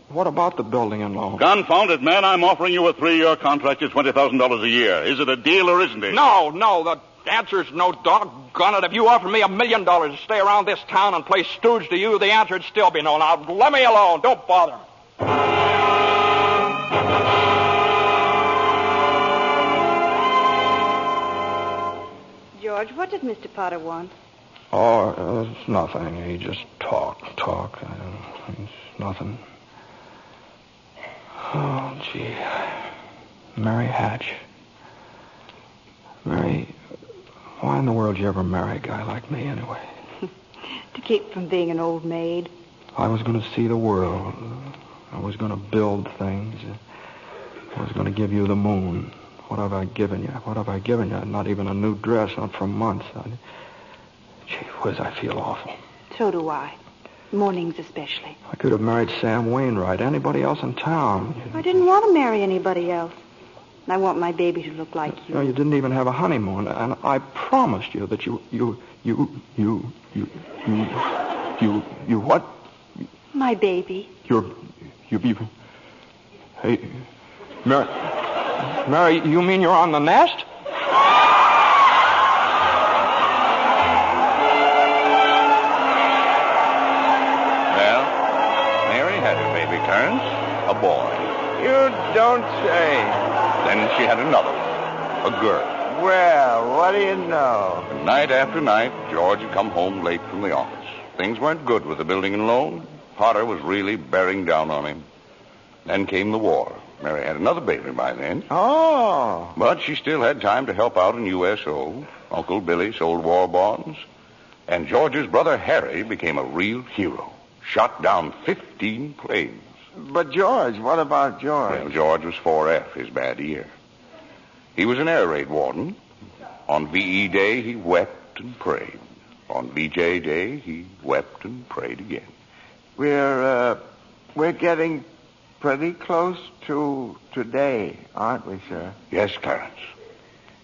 what about the building and loan? Confound it, man. I'm offering you a 3-year contract at $20,000 a year. Is it a deal or isn't it? No. The answer's no, doggone it. If you offered me $1 million to stay around this town and play stooge to you, the answer'd still be no. Now, let me alone. Don't bother. George, what did Mr. Potter want? Oh, it's nothing. He just talk. It's nothing. Oh, gee. Mary Hatch. Mary, why in the world did you ever marry a guy like me anyway? To keep from being an old maid. I was going to see the world. I was going to build things. I was going to give you the moon. What have I given you? Not even a new dress, not for months. Gee whiz, I feel awful. So do I. Mornings especially. I could have married Sam Wainwright, anybody else in town. I didn't want to marry anybody else. And I want my baby to look like you. No, you didn't even have a honeymoon, and I promised you that you what? My baby. You be... Hey, Mary, you mean you're on the nest? Well, Mary had her baby, Clarence, a boy. You don't say. Then she had another one, a girl. Well, what do you know? Night after night, George had come home late from the office. Things weren't good with the building and loan. Potter was really bearing down on him. Then came the war. Mary had another baby by then. Oh. But she still had time to help out in USO. Uncle Billy sold war bonds. And George's brother Harry became a real hero. Shot down 15 planes. But George, what about George? Well, George was 4F his bad year. He was an air raid warden. On VE Day, he wept and prayed. On VJ Day, he wept and prayed again. We're getting pretty close to today, aren't we, sir? Yes, Clarence.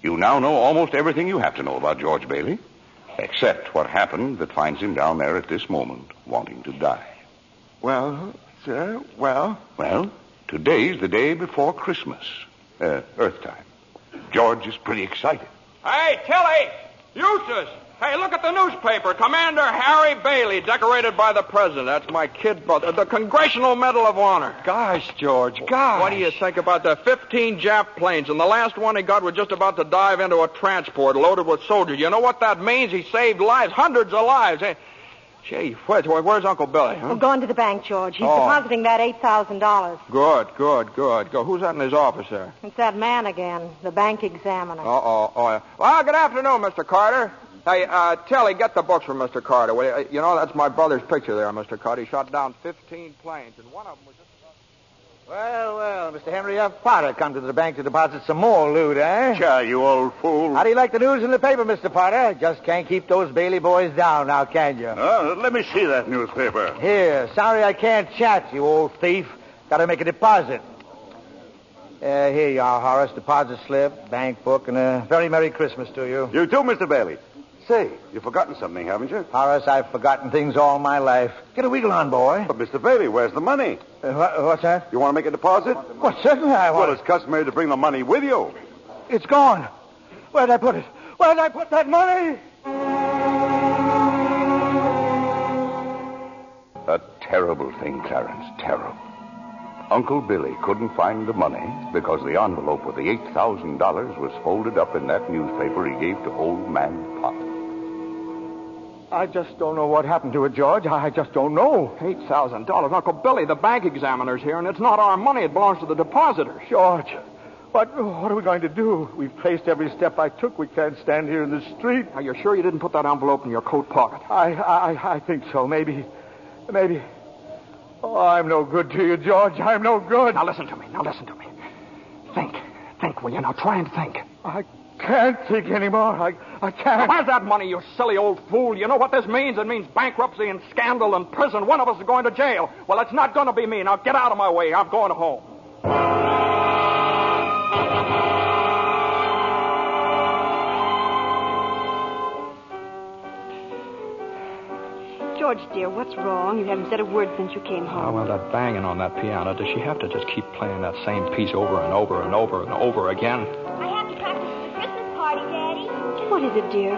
You now know almost everything you have to know about George Bailey, except what happened that finds him down there at this moment, wanting to die. Well, sir, well? Well, today's the day before Christmas, Earth time. George is pretty excited. Hey, Tilly! Eustace! Hey, look at the newspaper. Commander Harry Bailey, decorated by the president. That's my kid brother. The Congressional Medal of Honor. Gosh, George, gosh. What do you think about the 15 Jap planes? And the last one he got was just about to dive into a transport loaded with soldiers. You know what that means? He saved lives, hundreds of lives. Hey, gee, where's Uncle Billy? Huh? We're going to the bank, George. He's depositing that $8,000. Good. Who's that in his office there? It's that man again, the bank examiner. Oh, yeah. Well, good afternoon, Mr. Carter. Hey, Tilly, get the books from Mr. Carter. Will you? You know, that's my brother's picture there, Mr. Carter. He shot down 15 planes, and one of them was just about... Well, Mr. Henry F. Potter come to the bank to deposit some more loot, eh? Sure, you old fool. How do you like the news in the paper, Mr. Potter? Just can't keep those Bailey boys down now, can you? Let me see that newspaper. Here, sorry I can't chat, you old thief. Got to make a deposit. Here you are, Horace. Deposit slip, bank book, and a very Merry Christmas to you. You too, Mr. Bailey. Say, you've forgotten something, haven't you? Horace, I've forgotten things all my life. Get a wiggle on, boy. But, Mr. Bailey, where's the money? What's that? You want to make a deposit? Well, certainly I want. Well, it's customary to bring the money with you. It's gone. Where'd I put it? Where'd I put that money? A terrible thing, Clarence, terrible. Uncle Billy couldn't find the money because the envelope with the $8,000 was folded up in that newspaper he gave to old man Potter. I just don't know what happened to it, George. I just don't know. $8,000. Uncle Billy, the bank examiner's here, and it's not our money. It belongs to the depositors. George, what are we going to do? We've traced every step I took. We can't stand here in the street. Are you sure you didn't put that envelope in your coat pocket? I think so. Maybe. Oh, I'm no good to you, George. I'm no good. Now listen to me. Think, will you? Now try and think. I can't think anymore. I can't. Where's that money, you silly old fool? You know what this means? It means bankruptcy and scandal and prison. One of us is going to jail. Well, it's not going to be me. Now get out of my way. I'm going home. George, dear, what's wrong? You haven't said a word since you came home. Oh, well, that banging on that piano. Does she have to just keep playing that same piece over and over and over and over again? I have to practice for the Christmas party, Daddy. What is it, dear?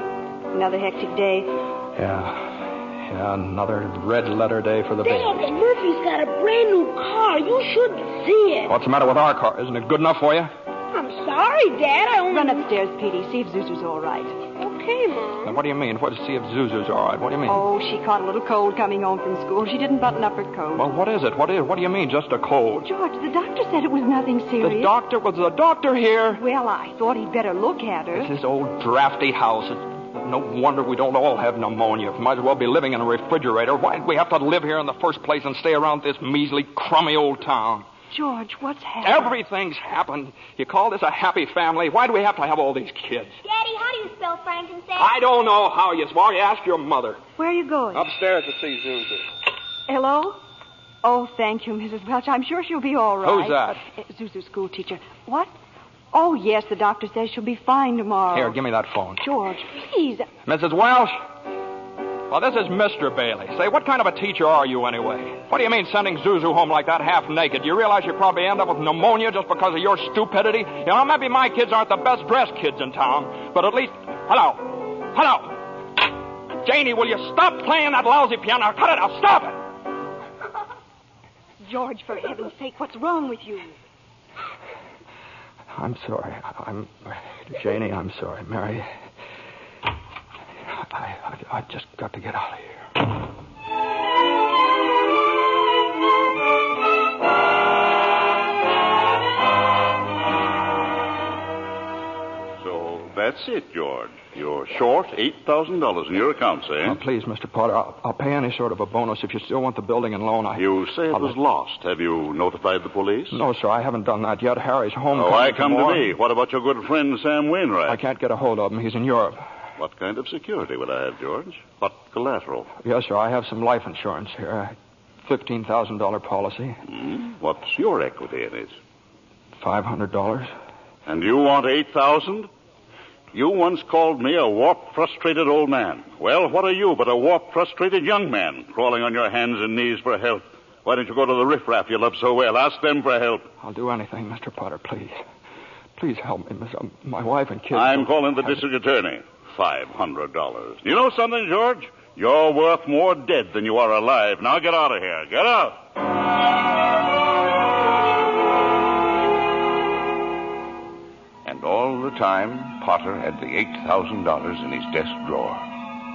Another hectic day. Yeah, another red letter day for the baby. Dad, Murphy's got a brand new car. You should see it. What's the matter with our car? Isn't it good enough for you? I'm sorry, Dad. I only... Run upstairs, Petey. See if Zuzu's all right. Okay, Mom. Now, what do you mean? See if Zuzu's all right. What do you mean? Oh, she caught a little cold coming home from school. She didn't button up her coat. Well, what is it? What do you mean, just a cold? George, the doctor said it was nothing serious. Was the doctor here? Well, I thought he'd better look at her. It's this old drafty house. It's no wonder we don't all have pneumonia. Might as well be living in a refrigerator. Why'd we have to live here in the first place and stay around this measly, crummy old town? George, what's happened? Everything's happened. You call this a happy family? Why do we have to have all these kids? Daddy, how do you spell frankincense? I don't know how you spell. You ask your mother. Where are you going? Upstairs to see Zuzu. Hello? Oh, thank you, Mrs. Welch. I'm sure she'll be all right. Who's that? Zuzu's school teacher. What? Oh, yes, the doctor says she'll be fine tomorrow. Here, give me that phone. George, please. Mrs. Welsh? Well, this is Mr. Bailey. Say, what kind of a teacher are you anyway? What do you mean sending Zuzu home like that half naked? Do you realize you probably end up with pneumonia just because of your stupidity? You know, maybe my kids aren't the best dressed kids in town, but at least... Hello? Janie, will you stop playing that lousy piano? Cut it out. Stop it. George, for heaven's sake, what's wrong with you? I'm sorry. Janie, I'm sorry. Mary, I've just got to get out of here. So that's it, George. You're short $8,000 in your accounts, eh? Oh, please, Mr. Potter, I'll pay any sort of a bonus if you still want the building and loan. You say it was lost. Have you notified the police? No, sir, I haven't done that yet. Harry's home. Oh, I come to me. What about your good friend, Sam Wainwright? I can't get a hold of him. He's in Europe. What kind of security would I have, George? What collateral? Yes, sir, I have some life insurance here. $15,000 policy. What's your equity in it? $500. And you want $8,000? You once called me a warped, frustrated old man. Well, what are you but a warped, frustrated young man crawling on your hands and knees for help? Why don't you go to the riffraff you love so well? Ask them for help. I'll do anything, Mr. Potter, please. Please help me, Miss. My wife and kids... I'm calling the district attorney. $500. You know something, George? You're worth more dead than you are alive. Now get out of here. Get out. And all the time, Potter had the $8,000 in his desk drawer.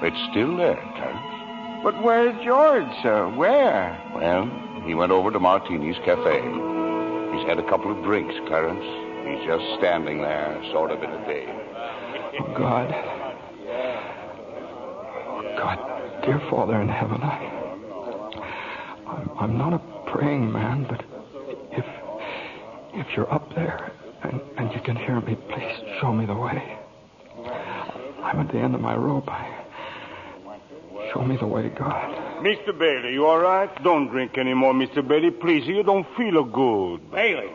It's still there, Clarence. But where's George, sir? Where? Well, he went over to Martini's Cafe. He's had a couple of drinks, Clarence. He's just standing there, sort of in a daze. Oh, God. Oh, God, dear Father in heaven, I'm not a praying man, but if you're up there and you can hear me, please show me the way. I'm at the end of my rope. Show me the way, God. Mr. Bailey, you all right? Don't drink anymore, Mr. Bailey. Please, you don't feel good. Bailey?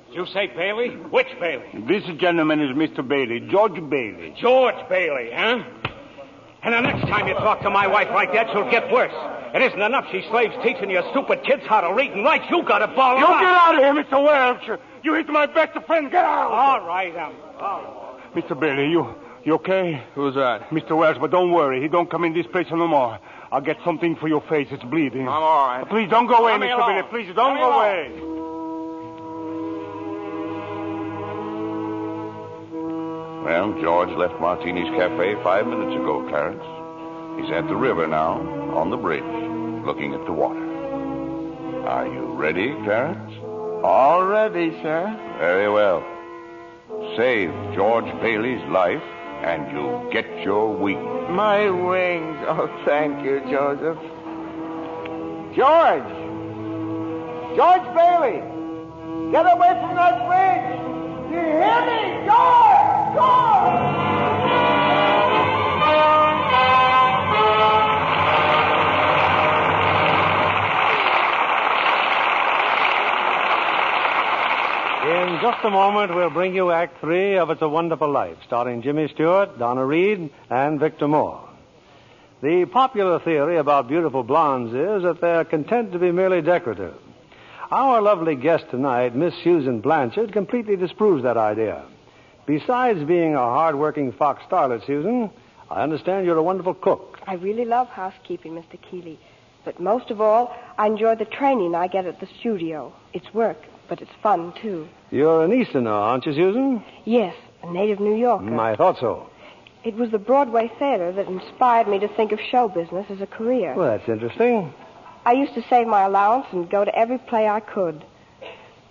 Did you say Bailey? Which Bailey? This gentleman is Mr. Bailey, George Bailey. George Bailey, huh? And the next time you talk to my wife like that, she'll get worse. It isn't enough she slaves teaching your stupid kids how to read and write. You got to ball You out. get out of here, Mr. Welch. You hit my best friend. Get out. All right, Mr. Bailey, you okay? Who's that? Mr. Welch, but don't worry. He don't come in this place no more. I'll get something for your face. It's bleeding. I'm all right. Please don't go away, Let me Mr. alone. Bailey. Please don't Let me go alone. away. Well, George left Martini's Cafe 5 minutes ago, Clarence. He's at the river now, on the bridge, looking at the water. Are you ready, Clarence? All ready, sir. Very well. Save George Bailey's life, and you get your wings. My wings. Oh, thank you, Joseph. George! George Bailey! Get away from that bridge! You hear me? George! George! In just a moment, we'll bring you Act 3 of It's a Wonderful Life, starring Jimmy Stewart, Donna Reed, and Victor Moore. The popular theory about beautiful blondes is that they're content to be merely decorative. Our lovely guest tonight, Miss Susan Blanchard, completely disproves that idea. Besides being a hard-working Fox starlet, Susan, I understand you're a wonderful cook. I really love housekeeping, Mr. Keeley. But most of all, I enjoy the training I get at the studio. It's work, but it's fun, too. You're an Easterner, aren't you, Susan? Yes, a native New Yorker. I thought so. It was the Broadway theater that inspired me to think of show business as a career. Well, that's interesting. I used to save my allowance and go to every play I could.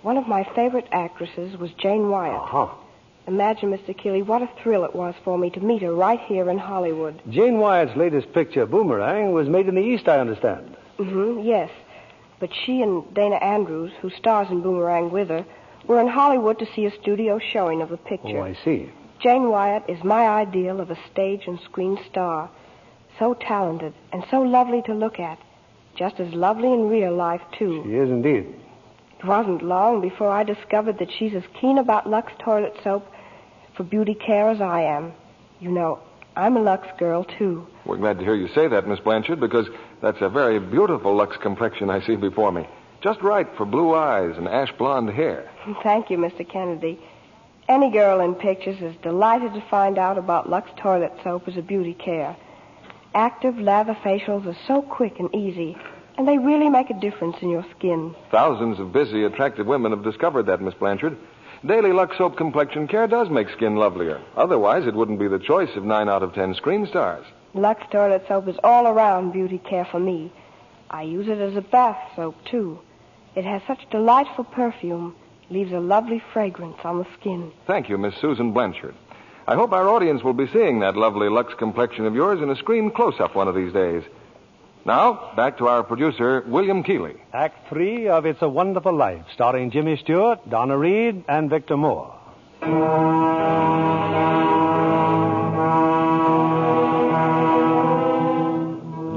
One of my favorite actresses was Jane Wyatt. Uh-huh. Imagine, Mr. Keeley, what a thrill it was for me to meet her right here in Hollywood. Jane Wyatt's latest picture, Boomerang, was made in the East, I understand. Yes. But she and Dana Andrews, who stars in Boomerang with her, were in Hollywood to see a studio showing of the picture. Oh, I see. Jane Wyatt is my ideal of a stage and screen star. So talented and so lovely to look at. Just as lovely in real life, too. She is indeed. It wasn't long before I discovered that she's as keen about Lux toilet soap for beauty care as I am. You know, I'm a Lux girl, too. We're glad to hear you say that, Miss Blanchard, because that's a very beautiful Lux complexion I see before me. Just right for blue eyes and ash blonde hair. Thank you, Mr. Kennedy. Any girl in pictures is delighted to find out about Lux toilet soap as a beauty care. Active lather facials are so quick and easy, and they really make a difference in your skin. Thousands of busy, attractive women have discovered that, Miss Blanchard. Daily Lux Soap complexion care does make skin lovelier. Otherwise, it wouldn't be the choice of 9 out of 10 screen stars. Lux toilet soap is all-around beauty care for me. I use it as a bath soap, too. It has such delightful perfume, leaves a lovely fragrance on the skin. Thank you, Miss Susan Blanchard. I hope our audience will be seeing that lovely Lux complexion of yours in a screen close-up one of these days. Now, back to our producer, William Keeley. Act 3 of It's a Wonderful Life, starring Jimmy Stewart, Donna Reed, and Victor Moore.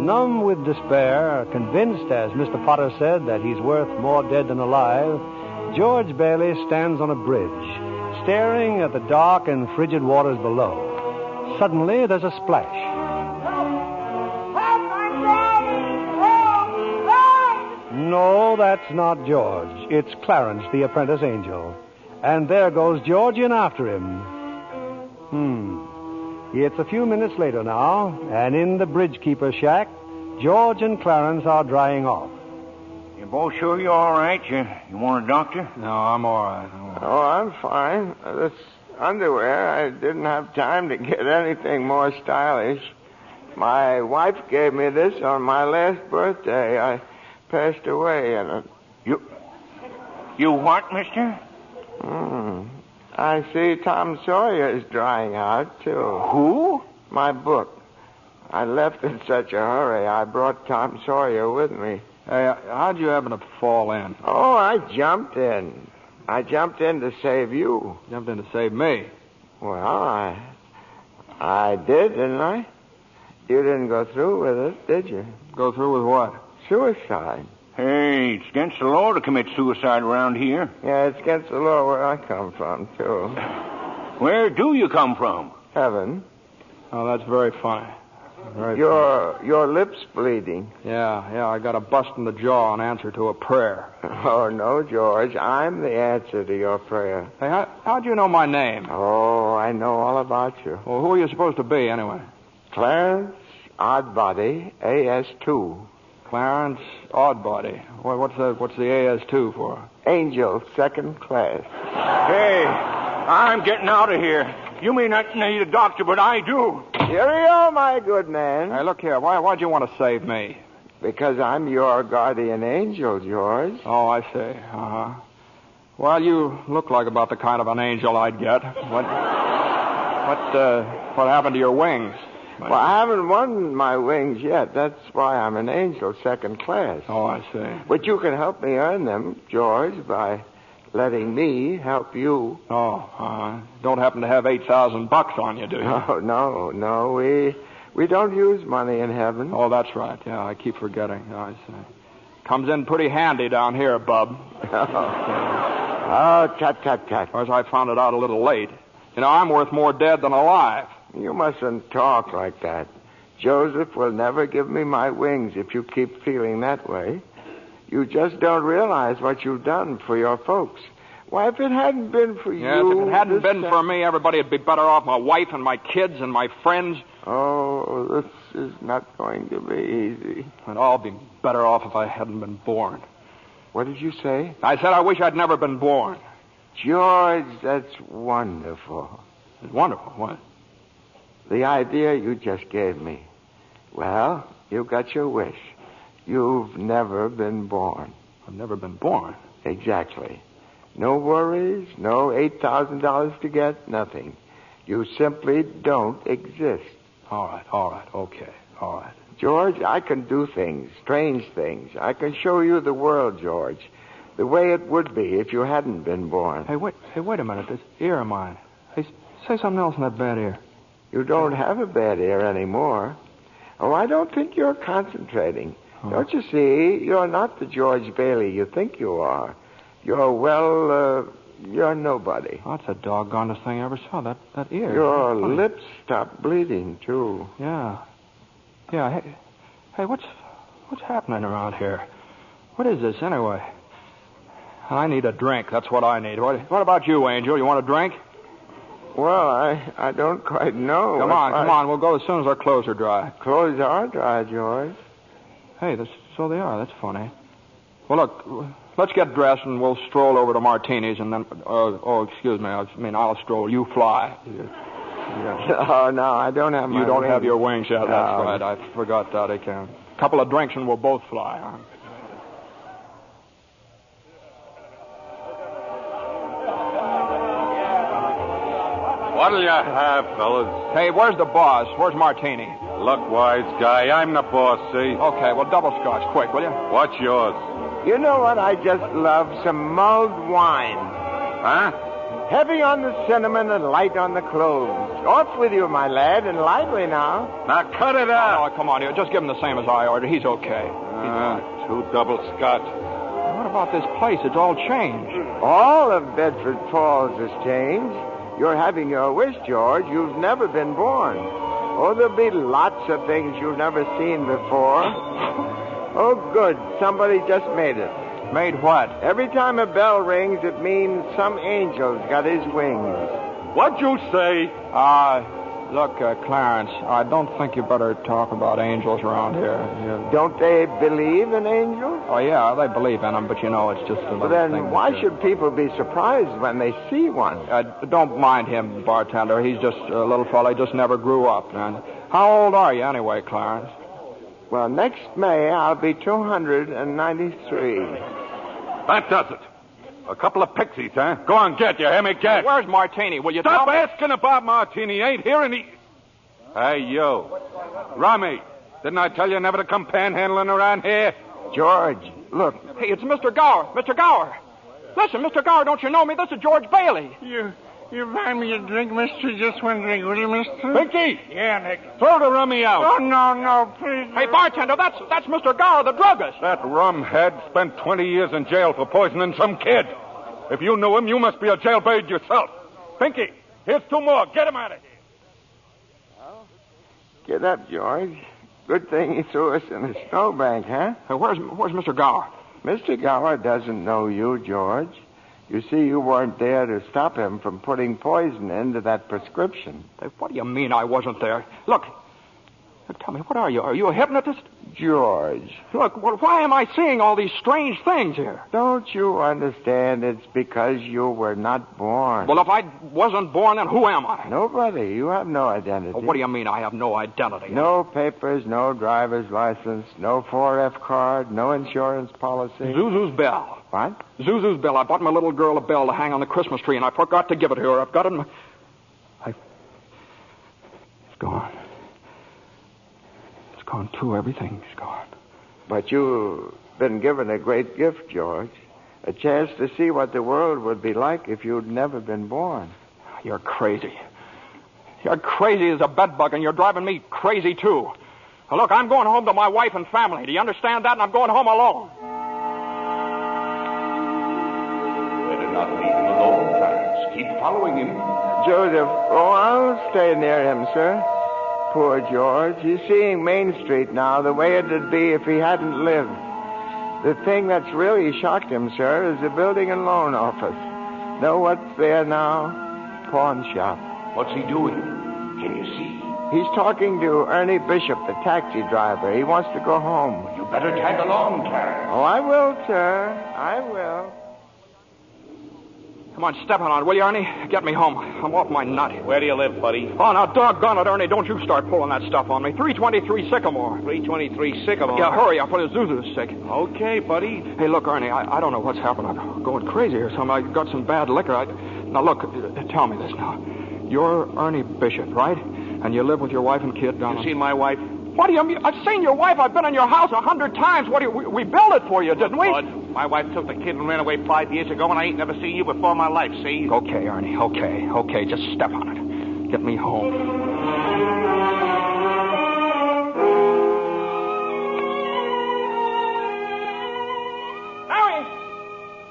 Numb with despair, convinced, as Mr. Potter said, that he's worth more dead than alive, George Bailey stands on a bridge, staring at the dark and frigid waters below. Suddenly, there's a splash. No, that's not George. It's Clarence, the apprentice angel. And there goes George in after him. It's a few minutes later now, and in the bridgekeeper's shack, George and Clarence are drying off. You both sure you're all right? You want a doctor? No, I'm all right. Oh, I'm fine. This underwear, I didn't have time to get anything more stylish. My wife gave me this on my last birthday. I passed away in it. You what, mister? I see Tom Sawyer is drying out, too. Who? My book. I left in such a hurry, I brought Tom Sawyer with me. Hey, how'd you happen to fall in? Oh, I jumped in. I jumped in to save you. Jumped in to save me? Well, I did, didn't I? You didn't go through with it, did you? Go through with what? Suicide. Hey, it's against the law to commit suicide around here. Yeah, it's against the law where I come from, too. Where do you come from? Heaven. Oh, that's very funny. Your lips bleeding. Yeah, I got a bust in the jaw in answer to a prayer. Oh, no, George. I'm the answer to your prayer. Hey, how'd you know my name? Oh, I know all about you. Well, who are you supposed to be, anyway? Clarence Oddbody, AS2. Clarence Oddbody. What's the AS2 for? Angel, second class. Hey, I'm getting out of here. You may not need a doctor, but I do. Cheerio, my good man. Hey, look here. Why'd you want to save me? Because I'm your guardian angel, George. Oh, I see. Uh-huh. Well, you look like about the kind of an angel I'd get. What happened to your wings? Well, I haven't won my wings yet. That's why I'm an angel, second class. Oh, I see. But you can help me earn them, George, by letting me help you. Oh, don't happen to have $8,000 on you, do you? Oh, no. We don't use money in heaven. Oh, that's right. Yeah, I keep forgetting. Oh, I see. Comes in pretty handy down here, bub. Oh, tut. Of course, I found it out a little late. You know, I'm worth more dead than alive. You mustn't talk like that. Joseph will never give me my wings if you keep feeling that way. You just don't realize what you've done for your folks. Why, if it hadn't been for you... Yes, if it hadn't been for me, everybody would be better off. My wife and my kids and my friends. Oh, this is not going to be easy. I'd all be better off if I hadn't been born. What did you say? I said I wish I'd never been born. George, that's wonderful. It's wonderful. What? The idea you just gave me. Well, you got your wish. You've never been born. I've never been born? Exactly. No worries, no $8,000 to get, nothing. You simply don't exist. All right, okay, all right. George, I can do things, strange things. I can show you the world, George, the way it would be if you hadn't been born. Hey, wait a minute. This ear of mine. Hey, say something else in that bad ear. You don't have a bad ear anymore. Oh, I don't think you're concentrating. Don't you see? You're not the George Bailey you think you are. You're nobody. That's the doggonest thing I ever saw. That ear. Your lips stopped bleeding, too. Yeah. Yeah. Hey, what's happening around here? What is this, anyway? I need a drink. That's what I need. What about you, Angel? You want a drink? Well, I don't quite know. Come on. We'll go as soon as our clothes are dry. Clothes are dry, George. Hey, so they are. That's funny. Well, look, let's get dressed and we'll stroll over to Martini's and then... excuse me. I'll stroll. You fly. Oh, no, I don't have my You don't wings. have your wings yet. That's right. I forgot that. I can. A couple of drinks and we'll both fly. Huh? What'll you have, fellas? Hey, where's the boss? Where's Martini? Look, wise guy, I'm the boss, see? Okay, well, double scotch, quick, will you? What's yours? You know what I just love? Some mulled wine. Huh? Heavy on the cinnamon and light on the cloves. Off with you, my lad, and lively now. Now cut it out. Oh, come on, here. Just give him the same as I ordered. He's okay. 2 double scotch. What about this place? It's all changed. All of Bedford Falls has changed. You're having your wish, George. You've never been born. Oh, there'll be lots of things you've never seen before. Oh, good. Somebody just made it. Made what? Every time a bell rings, it means some angel's got his wings. What'd you say? Look, Clarence, I don't think you better talk about angels around here. Don't they believe in angels? Oh, yeah, they believe in them, but it's just a little Well, then thing. why should people be surprised when they see one? Don't mind him, bartender. He's just a little fella. He just never grew up. And how old are you anyway, Clarence? Well, next May, I'll be 293. That does it. A couple of pixies, huh? Go on, get you. Hear me, get. Where's Martini? Will you Stop tell me? asking about Martini. Ain't here any... Hey, you. Rummy, didn't I tell you never to come panhandling around here? George, look. Hey, it's Mr. Gower. Mr. Gower. Listen, Mr. Gower, don't you know me? This is George Bailey. You buy me a drink, mister? Just one drink, will you, mister? Pinky! Yeah, Nick. Throw the rummy out. Oh, no, please. Hey, bartender, that's Mr. Gower, the druggist. That rumhead spent 20 years in jail for poisoning some kid. If you knew him, you must be a jailbird yourself. Pinky, here's 2 more. Get him out of here. Get up, George. Good thing he threw us in a snowbank, huh? Where's Mr. Gower? Mr. Gower doesn't know you, George. You see, you weren't there to stop him from putting poison into that prescription. What do you mean I wasn't there? Look, tell me, what are you? Are you a hypnotist? George. Look, why am I seeing all these strange things here? Don't you understand? It's because you were not born. Well, if I wasn't born, then who am I? Nobody. You have no identity. What do you mean I have no identity? No papers, no driver's license, no 4F card, no insurance policy. Zuzu's bell. What? Zuzu's bell. I bought my little girl a bell to hang on the Christmas tree, and I forgot to give it to her. I've got it in my... It's gone. It's gone, too. Everything's gone. But you've been given a great gift, George. A chance to see what the world would be like if you'd never been born. You're crazy. You're crazy as a bedbug, and you're driving me crazy, too. Now, look, I'm going home to my wife and family. Do you understand that? And I'm going home alone. Better not leave him alone, Clarence. Keep following him. Joseph, I'll stay near him, sir. Poor George. He's seeing Main Street now the way it'd be if he hadn't lived. The thing that's really shocked him, sir, is the building and loan office. Know what's there now? Pawn shop. What's he doing? Can you see? He's talking to Ernie Bishop, the taxi driver. He wants to go home. You better tag along, Clarence. Oh, I will, sir. I will. Come on, step on it, will you, Ernie? Get me home. I'm off my nut. Where do you live, buddy? Oh, now, doggone it, Ernie. Don't you start pulling that stuff on me. 323 Sycamore. 323 Sycamore? Yeah, hurry up, for the Zuzu's sick. Okay, buddy. Hey, look, Ernie, I don't know what's happened. I'm going crazy or something. I got some bad liquor. Now, look, tell me this now. You're Ernie Bishop, right? And you live with your wife and kid down You seen my wife? What do you mean? I've seen your wife. I've been in your house 100 times. What do you... We built it for you, didn't we? My wife took the kid and ran away 5 years ago, and I ain't never seen you before in my life, see? Okay, Ernie, okay. Just step on it. Get me home.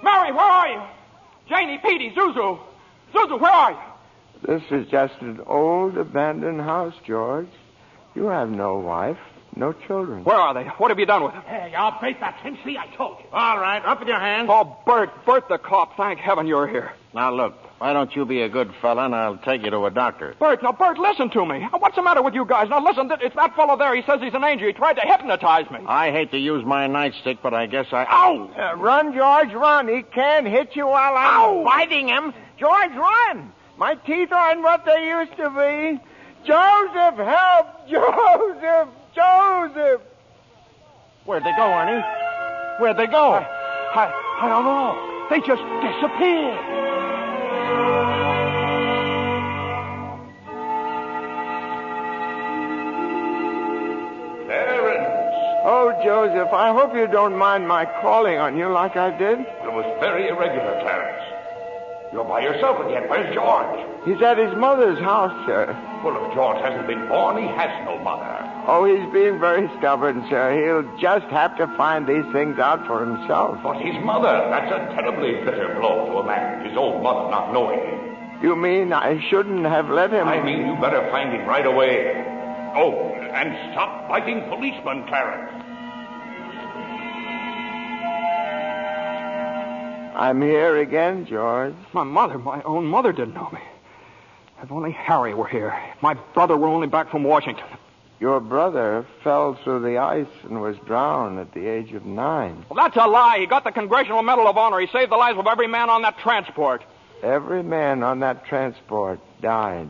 Mary, where are Janie, Petey, Zuzu. Zuzu, where are you? This is just an old abandoned house, George. You have no wife, no children. Where are they? What have you done with them? Hey, I'll bait that hen. See, I told you. All right, up with your hands. Oh, Bert the cop. Thank heaven you're here. Now, look, why don't you be a good fella and I'll take you to a doctor? Bert, listen to me. What's the matter with you guys? Now, listen, it's that fellow there. He says he's an angel. He tried to hypnotize me. I hate to use my nightstick, but I guess Ow! Run, George, run. He can't hit you while I'm biting him. George, run. My teeth aren't what they used to be. Joseph, help! Joseph! Joseph! Where'd they go, Ernie? Where'd they go? I don't know. They just disappeared. Clarence! Oh, Joseph, I hope you don't mind my calling on you like I did. It was very irregular, Clarence. You're by yourself again. Where's George? He's at his mother's house, sir. Well, if George hasn't been born, he has no mother. Oh, he's being very stubborn, sir. He'll just have to find these things out for himself. But his mother, that's a terribly bitter blow to a man, his own mother not knowing him. You mean I shouldn't have let him... I mean you better find him right away. Oh, and stop fighting policemen, Clarence. I'm here again, George. My mother, my own mother, didn't know me. If only Harry were here. If my brother were only back from Washington. Your brother fell through the ice and was drowned at the age of 9. Well, that's a lie. He got the Congressional Medal of Honor. He saved the lives of every man on that transport. Every man on that transport died.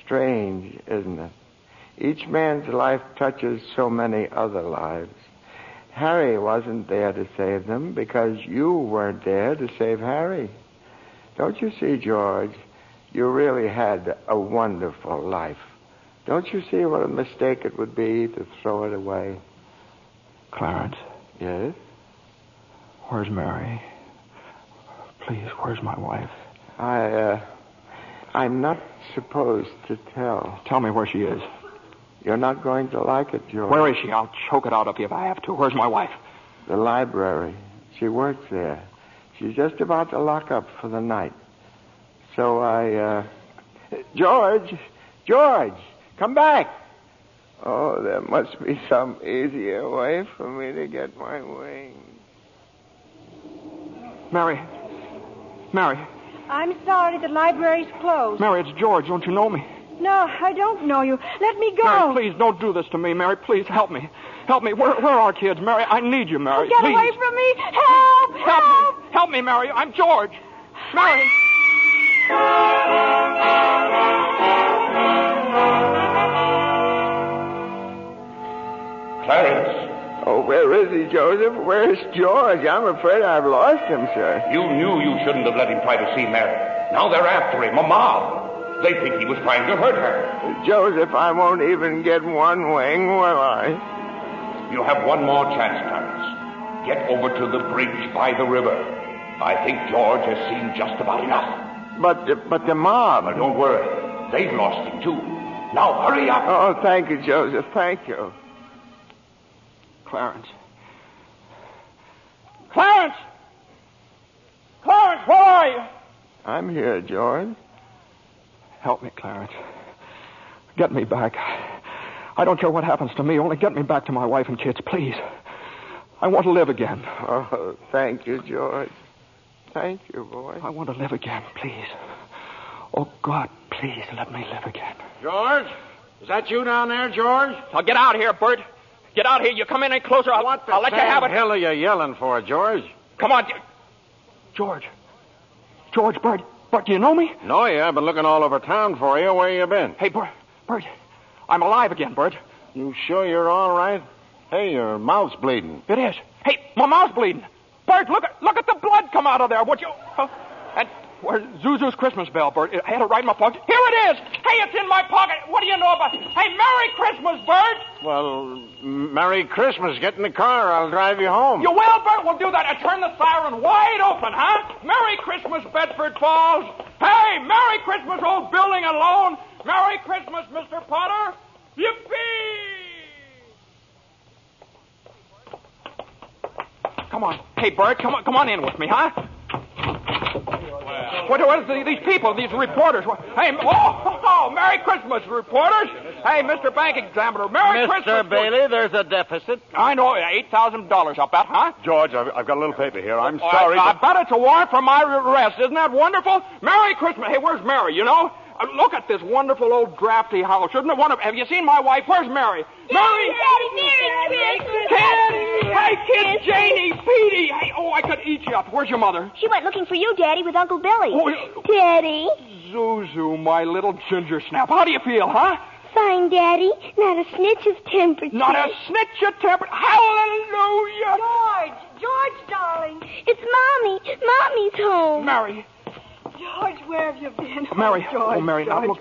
Strange, isn't it? Each man's life touches so many other lives. Harry wasn't there to save them because you weren't there to save Harry. Don't you see, George? You really had a wonderful life. Don't you see what a mistake it would be to throw it away? Clarence. Yes? Where's Mary? Please, where's my wife? I'm not supposed to tell. Tell me where she is. You're not going to like it, George. Where is she? I'll choke it out of you if I have to. Where's my wife? The library. She works there. She's just about to lock up for the night. So George! Come back! Oh, there must be some easier way for me to get my wings. Mary. I'm sorry, the library's closed. Mary, it's George. Don't you know me? No, I don't know you. Let me go. Mary, please, don't do this to me. Mary, please, help me. Help me. Where are our kids, Mary? I need you, Mary. Get please. away from me. Help! Me. Help me, Mary. I'm George. Mary. Clarence. Oh, where is he, Joseph? Where's George? I'm afraid I've lost him, sir. You knew you shouldn't have let him try to see Mary. Now they're after him, a mob. They think he was trying to hurt her. Joseph, I won't even get one wing, will I? You have one more chance, Clarence. Get over to the bridge by the river. I think George has seen just about enough. But the mob... But don't worry. They've lost him, too. Now, hurry up. Oh, thank you, Joseph. Thank you. Clarence, where are you? I'm here, George. Help me, Clarence. Get me back. I don't care what happens to me. Only get me back to my wife and kids, please. I want to live again. Oh, thank you, George. Thank you, boy. I want to live again, please. Oh, God, please let me live again. George? Is that you down there, George? Now, get out of here, Bert. Get out of here. You come in any closer, I'll let you have it. What the hell are you yelling for, George? Come on. George, Bert, do you know me? No, I've been looking all over town for you. Where you been? Hey, Bert, I'm alive again, Bert. You sure you're all right? Hey, your mouth's bleeding. It is. Hey, my mouth's bleeding. Bert, look at the blood come out of there, would you? And where's Zuzu's Christmas bell, Bert? I had it right in my pocket. Here it is. Hey, it's in my pocket. What do you know about it? Hey, Merry Christmas, Bert. Well, Merry Christmas. Get in the car. I'll drive you home. You will, Bert? We'll do that. And turn the siren wide open, huh? Merry Christmas, Bedford Falls. Hey, Merry Christmas, old building alone. Merry Christmas, Mr. Potter. Yippee! Come on. Hey, Bert, come on in with me, huh? What is these people, these reporters? Hey, Merry Christmas, reporters. Hey, Mr. Bank Examiner, Merry Christmas. Mr. Bailey, there's a deficit. I know, $8,000, I'll bet, huh? George, I've got a little paper here. I'm sorry. I bet it's a warrant for my arrest. Isn't that wonderful? Merry Christmas. Hey, where's Mary, you know? Look at this wonderful old drafty house. Isn't it wonderful? Have you seen my wife? Where's Mary? Mary! Daddy, Merry Christmas! Kids! Hey, kids! Janie, Petey! Hey, I could eat you up. Where's your mother? She went looking for you, Daddy, with Uncle Billy. Oh, Daddy. Zuzu, my little ginger snap. How do you feel, huh? Fine, Daddy. Not a snitch of temper. Not a snitch of temper. Hallelujah! George, darling. It's Mommy. Mommy's home. Mary. George, where have you been? Mary. George, Mary, now, look,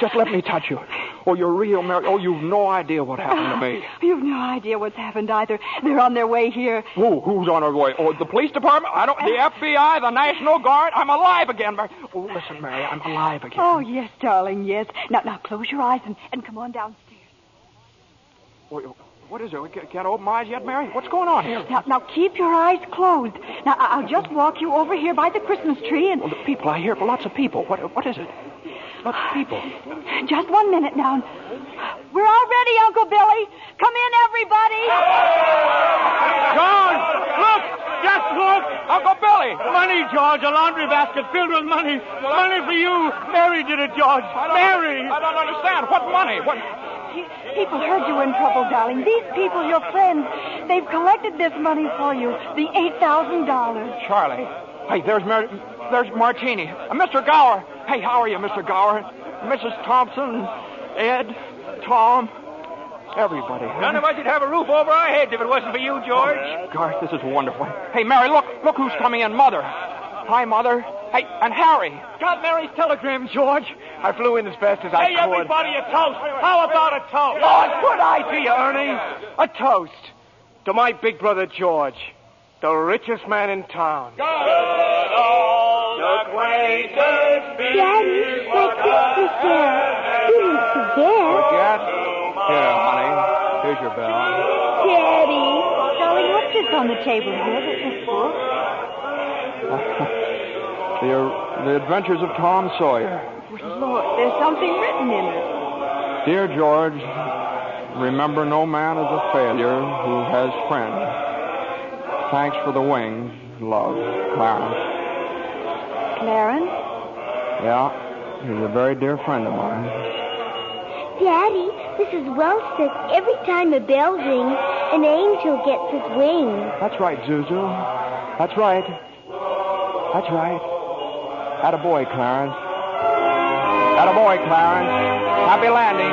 just let me touch you. Oh, you're real, Mary. Oh, you've no idea what happened to me. You've no idea what's happened either. They're on their way here. Who's on their way? Oh, the police department? The FBI, the National Guard? I'm alive again, Mary. Oh, listen, Mary, I'm alive again. Oh, yes, darling, yes. Now close your eyes and come on downstairs. What is it? We can't open my eyes yet, Mary? What's going on here? Now keep your eyes closed. Now, I'll just walk you over here by the Christmas tree and... Well, the people, I hear lots of people. What is it? Lots of people. Just 1 minute now. We're all ready, Uncle Billy. Come in, everybody. George, look! Just look! Uncle Billy! Money, George. A laundry basket filled with money. Money for you. Mary did it, George. Mary! I don't understand. What money? What... People heard you were in trouble, darling. These people, your friends, they've collected this money for you. The $8,000. Charlie. Hey, there's Martini. Mr. Gower. Hey, how are you, Mr. Gower? Mrs. Thompson, Ed, Tom, everybody. None of us would have a roof over our heads if it wasn't for you, George. Gosh, this is wonderful. Hey, Mary, look who's coming in. Mother. Hi, Mother. Hey, and Harry. Got Mary's telegram, George. I flew in as fast as I could. Hey, everybody, a toast. How about a toast? Oh, good idea, Ernie. A toast to my big brother, George, the richest man in town. Daddy, my Christmas bell. You didn't forget. Here, honey. Here's your bell. Daddy. Darling, what's this on the table here? This book? The Adventures of Tom Sawyer. Look, there's something written in it. Dear George, remember no man is a failure who has friends. Thanks for the wings. Love, Clarence. Clarence? Yeah, he's a very dear friend of mine. Daddy, Mrs. Welch says every time a bell rings, an angel gets his wings. That's right, Zuzu. That's right. That's right. Attaboy, Clarence. Attaboy, Clarence. Happy landing.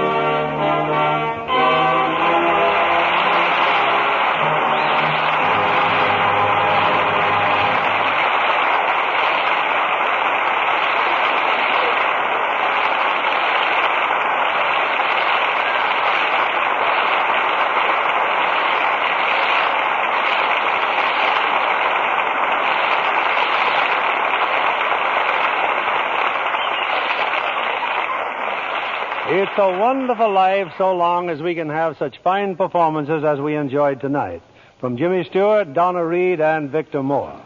It's a wonderful life so long as we can have such fine performances as we enjoyed tonight. From Jimmy Stewart, Donna Reed, and Victor Moore.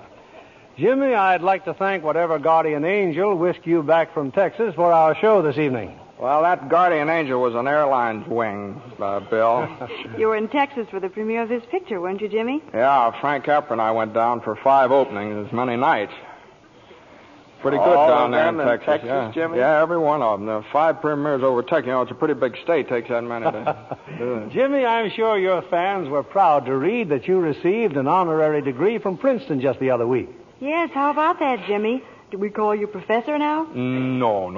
Jimmy, I'd like to thank whatever guardian angel whisked you back from Texas for our show this evening. Well, that guardian angel was an airline's wing, Bill. You were in Texas for the premiere of this picture, weren't you, Jimmy? Yeah, Frank Capra and I went down for 5 openings, as many nights. Pretty good All down of there them in in Texas. Texas, Yeah. Jimmy? Yeah, every one of them. The 5 premieres over Texas. You know, it's a pretty big state. Takes that many to do it. Jimmy, I'm sure your fans were proud to read that you received an honorary degree from Princeton just the other week. Yes, how about that, Jimmy? Do we call you professor now? No.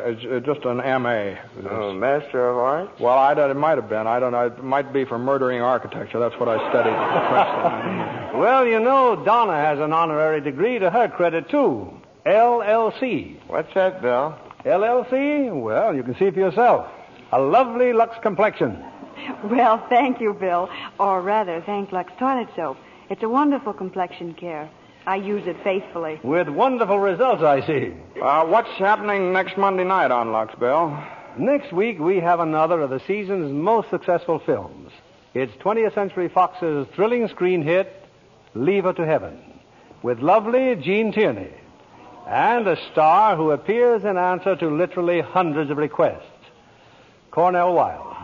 It's just an M.A. Oh, Master of Arts? Well, it might have been. I don't know. It might be for murdering architecture. That's what I studied at Princeton. Well, you know, Donna has an honorary degree to her credit, too. LLC. What's that, Bill? LLC? Well, you can see for yourself. A lovely Lux complexion. Well, thank you, Bill. Or rather, thank Lux Toilet Soap. It's a wonderful complexion care. I use it faithfully. With wonderful results, I see. What's happening next Monday night on Lux, Bill? Next week, we have another of the season's most successful films. It's 20th Century Fox's thrilling screen hit, Leave Her to Heaven, with lovely Jean Tierney. and a star who appears in answer to literally hundreds of requests, Cornell Wilde.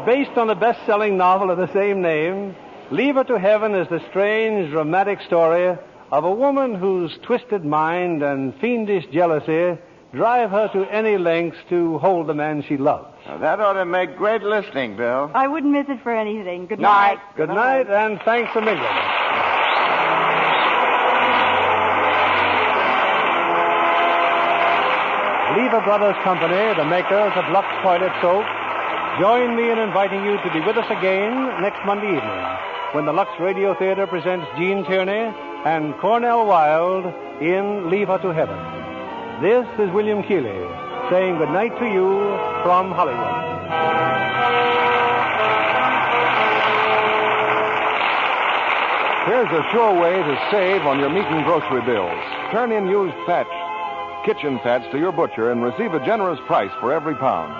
Based on the best-selling novel of the same name, Leave Her to Heaven is the strange, dramatic story of a woman whose twisted mind and fiendish jealousy drive her to any lengths to hold the man she loves. Now, that ought to make great listening, Bill. I wouldn't miss it for anything. Good night. Good night, and thanks a million. Lever Brothers Company, the makers of Lux Toilet Soap, join me in inviting you to be with us again next Monday evening when the Lux Radio Theater presents Gene Tierney and Cornell Wilde in Leave Her to Heaven. This is William Keighley saying good night to you from Hollywood. Here's a sure way to save on your meat and grocery bills. Turn in used kitchen fats to your butcher and receive a generous price for every pound.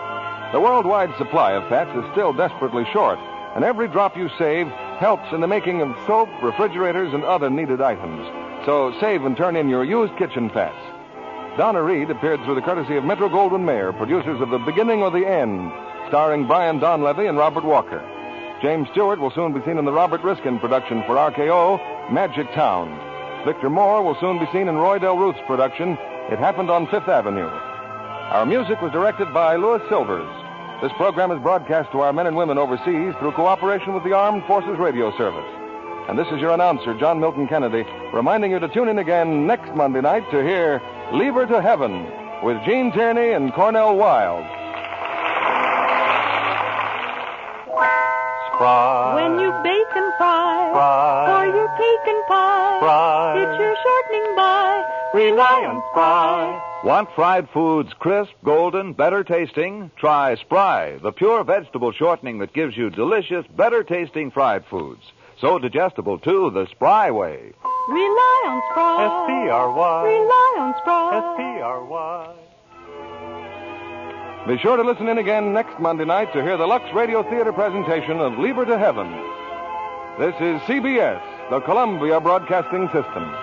The worldwide supply of fats is still desperately short, and every drop you save helps in the making of soap, refrigerators, and other needed items. So save and turn in your used kitchen fats. Donna Reed appeared through the courtesy of Metro-Goldwyn-Mayer, producers of The Beginning or the End, starring Brian Donlevy and Robert Walker. James Stewart will soon be seen in the Robert Riskin production for RKO, Magic Town. Victor Moore will soon be seen in Roy Del Ruth's production, It Happened on Fifth Avenue. Our music was directed by Louis Silvers. This program is broadcast to our men and women overseas through cooperation with the Armed Forces Radio Service. And this is your announcer, John Milton Kennedy, reminding you to tune in again next Monday night to hear Leave Her to Heaven with Gene Tierney and Cornell Wilde. Spry. When you bake and fry, or your cake and pie, Spry. It's your shortening by. Rely on Spry. Want fried foods crisp, golden, better tasting? Try Spry, the pure vegetable shortening that gives you delicious, better tasting fried foods. So digestible, too, the Spry way. Rely on Spry. S-P-R-Y. Rely on Spry. S-P-R-Y. Be sure to listen in again next Monday night to hear the Lux Radio Theater presentation of Leave Her to Heaven. This is CBS, the Columbia Broadcasting System.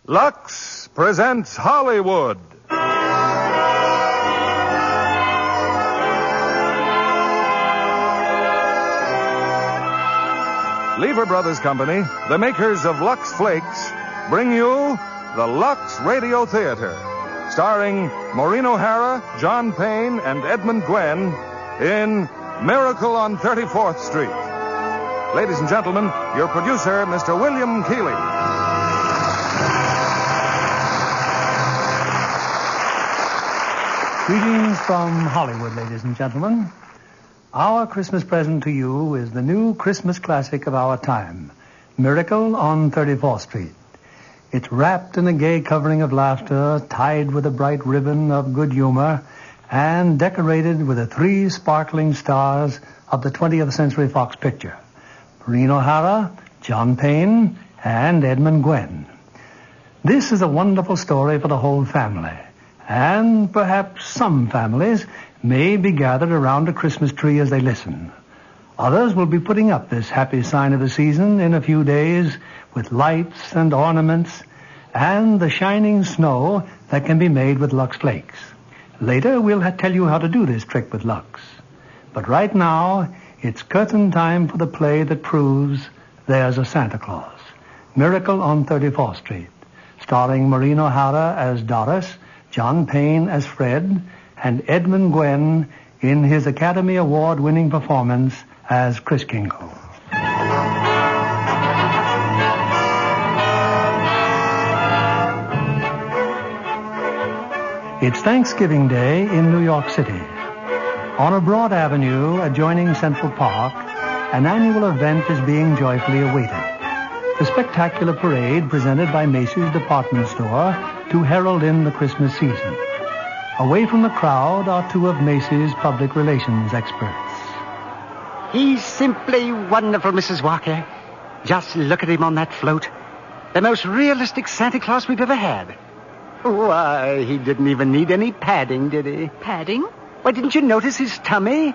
Lux presents Hollywood. Lever Brothers Company, the makers of Lux Flakes, bring you the Lux Radio Theater, starring Maureen O'Hara, John Payne, and Edmund Gwenn in Miracle on 34th Street. Ladies and gentlemen, your producer, Mr. William Keighley. Greetings from Hollywood, ladies and gentlemen. Our Christmas present to you is the new Christmas classic of our time, Miracle on 34th Street. It's wrapped in a gay covering of laughter, tied with a bright ribbon of good humor, and decorated with the 3 sparkling stars of the 20th Century Fox picture, Maureen O'Hara, John Payne, and Edmund Gwenn. This is a wonderful story for the whole family. And perhaps some families may be gathered around a Christmas tree as they listen. Others will be putting up this happy sign of the season in a few days with lights and ornaments and the shining snow that can be made with Lux Flakes. Later, we'll tell you how to do this trick with Lux. But right now, it's curtain time for the play that proves there's a Santa Claus. Miracle on 34th Street, starring Maureen O'Hara as Doris, John Payne as Fred, and Edmund Gwenn in his Academy Award-winning performance as Kris Kringle. It's Thanksgiving Day in New York City. On a broad avenue adjoining Central Park, an annual event is being joyfully awaited. The spectacular parade presented by Macy's department store to herald in the Christmas season. Away from the crowd are 2 of Macy's public relations experts. He's simply wonderful, Mrs. Walker. Just look at him on that float. The most realistic Santa Claus we've ever had. Why, he didn't even need any padding, did he? Padding? Why, didn't you notice his tummy?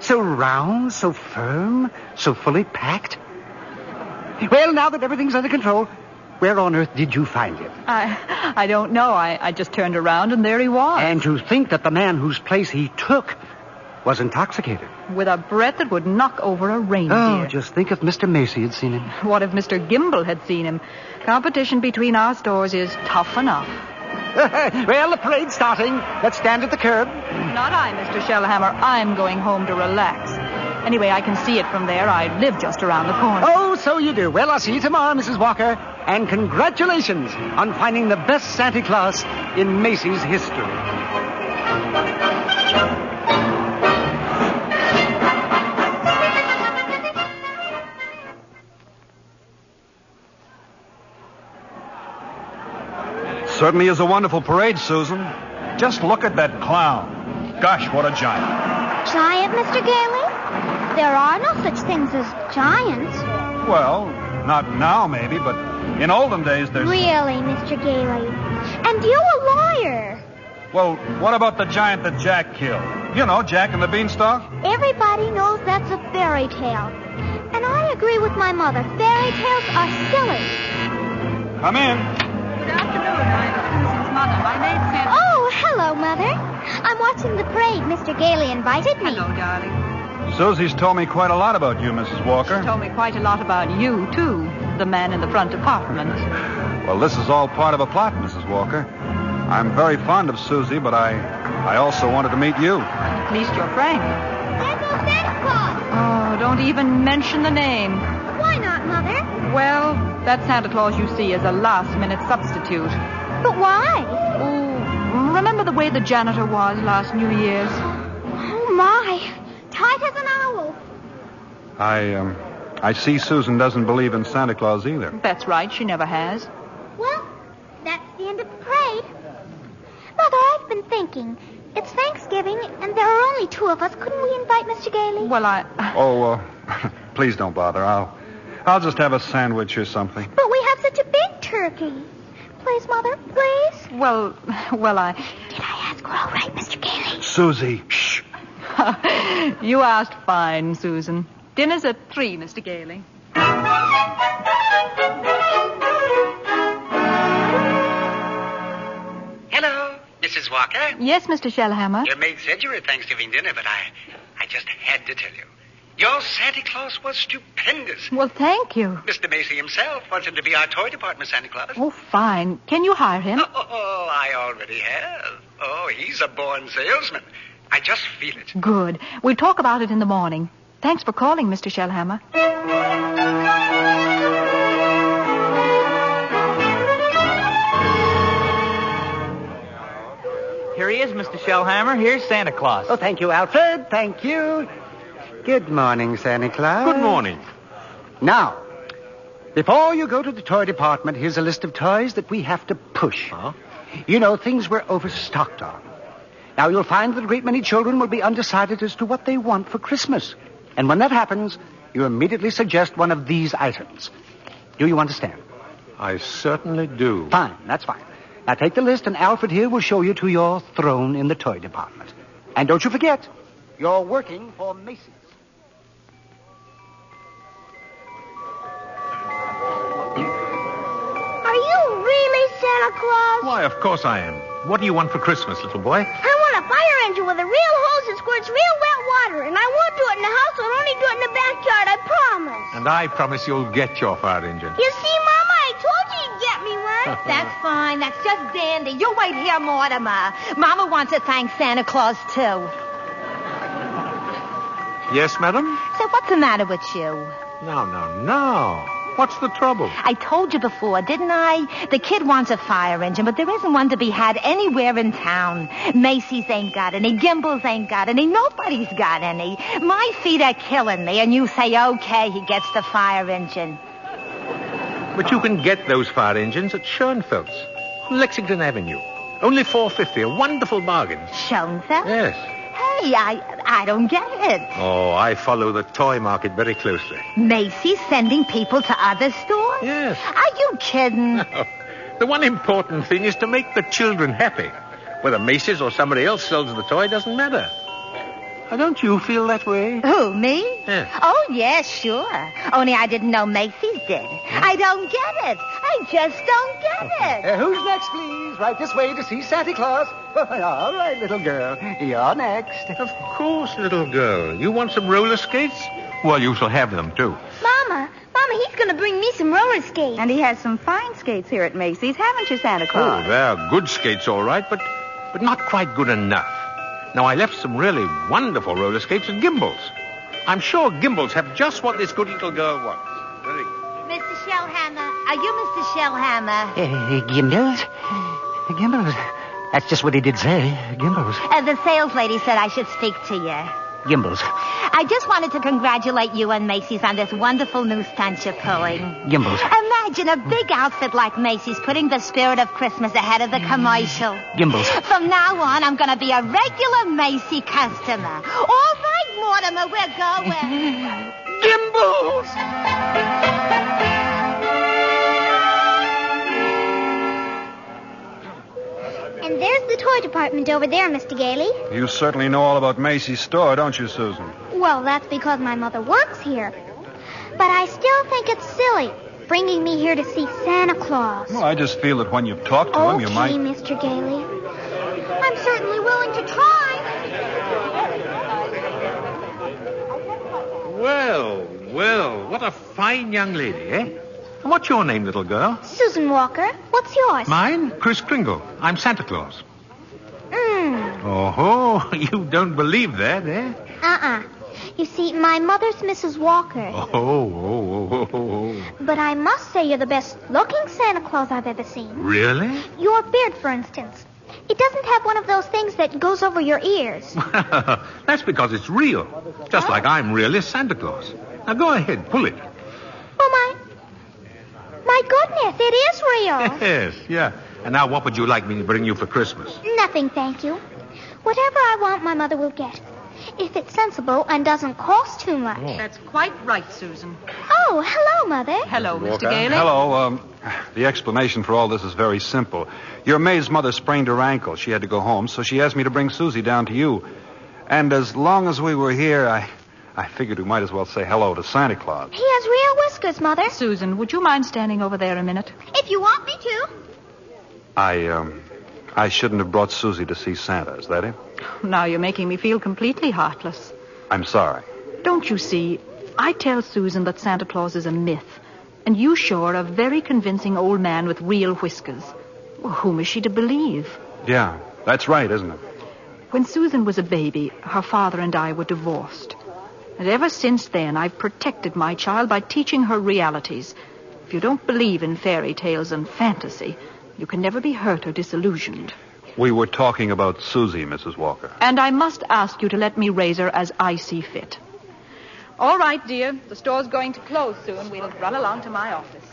So round, so firm, so fully packed. Well, now that everything's under control, where on earth did you find him? I don't know. I just turned around and there he was. And to think that the man whose place he took was intoxicated. With a breath that would knock over a reindeer. Oh, just think if Mr. Macy had seen him. What if Mr. Gimble had seen him? Competition between our stores is tough enough. Well, the parade's starting. Let's stand at the curb. Not I, Mr. Shellhammer. I'm going home to relax. Anyway, I can see it from there. I live just around the corner. Oh, so you do. Well, I'll see you tomorrow, Mrs. Walker. And congratulations on finding the best Santa Claus in Macy's history. Certainly is a wonderful parade, Susan. Just look at that clown. Gosh, what a giant. Giant, Mr. Gailey? There are no such things as giants. Well, not now, maybe, but in olden days there's... Really, Mr. Gailey? And you a lawyer. Well, what about the giant that Jack killed? You know, Jack and the Beanstalk? Everybody knows that's a fairy tale. And I agree with my mother. Fairy tales are silly. Come in. Good afternoon. I'm Susan's mother. My name's Santa. Oh, hello, Mother. I'm watching the parade. Mr. Gailey invited me. Hello, darling. Susie's told me quite a lot about you, Mrs. Walker. She told me quite a lot about you, too. The man in the front apartment. Well, this is all part of a plot, Mrs. Walker. I'm very fond of Susie, but I also wanted to meet you. At least you're frank. There goes Santa Claus. Oh, don't even mention the name. Why not, Mother? Well, that Santa Claus you see is a last-minute substitute. But why? Oh, remember the way the janitor was last New Year's? Oh, my. Tight as an owl. I see Susan doesn't believe in Santa Claus either. That's right. She never has. Well, that's the end of the parade. Mother, I've been thinking. It's Thanksgiving, and there are only two of us. Couldn't we invite Mr. Gailey? Well, Oh, please don't bother. I'll just have a sandwich or something. But we have such a big turkey. Please, Mother, please. Well, I... Did I ask her all right, Mr. Gailey? Susie, shh. You asked fine, Susan. Dinner's at 3, Mr. Gailey. Hello, Mrs. Walker. Yes, Mr. Shellhammer. Your maid said you were at Thanksgiving dinner, but I just had to tell you. Your Santa Claus was stupendous. Well, thank you. Mr. Macy himself wants him to be our toy department Santa Claus. Oh, fine. Can you hire him? Oh, I already have. Oh, he's a born salesman. I just feel it. Good. We'll talk about it in the morning. Thanks for calling, Mr. Shellhammer. Here he is, Mr. Shellhammer. Here's Santa Claus. Oh, thank you, Alfred. Thank you. Good morning, Santa Claus. Good morning. Now, before you go to the toy department, here's a list of toys that we have to push. Huh? You know, things we're overstocked on. Now, you'll find that a great many children will be undecided as to what they want for Christmas. And when that happens, you immediately suggest one of these items. Do you understand? I certainly do. Fine, that's fine. Now, take the list, and Alfred here will show you to your throne in the toy department. And don't you forget, you're working for Macy's. Are you really Santa Claus? Why, of course I am. What do you want for Christmas, little boy? I want a fire engine with a real hose that squirts real wet water. And I won't do it in the house. I'll only do it in the backyard, I promise. And I promise you'll get your fire engine. You see, Mama, I told you you'd get me one. That's fine. That's just dandy. You wait here, Mortimer. Mama wants to thank Santa Claus, too. Yes, madam? So what's the matter with you? No. What's the trouble? I told you before, didn't I? The kid wants a fire engine, but there isn't one to be had anywhere in town. Macy's ain't got any. Gimbel's ain't got any. Nobody's got any. My feet are killing me, and you say, okay, he gets the fire engine. But you can get those fire engines at Schoenfeld's, Lexington Avenue. Only $4.50, a wonderful bargain. Schoenfeld? Yes. Hey, I don't get it. Oh, I follow the toy market very closely. Macy's sending people to other stores? Yes. Are you kidding? The one important thing is to make the children happy. Whether Macy's or somebody else sells the toy doesn't matter. Don't you feel that way? Who, me? Yeah. Oh, yes, sure. Only I didn't know Macy's did. I don't get it. I just don't get it. Who's next, please? Right this way to see Santa Claus. All right, little girl. You're next. Of course, little girl. You want some roller skates? Well, you shall have them, too. Mama, he's going to bring me some roller skates. And he has some fine skates here at Macy's, haven't you, Santa Claus? Oh, they're good skates, all right, but not quite good enough. Now, I left some really wonderful roller skates at Gimbel's. I'm sure Gimbel's have just what this good little girl wants. Mr. Shellhammer, are you Mr. Shellhammer? Gimbals? Gimbals? That's just what he did say. Gimbals. The sales lady said I should speak to you. Gimbals. I just wanted to congratulate you and Macy's on this wonderful new stunt you're pulling. Gimbals. Imagine a big outfit like Macy's putting the spirit of Christmas ahead of the commercial. Gimbals. From now on, I'm going to be a regular Macy customer. All right, Mortimer, we're going. Gimbals! And there's the toy department over there, Mr. Gailey. You certainly know all about Macy's store, don't you, Susan? Well, that's because my mother works here. But I still think it's silly bringing me here to see Santa Claus. Well, I just feel that when you've talked to him, you might... Okay, Mr. Gailey. I'm certainly willing to try. Well, what a fine young lady, eh? And what's your name, little girl? Susan Walker. What's yours? Mine? Kris Kringle. I'm Santa Claus. Oh, you don't believe that, eh? You see, my mother's Mrs. Walker. Oh. But I must say you're the best-looking Santa Claus I've ever seen. Really? Your beard, for instance. It doesn't have one of those things that goes over your ears. That's because it's real. Just like I'm really Santa Claus. Now go ahead, pull it. Oh, my goodness, it is real. Yes, yeah. And now what would you like me to bring you for Christmas? Nothing, thank you. Whatever I want, my mother will get. If it's sensible and doesn't cost too much. That's quite right, Susan. Oh, hello, Mother. Hello, Mr. Gailey. Hello. The explanation for all this is very simple. Your maid's mother sprained her ankle. She had to go home, so she asked me to bring Susie down to you. And as long as we were here, I figured we might as well say hello to Santa Claus. He has real whiskers, Mother. Susan, would you mind standing over there a minute? If you want me to. I shouldn't have brought Susie to see Santa. Is that it? Now you're making me feel completely heartless. I'm sorry. Don't you see, I tell Susan that Santa Claus is a myth. And you sure are a very convincing old man with real whiskers. Well, whom is she to believe? Yeah, that's right, isn't it? When Susan was a baby, her father and I were divorced. And ever since then, I've protected my child by teaching her realities. If you don't believe in fairy tales and fantasy, you can never be hurt or disillusioned. We were talking about Susie, Mrs. Walker. And I must ask you to let me raise her as I see fit. All right, dear. The store's going to close soon. We'll run along to my office.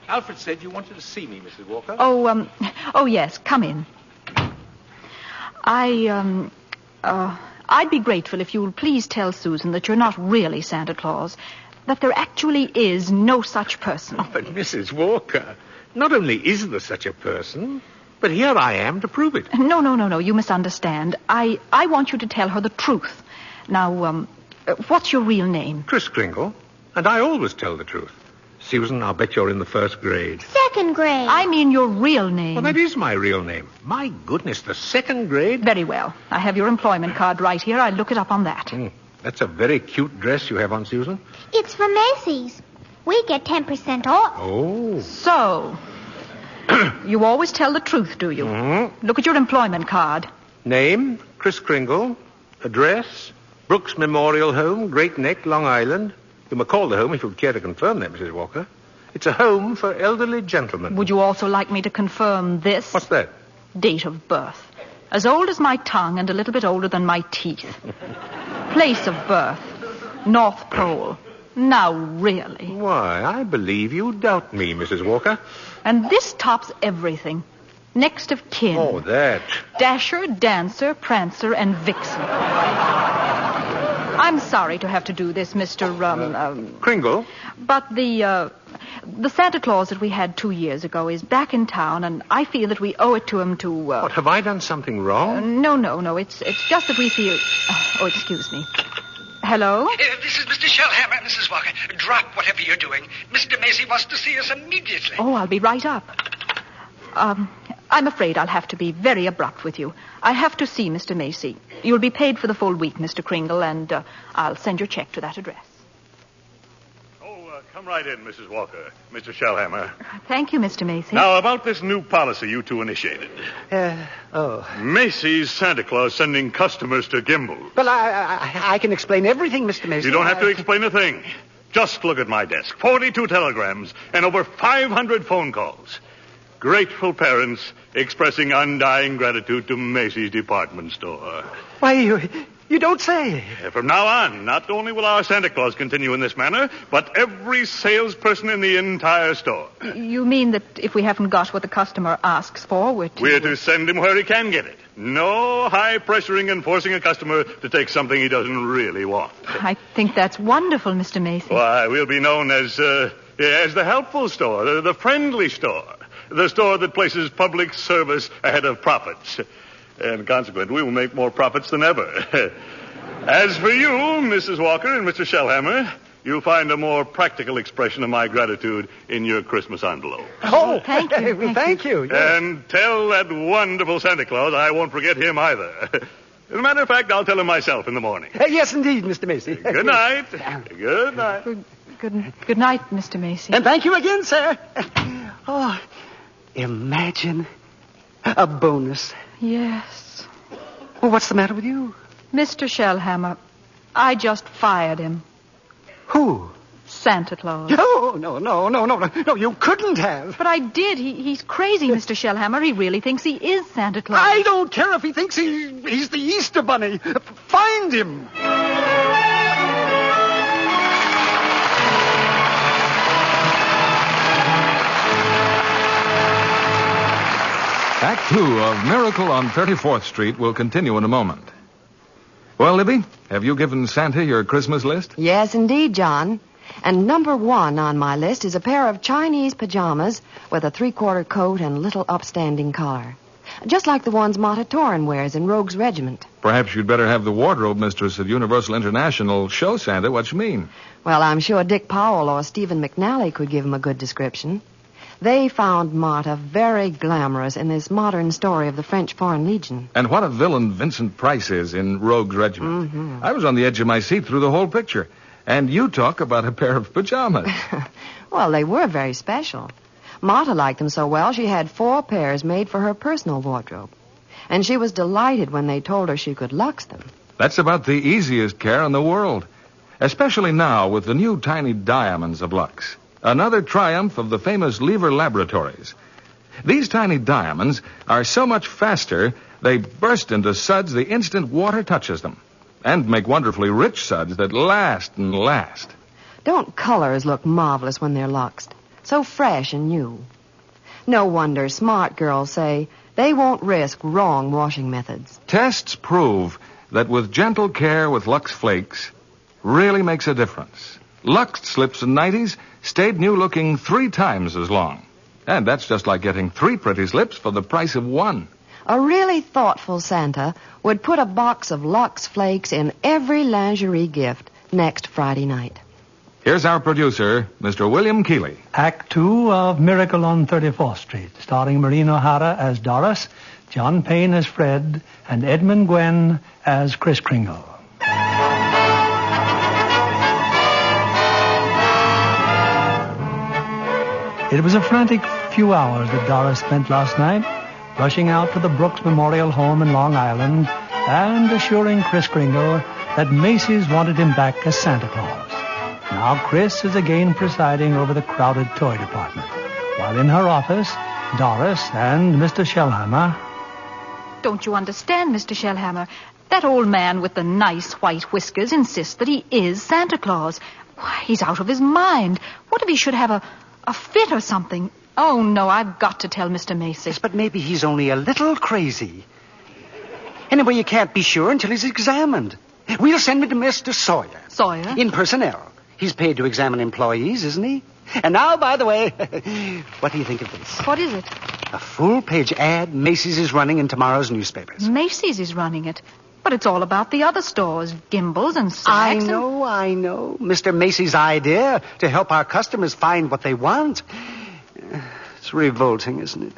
Alfred said you wanted to see me, Mrs. Walker. Oh, yes. Come in. I'd be grateful if you would please tell Susan that you're not really Santa Claus, that there actually is no such person. Oh, but Mrs. Walker, not only is there such a person, but here I am to prove it. No, you misunderstand. I want you to tell her the truth. Now, what's your real name? Kris Kringle, and I always tell the truth. Susan, I'll bet you're in the first grade. Second grade. I mean your real name. Well, that is my real name. My goodness, the second grade? Very well. I have your employment card right here. I'll look it up on that. That's a very cute dress you have on, Susan. It's from Macy's. We get 10% off. Oh. So, you always tell the truth, do you? Mm-hmm. Look at your employment card. Name, Kris Kringle. Address, Brooks Memorial Home, Great Neck, Long Island. You may call the home if you'd care to confirm that, Mrs. Walker. It's a home for elderly gentlemen. Would you also like me to confirm this? What's that? Date of birth. As old as my tongue and a little bit older than my teeth. Place of birth. North Pole. Now, really. Why, I believe you doubt me, Mrs. Walker. And this tops everything. Next of kin. Oh, that. Dasher, Dancer, Prancer, and Vixen. I'm sorry to have to do this, Mr. Kringle? But the Santa Claus that we had 2 years ago is back in town, and I feel that we owe it to him to... What, have I done something wrong? No. It's just that we feel... Oh, excuse me. Hello? This is Mr. Shellhammer, Mrs. Walker. Drop whatever you're doing. Mr. Macy wants to see us immediately. Oh, I'll be right up. I'm afraid I'll have to be very abrupt with you. I have to see Mr. Macy. You'll be paid for the full week, Mr. Kringle, and I'll send your check to that address. Come right in, Mrs. Walker. Mr. Shellhammer. Thank you, Mr. Macy. Now, about this new policy you two initiated. Macy's Santa Claus sending customers to Gimbel's. Well, I can explain everything, Mr. Macy. You don't have to explain a thing. Just look at my desk. 42 telegrams and over 500 phone calls. Grateful parents expressing undying gratitude to Macy's department store. Why, you don't say. From now on, not only will our Santa Claus continue in this manner, but every salesperson in the entire store. You mean that if we haven't got what the customer asks for, we're to send him where he can get it. No high-pressuring and forcing a customer to take something he doesn't really want. I think that's wonderful, Mr. Macy. Why, we'll be known as the helpful store, the friendly store. The store that places public service ahead of profits. And consequently, we will make more profits than ever. As for you, Mrs. Walker and Mr. Shellhammer, you'll find a more practical expression of my gratitude in your Christmas envelope. Oh, thank you. Thank you. Yes. And tell that wonderful Santa Claus I won't forget him either. As a matter of fact, I'll tell him myself in the morning. Yes, indeed, Mr. Macy. Good night. Good night. Good night, Mr. Macy. And thank you again, sir. Oh, imagine a bonus. Yes. Well, what's the matter with you? Mr. Shellhammer, I just fired him. Who? Santa Claus. No, you couldn't have. But I did. He's crazy, Mr. Shellhammer. He really thinks he is Santa Claus. I don't care if he thinks he's the Easter Bunny. Find him. Act 2 of Miracle on 34th Street will continue in a moment. Well, Libby, have you given Santa your Christmas list? Yes, indeed, John. And number 1 on my list is a pair of Chinese pajamas with a 3/4 coat and little upstanding collar. Just like the ones Mata Torin wears in Rogue's Regiment. Perhaps you'd better have the wardrobe mistress at Universal International show Santa what you mean. Well, I'm sure Dick Powell or Stephen McNally could give him a good description. They found Marta very glamorous in this modern story of the French Foreign Legion. And what a villain Vincent Price is in Rogue's Regiment. Mm-hmm. I was on the edge of my seat through the whole picture. And you talk about a pair of pajamas. Well, they were very special. Marta liked them so well, she had 4 pairs made for her personal wardrobe. And she was delighted when they told her she could lux them. That's about the easiest care in the world. Especially now with the new tiny diamonds of Lux. Another triumph of the famous Lever Laboratories. These tiny diamonds are so much faster, they burst into suds the instant water touches them. And make wonderfully rich suds that last and last. Don't colors look marvelous when they're luxed? So fresh and new. No wonder smart girls say they won't risk wrong washing methods. Tests prove that with gentle care with Lux Flakes really makes a difference. Lux slips and nighties stayed new looking 3 times as long. And that's just like getting 3 pretty slips for the price of 1. A really thoughtful Santa would put a box of Lux Flakes in every lingerie gift next Friday night. Here's our producer, Mr. William Keeley. Act 2 of Miracle on 34th Street, starring Maureen O'Hara as Doris, John Payne as Fred, and Edmund Gwen as Kris Kringle. It was a frantic few hours that Doris spent last night, rushing out to the Brooks Memorial Home in Long Island and assuring Kris Kringle that Macy's wanted him back as Santa Claus. Now Kris is again presiding over the crowded toy department, while in her office, Doris and Mr. Shellhammer... Don't you understand, Mr. Shellhammer? That old man with the nice white whiskers insists that he is Santa Claus. Why, he's out of his mind. What if he should have a fit or something? Oh, no, I've got to tell Mr. Macy. Yes, but maybe he's only a little crazy. Anyway, you can't be sure until he's examined. We'll send him to Mr. Sawyer. Sawyer? In personnel. He's paid to examine employees, isn't he? And now, by the way, what do you think of this? What is it? A full-page ad Macy's is running in tomorrow's newspapers. Macy's is running it. But it's all about the other stores, Gimbel's and Saks. I know. Mr. Macy's idea to help our customers find what they want. It's revolting, isn't it?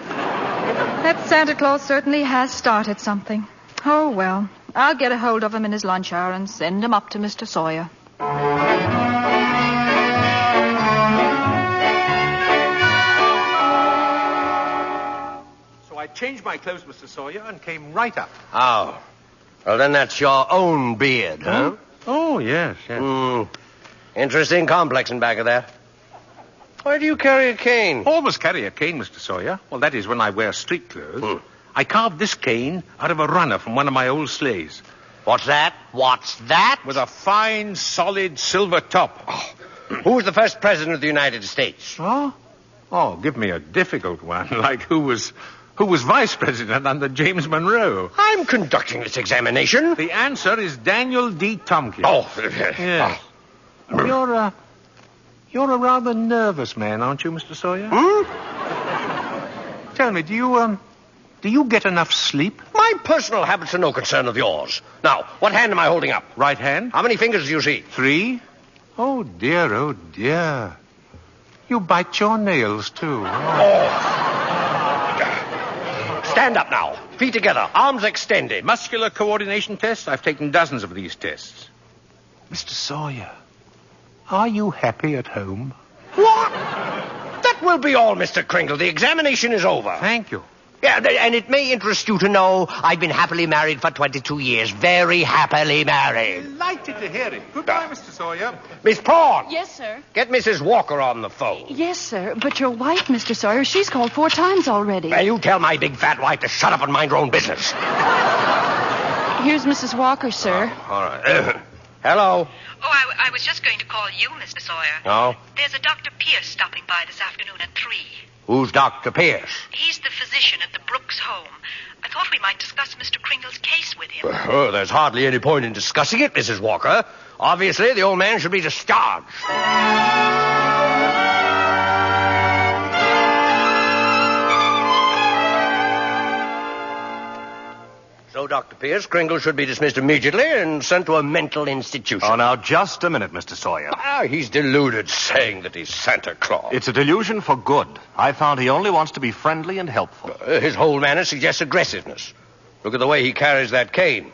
That Santa Claus certainly has started something. Oh, well, I'll get a hold of him in his lunch hour and send him up to Mr. Sawyer. So I changed my clothes, Mr. Sawyer, and came right up. Oh. Well, then that's your own beard, huh? Oh, yes. Interesting complexion back of there. Why do you carry a cane? Always carry a cane, Mr. Sawyer. Well, that is when I wear street clothes. I carved this cane out of a runner from one of my old sleighs. What's that? What's that? With a fine, solid silver top. Oh. Who was the first president of the United States? Oh? Oh, give me a difficult one. Like who was vice president under James Monroe? I'm conducting this examination. The answer is Daniel D. Tompkins. Oh. Yes. You're a rather nervous man, aren't you, Mr. Sawyer? Tell me, do you get enough sleep? My personal habits are no concern of yours. Now, what hand am I holding up? Right hand. How many fingers do you see? 3. Oh, dear. You bite your nails, too. Stand up now. Feet together. Arms extended. Muscular coordination test? I've taken dozens of these tests. Mr. Sawyer, are you happy at home? What? That will be all, Mr. Kringle. The examination is over. Thank you. Yeah, and it may interest you to know I've been happily married for 22 years. Very happily married. Delighted to hear it. Goodbye, Mr. Sawyer. Miss Prawn. Yes, sir. Get Mrs. Walker on the phone. Yes, sir. But your wife, Mr. Sawyer, she's called 4 times already. Well, you tell my big fat wife to shut up and mind her own business. Here's Mrs. Walker, sir. All right. Hello. Oh, I was just going to call you, Mr. Sawyer. Oh? There's a Dr. Pierce stopping by this afternoon at 3. Who's Dr. Pierce? He's the physician at the Brooks home. I thought we might discuss Mr. Kringle's case with him. Well, there's hardly any point in discussing it, Mrs. Walker. Obviously, the old man should be discharged. So, Dr. Pierce, Kringle should be dismissed immediately and sent to a mental institution. Oh, now, just a minute, Mr. Sawyer. He's deluded, saying that he's Santa Claus. It's a delusion for good. I found he only wants to be friendly and helpful. His whole manner suggests aggressiveness. Look at the way he carries that cane.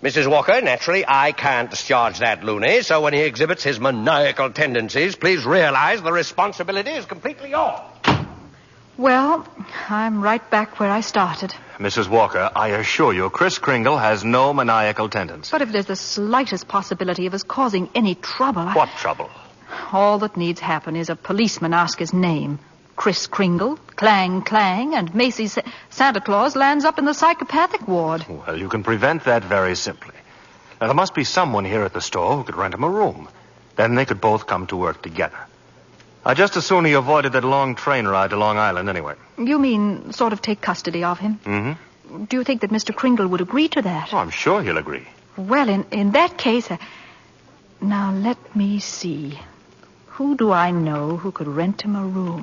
Mrs. Walker, naturally, I can't discharge that loony, so when he exhibits his maniacal tendencies, please realize the responsibility is completely yours. Well, I'm right back where I started. Mrs. Walker, I assure you, Kris Kringle has no maniacal tendency. But if there's the slightest possibility of us causing any trouble... What trouble? All that needs happen is a policeman ask his name. Kris Kringle, clang, clang, and Macy's Santa Claus lands up in the psychopathic ward. Well, you can prevent that very simply. Now, there must be someone here at the store who could rent him a room. Then they could both come to work together. Just as soon he avoided that long train ride to Long Island, anyway. You mean sort of take custody of him? Mm-hmm. Do you think that Mr. Kringle would agree to that? Oh, I'm sure he'll agree. Well, in that case... Now, let me see. Who do I know who could rent him a room?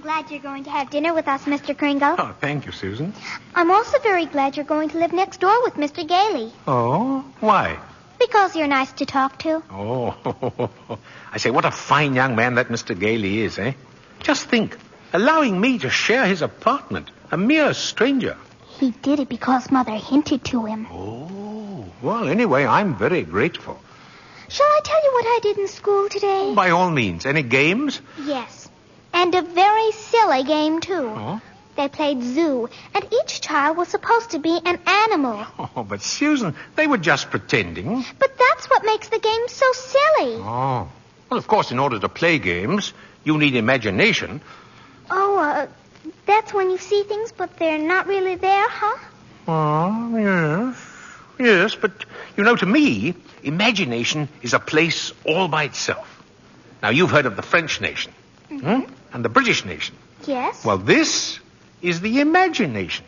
Glad you're going to have dinner with us, Mr. Kringle. Oh, thank you, Susan. I'm also very glad you're going to live next door with Mr. Gailey. Oh? Why? Because you're nice to talk to. Oh, I say, what a fine young man that Mr. Gailey is, eh? Just think, allowing me to share his apartment, a mere stranger. He did it because Mother hinted to him. Oh, well, anyway, I'm very grateful. Shall I tell you what I did in school today? By all means. Any games? Yes. And a very silly game, too. Oh? They played zoo, and each child was supposed to be an animal. Oh, but Susan, they were just pretending. But that's what makes the game so silly. Oh. Well, of course, in order to play games, you need imagination. Oh, that's when you see things, but they're not really there, huh? Oh, yes. Yes, but, to me, imagination is a place all by itself. Now, you've heard of the French nation. Mm-hmm. And the British nation. Yes? Well, this is the imagination.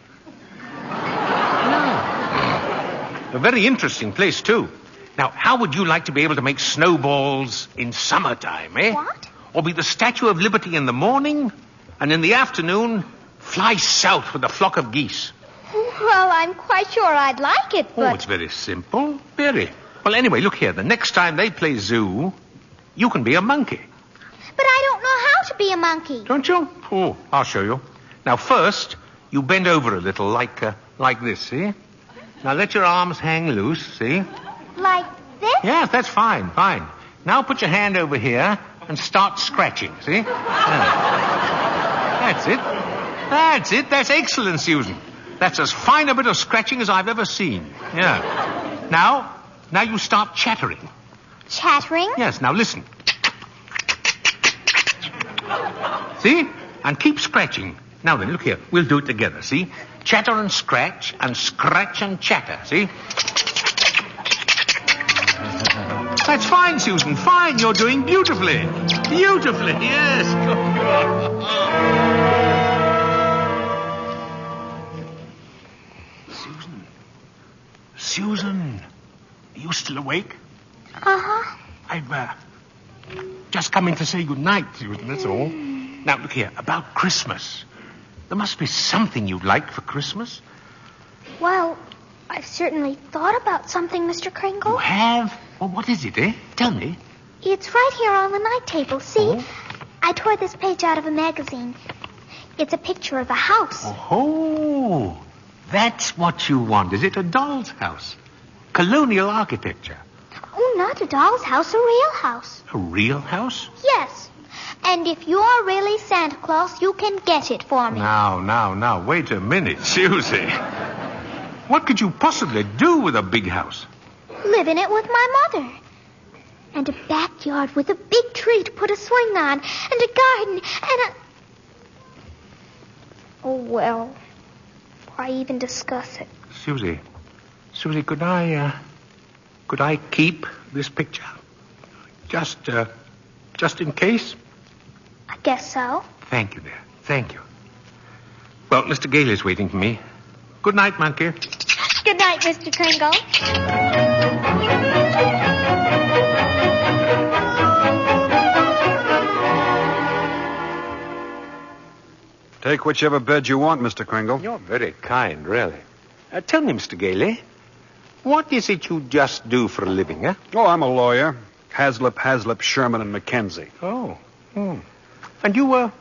A very interesting place, too. Now, how would you like to be able to make snowballs in summertime, eh? What? Or be the Statue of Liberty in the morning, and in the afternoon, fly south with a flock of geese? Well, I'm quite sure I'd like it, but... Oh, it's very simple. Very. Well, anyway, look here. The next time they play zoo, you can be a monkey. But I don't know how to be a monkey. Don't you? Oh, I'll show you. Now, first, you bend over a little, like this, see? Now, let your arms hang loose, see? Like this? Yes, that's fine. Now, put your hand over here and start scratching, see? Yeah. That's it. That's excellent, Susan. That's as fine a bit of scratching as I've ever seen. Yeah. Now you start chattering. Chattering? Yes, now listen. See? And keep scratching. Now then, look here. We'll do it together, see? Chatter and scratch and chatter, see? That's fine, Susan. Fine. You're doing beautifully. Beautifully, yes. Susan, are you still awake? Uh-huh. I've just come in to say goodnight, Susan, that's all. Now, look here, about Christmas. There must be something you'd like for Christmas. Well, I've certainly thought about something, Mr. Kringle. You have? Well, what is it, eh? Tell me. It's right here on the night table, see? Oh. I tore this page out of a magazine. It's a picture of a house. Oh, that's what you want, is it? A doll's house. Colonial architecture. Oh, not a doll's house, a real house. A real house? Yes. And if you're really Santa Claus, you can get it for me. Now, wait a minute, Susie. What could you possibly do with a big house? Live in it with my mother. And a backyard with a big tree to put a swing on, and a garden, and a... Oh, well, why even discuss it? Susie, could I keep this picture? Just in case? I guess so. Thank you, dear. Thank you. Well, Mr. Gailey's waiting for me. Good night, monkey. Good night, Mr. Kringle. Take whichever bed you want, Mr. Kringle. You're very kind, really. Tell me, Mr. Gailey, what is it you just do for a living, eh? Oh, I'm a lawyer. Haslip, Sherman, and Mackenzie. Oh. And you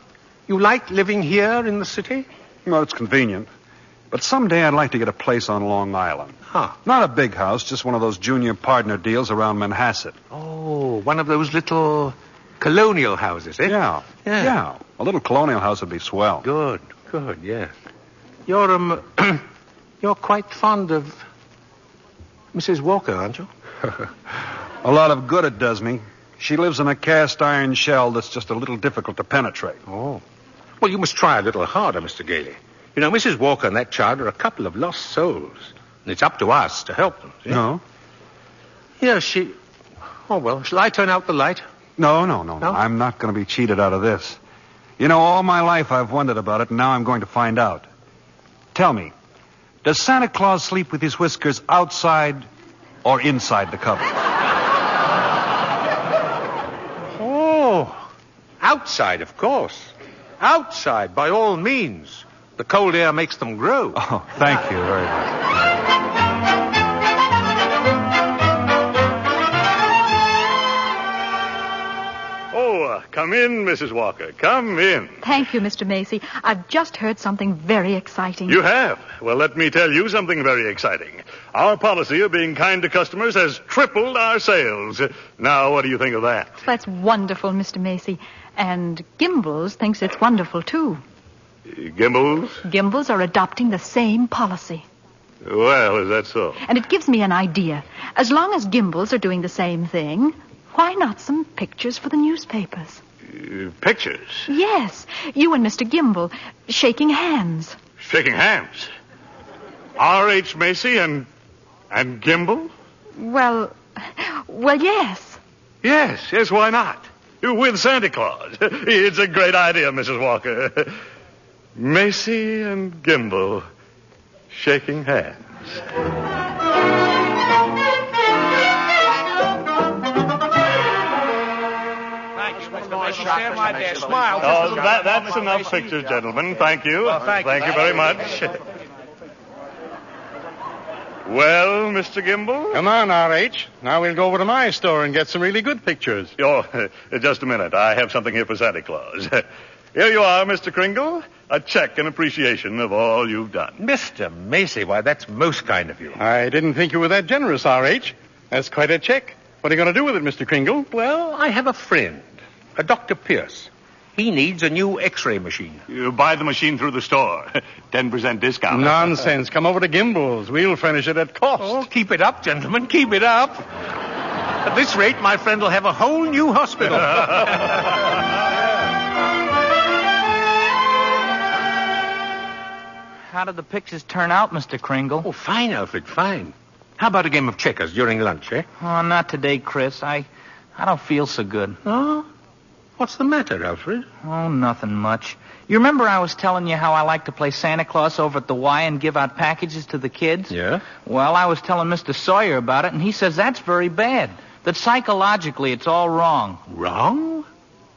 like living here in the city? Well, it's convenient. But someday I'd like to get a place on Long Island. Huh. Not a big house, just one of those junior partner deals around Manhasset. Oh, one of those little colonial houses, eh? Yeah. A little colonial house would be swell. Good, yeah. You're quite fond of Mrs. Walker, aren't you? A lot of good it does me. She lives in a cast iron shell that's just a little difficult to penetrate. Oh. Well, you must try a little harder, Mr. Gailey. You know, Mrs. Walker and that child are a couple of lost souls. And it's up to us to help them. See? No? Yeah, Oh, well, shall I turn out the light? No. I'm not going to be cheated out of this. You know, all my life I've wondered about it, and now I'm going to find out. Tell me, does Santa Claus sleep with his whiskers outside or inside the cover? Oh, outside, of course. Outside, by all means. The cold air makes them grow. Oh, thank you very much. Come in, Mrs. Walker. Come in. Thank you, Mr. Macy. I've just heard something very exciting. You have? Well, let me tell you something very exciting. Our policy of being kind to customers has tripled our sales. Now, what do you think of that? That's wonderful, Mr. Macy. And Gimbels thinks it's wonderful, too. Gimbels? Gimbels are adopting the same policy. Well, is that so? And it gives me an idea. As long as Gimbels are doing the same thing, why not some pictures for the newspapers? Pictures? Yes. You and Mr. Gimbel shaking hands. Shaking hands? R.H. Macy and And Gimbal? Well, yes. Yes, why not? With Santa Claus. It's a great idea, Mrs. Walker. Macy and Gimbal shaking hands. Smile. Oh, that's enough pictures, gentlemen. Thank you. Well, thank you very much. Well, Mr. Gimbal? Come on, R.H. Now we'll go over to my store and get some really good pictures. Oh, just a minute. I have something here for Santa Claus. Here you are, Mr. Kringle. A check in appreciation of all you've done. Mr. Macy, why, that's most kind of you. I didn't think you were that generous, R.H. That's quite a check. What are you going to do with it, Mr. Kringle? Well, I have a friend, a Dr. Pierce. He needs a new X-ray machine. You buy the machine through the store. 10% discount. Nonsense. Come over to Gimbel's. We'll furnish it at cost. Oh, keep it up, gentlemen. Keep it up. At this rate, my friend will have a whole new hospital. How did the pictures turn out, Mr. Kringle? Oh, fine, Alfred, fine. How about a game of checkers during lunch, eh? Oh, not today, Chris. I don't feel so good. Oh? What's the matter, Alfred? Oh, nothing much. You remember I was telling you how I like to play Santa Claus over at the Y and give out packages to the kids? Yeah? Well, I was telling Mr. Sawyer about it, and he says that's very bad. That psychologically it's all wrong. Wrong?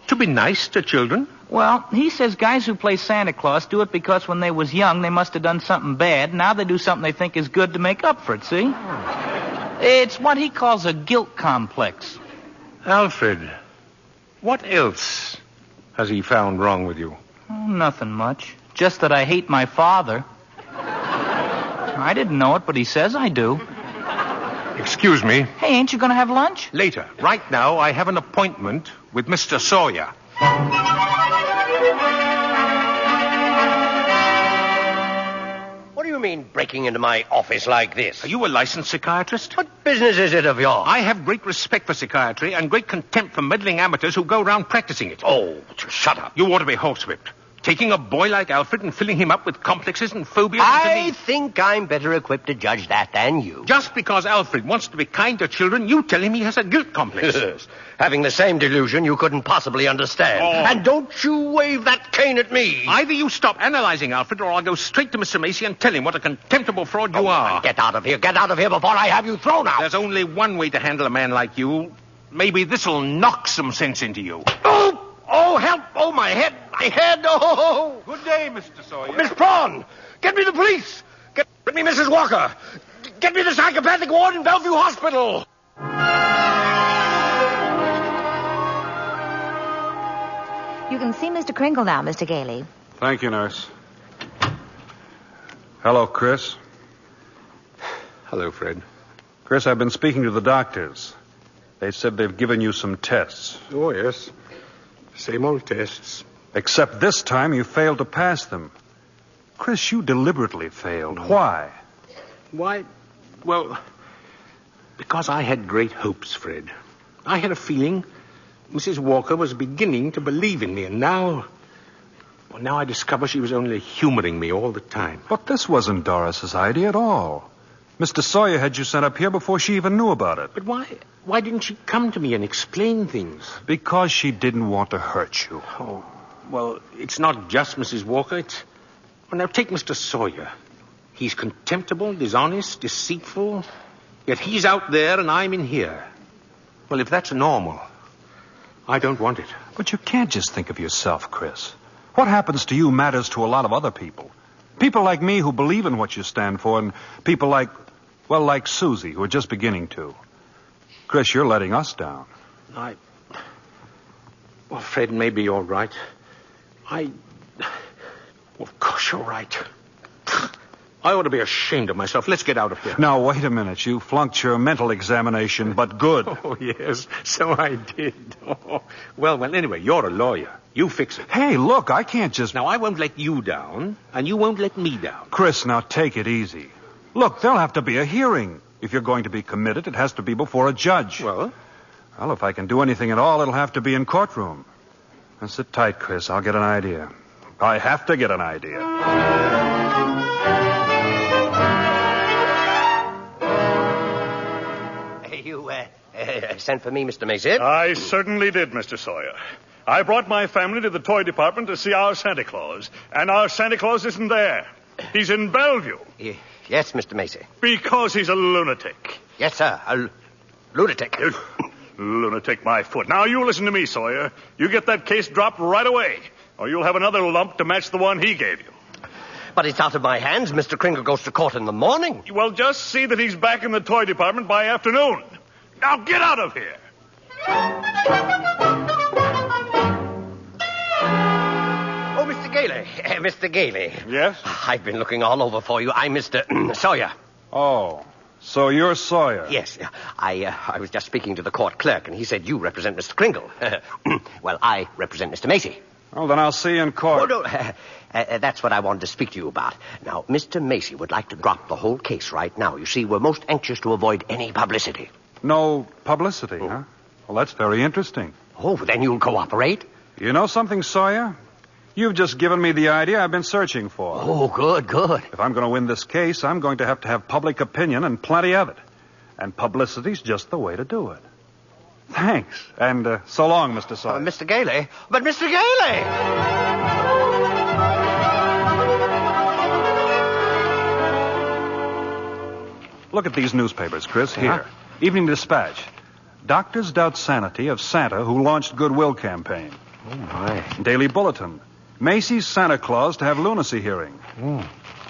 To be nice to children? Well, he says guys who play Santa Claus do it because when they was young they must have done something bad. Now they do something they think is good to make up for it, see? It's what he calls a guilt complex. Alfred, what else has he found wrong with you? Oh, nothing much. Just that I hate my father. I didn't know it, but he says I do. Excuse me. Hey, ain't you going to have lunch? Later. Right now, I have an appointment with Mr. Sawyer. What do you mean, breaking into my office like this? Are you a licensed psychiatrist? What business is it of yours? I have great respect for psychiatry and great contempt for meddling amateurs who go around practicing it. Oh, shut up. You ought to be horsewhipped. Taking a boy like Alfred and filling him up with complexes and phobias. I think I'm better equipped to judge that than you. Just because Alfred wants to be kind to children, you tell him he has a guilt complex. Yes. Having the same delusion you couldn't possibly understand. Oh. And don't you wave that cane at me. Either you stop analyzing Alfred or I'll go straight to Mr. Macy and tell him what a contemptible fraud you are. Get out of here. Get out of here before I have you thrown out. There's only one way to handle a man like you. Maybe this'll knock some sense into you. Oh, help. Oh, my head. My head. Oh. Good day, Mr. Sawyer. Miss Prawn, get me the police. Get me Mrs. Walker. Get me the psychopathic ward in Bellevue Hospital. You can see Mr. Kringle now, Mr. Gailey. Thank you, nurse. Hello, Chris. Hello, Fred. Chris, I've been speaking to the doctors. They said they've given you some tests. Oh, yes. Same old tests. Except this time you failed to pass them. Chris, you deliberately failed. Why? Why? Well, because I had great hopes, Fred. I had a feeling Mrs. Walker was beginning to believe in me, and now I discover she was only humoring me all the time. But this wasn't Doris's idea at all. Mr. Sawyer had you sent up here before she even knew about it. But why didn't she come to me and explain things? Because she didn't want to hurt you. Oh, well, it's not just Mrs. Walker. Well, now, take Mr. Sawyer. He's contemptible, dishonest, deceitful, yet he's out there and I'm in here. Well, if that's normal, I don't want it. But you can't just think of yourself, Chris. What happens to you matters to a lot of other people. People like me who believe in what you stand for, and people like Susie, who are just beginning to. Chris, you're letting us down. Well, Fred, maybe you're right. Well, of course you're right. I ought to be ashamed of myself. Let's get out of here. Now, wait a minute. You flunked your mental examination, but good. Oh, yes, so I did. Oh. Well, anyway, you're a lawyer. You fix it. Hey, look, I can't just... Now, I won't let you down, and you won't let me down. Chris, now take it easy. Look, there'll have to be a hearing. If you're going to be committed, it has to be before a judge. Well, if I can do anything at all, it'll have to be in courtroom. Now, sit tight, Chris. I'll get an idea. I have to get an idea. You sent for me, Mr. Macy? I certainly did, Mr. Sawyer. I brought my family to the toy department to see our Santa Claus, and our Santa Claus isn't there. He's in Bellevue. Yes, Mr. Macy. Because he's a lunatic. Yes, sir, a lunatic. Lunatic, my foot. Now, you listen to me, Sawyer. You get that case dropped right away, or you'll have another lump to match the one he gave you. But it's out of my hands. Mr. Kringle goes to court in the morning. Well, just see that he's back in the toy department by afternoon. Now, get out of here. Oh, Mr. Gailey. Mr. Gailey. Yes? I've been looking all over for you. I'm Mr. Sawyer. Oh, so you're Sawyer? Yes. I was just speaking to the court clerk, and he said you represent Mr. Kringle. Well, I represent Mr. Macy. Well, then I'll see you in court. Oh, no. That's what I wanted to speak to you about. Now, Mr. Macy would like to drop the whole case right now. You see, we're most anxious to avoid any publicity. No publicity, huh? Well, that's very interesting. Oh, then you'll cooperate? You know something, Sawyer? You've just given me the idea I've been searching for. Oh, good. If I'm going to win this case, I'm going to have public opinion and plenty of it. And publicity's just the way to do it. Thanks. And so long, Mr. Sawyer. Mr. Gailey? But Mr. Gailey! Look at these newspapers, Chris. Here. Evening Dispatch. Doctors doubt sanity of Santa who launched Goodwill campaign. Oh, my. Daily Bulletin. Macy's Santa Claus to have lunacy hearing.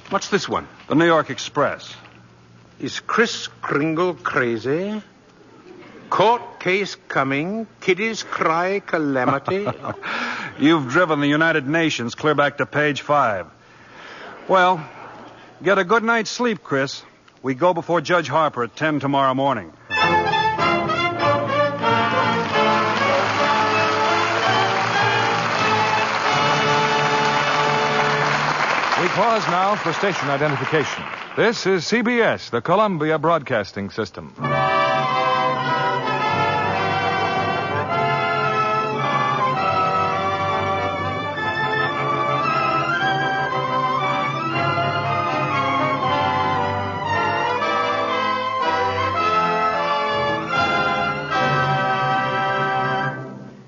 What's this one? The New York Express. Is Kris Kringle crazy? Court case coming. Kiddies cry calamity. You've driven the United Nations clear back to page 5. Well, get a good night's sleep, Chris. We go before Judge Harper at 10 tomorrow morning. We pause now for station identification. This is CBS, the Columbia Broadcasting System.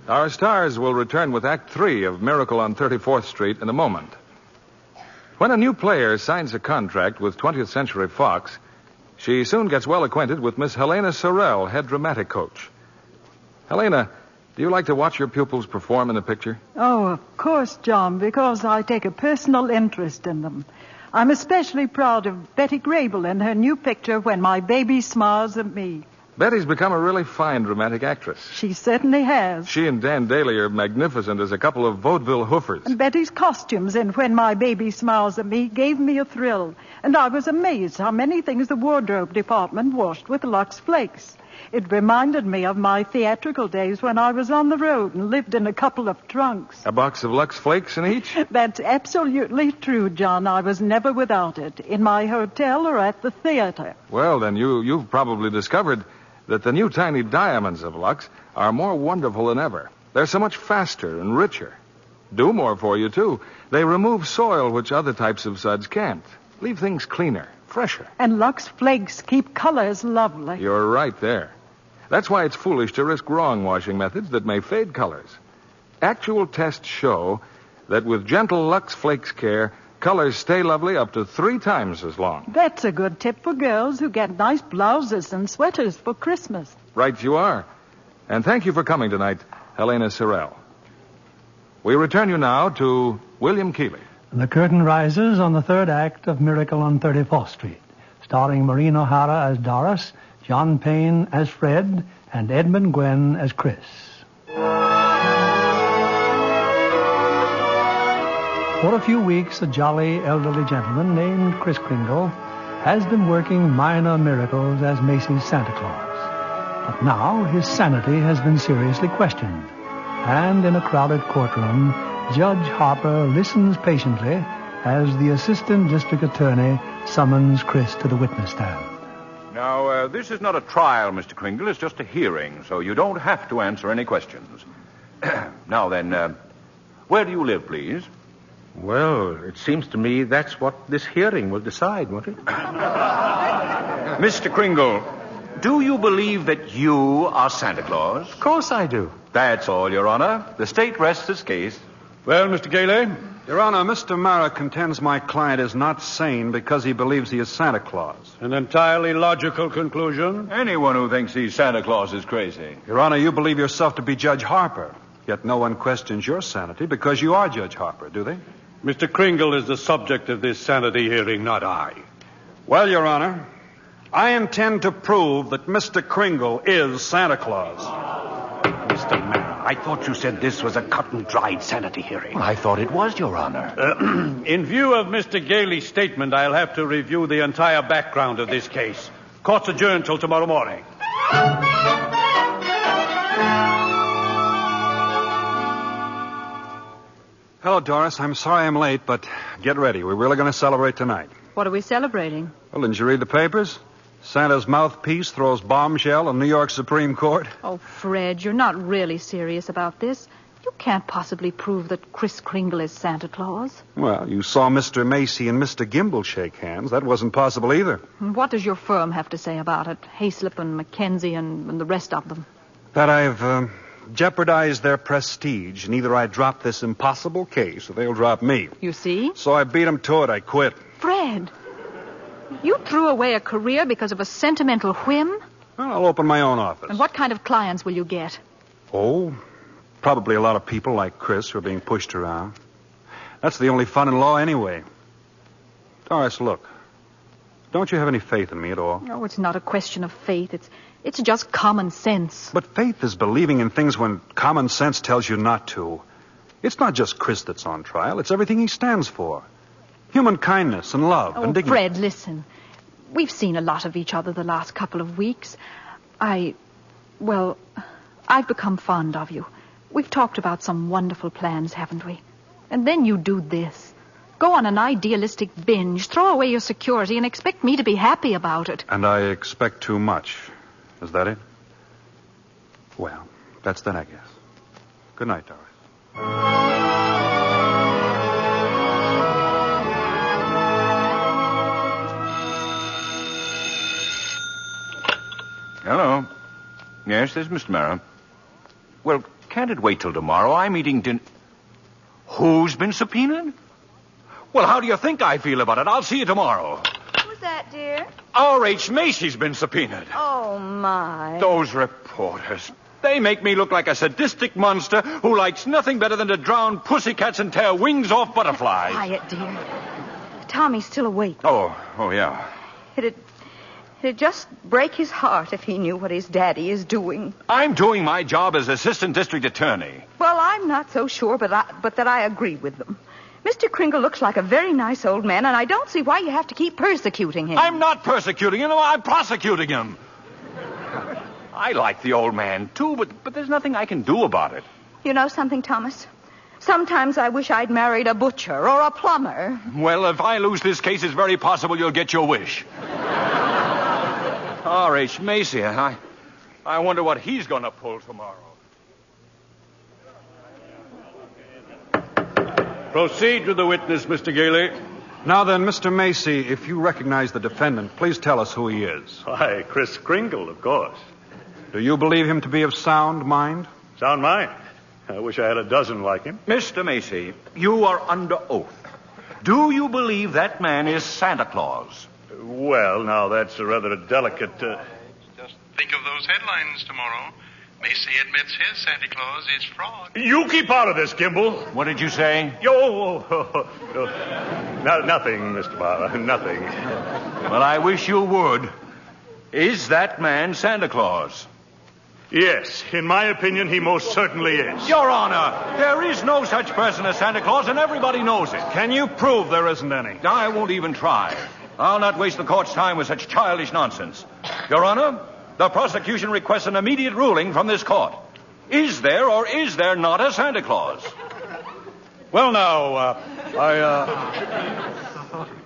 Our stars will return with Act 3 of Miracle on 34th Street in a moment. When a new player signs a contract with 20th Century Fox, she soon gets well acquainted with Miss Helena Sorrell, head dramatic coach. Helena, do you like to watch your pupils perform in the picture? Oh, of course, John, because I take a personal interest in them. I'm especially proud of Betty Grable in her new picture, When My Baby Smiles at Me. Betty's become a really fine dramatic actress. She certainly has. She and Dan Daly are magnificent as a couple of vaudeville hoofers. And Betty's costumes in When My Baby Smiles at Me gave me a thrill. And I was amazed how many things the wardrobe department washed with Lux Flakes. It reminded me of my theatrical days when I was on the road and lived in a couple of trunks. A box of Lux Flakes in each? That's absolutely true, John. I was never without it, in my hotel or at the theater. Well, then you've probably discovered that the new tiny diamonds of Lux are more wonderful than ever. They're so much faster and richer. Do more for you, too. They remove soil which other types of suds can't. Leave things cleaner, fresher. And Lux Flakes keep colors lovely. You're right there. That's why it's foolish to risk wrong washing methods that may fade colors. Actual tests show that with gentle Lux Flakes care, colors stay lovely up to 3 times as long. That's a good tip for girls who get nice blouses and sweaters for Christmas. Right you are. And thank you for coming tonight, Helena Sorrell. We return you now to William Keighley. The curtain rises on the third act of Miracle on 34th Street, starring Maureen O'Hara as Doris, John Payne as Fred, and Edmund Gwen as Chris. For a few weeks, a jolly elderly gentleman named Kris Kringle has been working minor miracles as Macy's Santa Claus. But now his sanity has been seriously questioned. And in a crowded courtroom, Judge Harper listens patiently as the assistant district attorney summons Chris to the witness stand. Now, this is not a trial, Mr. Kringle. It's just a hearing, so you don't have to answer any questions. Now then, where do you live, please? Well, it seems to me that's what this hearing will decide, won't it? Mr. Kringle, Do you believe that you are Santa Claus? Of course I do. That's all, Your Honor. The state rests its case. Well, Mr. Gailey? Your Honor, Mr. Mara contends my client is not sane because he believes he is Santa Claus. An entirely logical conclusion. Anyone who thinks he's Santa Claus is crazy. Your Honor, you believe yourself to be Judge Harper, yet no one questions your sanity because you are Judge Harper, do they? Mr. Kringle is the subject of this sanity hearing, not I. Well, Your Honor, I intend to prove that Mr. Kringle is Santa Claus. Mr. Mara, I thought you said this was a cut-and-dried sanity hearing. Well, I thought it was, Your Honor. In view of Mr. Gailey's statement, I'll have to review the entire background of this case. Court's adjourned till tomorrow morning. Hello, Doris. I'm sorry I'm late, but get ready. We're really going to celebrate tonight. What are we celebrating? Well, didn't you read the papers? Santa's mouthpiece throws bombshell in New York Supreme Court. Oh, Fred, you're not really serious about this. You can't possibly prove that Kris Kringle is Santa Claus. Well, you saw Mr. Macy and Mr. Gimble shake hands. That wasn't possible either. What does your firm have to say about it? Hayslip and Mackenzie and the rest of them. That I've jeopardized their prestige, and either I drop this impossible case or they'll drop me. You see? So I beat them to it. I quit. Fred, you threw away a career because of a sentimental whim? Well, I'll open my own office. And what kind of clients will you get? Oh, probably a lot of people like Chris who are being pushed around. That's the only fun in law anyway. Doris, look. Don't you have any faith in me at all? No, it's not a question of faith. It's just common sense. But faith is believing in things when common sense tells you not to. It's not just Chris that's on trial. It's everything he stands for. Human kindness and love and dignity. Fred, listen. We've seen a lot of each other the last couple of weeks. I've become fond of you. We've talked about some wonderful plans, haven't we? And then you do this. Go on an idealistic binge, throw away your security, and expect me to be happy about it. And I expect too much. Is that it? Well, that's that, I guess. Good night, Doris. Hello. Yes, this is Mr. Mara. Well, can't it wait till tomorrow? I'm eating dinner. Who's been subpoenaed? Well, how do you think I feel about it? I'll see you tomorrow. Who's that, dear? R.H. Macy's been subpoenaed. Oh, my. Those reporters. They make me look like a sadistic monster who likes nothing better than to drown pussycats and tear wings off butterflies. Quiet, dear. Tommy's still awake. Oh, yeah. It'd just break his heart if he knew what his daddy is doing. I'm doing my job as assistant district attorney. Well, I'm not so sure, but that I agree with them. Mr. Kringle looks like a very nice old man, and I don't see why you have to keep persecuting him. I'm not persecuting him. I'm prosecuting him. I like the old man, too, but there's nothing I can do about it. You know something, Thomas? Sometimes I wish I'd married a butcher or a plumber. Well, if I lose this case, it's very possible you'll get your wish. R.H. Macy, I wonder what he's going to pull tomorrow. Proceed with the witness, Mr. Gailey. Now then, Mr. Macy, if you recognize the defendant, please tell us who he is. Why, Kris Kringle, of course. Do you believe him to be of sound mind? Sound mind? I wish I had a dozen like him. Mr. Macy, you are under oath. Do you believe that man is Santa Claus? Well, now, that's a rather delicate... Just think of those headlines tomorrow. Macy admits his Santa Claus is fraud. You keep out of this, Gimble. What did you say? Nothing, Mr. Barra, nothing. Well, I wish you would. Is that man Santa Claus? Yes, in my opinion, he most certainly is. Your Honor, there is no such person as Santa Claus, and everybody knows it. Can you prove there isn't any? I won't even try. I'll not waste the court's time with such childish nonsense. Your Honor, the prosecution requests an immediate ruling from this court. Is there or is there not a Santa Claus? Well, now,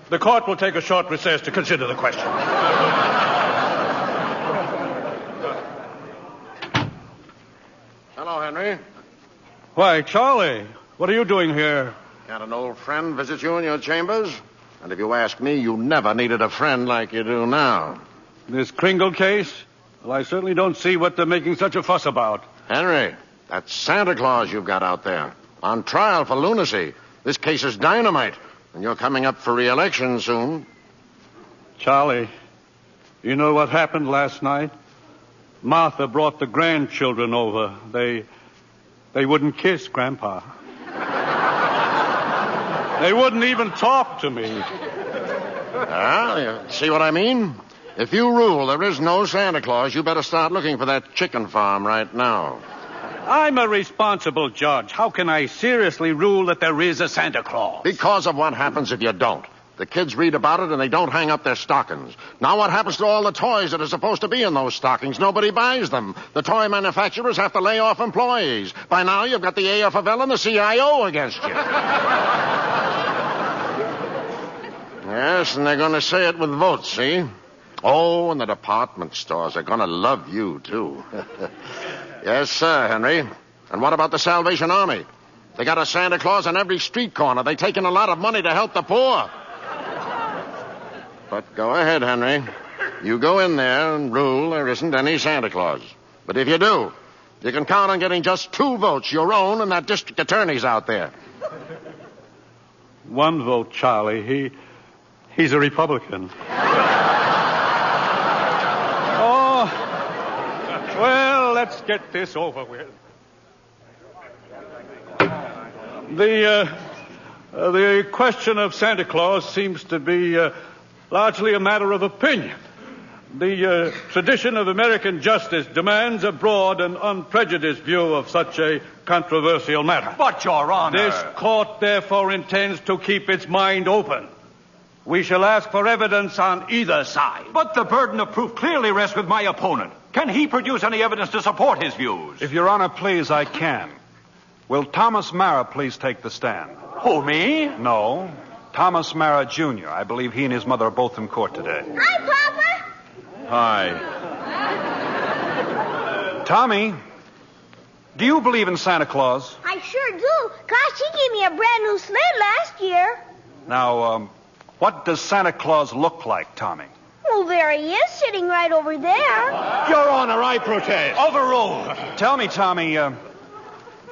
the court will take a short recess to consider the question. Hello, Henry. Why, Charlie, what are you doing here? Can't an old friend visit you in your chambers? And if you ask me, you never needed a friend like you do now. This Kringle case? Well, I certainly don't see what they're making such a fuss about. Henry, that's Santa Claus you've got out there. On trial for lunacy. This case is dynamite, and you're coming up for re-election soon. Charlie, you know what happened last night? Martha brought the grandchildren over. They wouldn't kiss Grandpa. They wouldn't even talk to me. You see what I mean? If you rule there is no Santa Claus, you better start looking for that chicken farm right now. I'm a responsible judge. How can I seriously rule that there is a Santa Claus? Because of what happens if you don't. The kids read about it and they don't hang up their stockings. Now what happens to all the toys that are supposed to be in those stockings? Nobody buys them. The toy manufacturers have to lay off employees. By now you've got the AFL and the CIO against you. Yes, and they're going to say it with votes, see? Oh, and the department stores are going to love you, too. Yes, sir, Henry. And what about the Salvation Army? They got a Santa Claus on every street corner. They take in a lot of money to help the poor. But go ahead, Henry. You go in there and rule there isn't any Santa Claus. But if you do, you can count on getting just 2 votes, your own and that district attorney's out there. 1 vote, Charlie. He's a Republican. Oh, well, let's get this over with. The question of Santa Claus seems to be largely a matter of opinion. The tradition of American justice demands a broad and unprejudiced view of such a controversial matter. But, Your Honor... This court, therefore, intends to keep its mind open. We shall ask for evidence on either side. But the burden of proof clearly rests with my opponent. Can he produce any evidence to support his views? If Your Honor please, I can. Will Thomas Mara please take the stand? Who, me? No. Thomas Mara, Jr. I believe he and his mother are both in court today. Hi, Papa. Hi. Tommy, do you believe in Santa Claus? I sure do. Gosh, he gave me a brand new sled last year. Now, what does Santa Claus look like, Tommy? Well, there he is, sitting right over there. Your Honor, I protest. Overruled. Tell me, Tommy,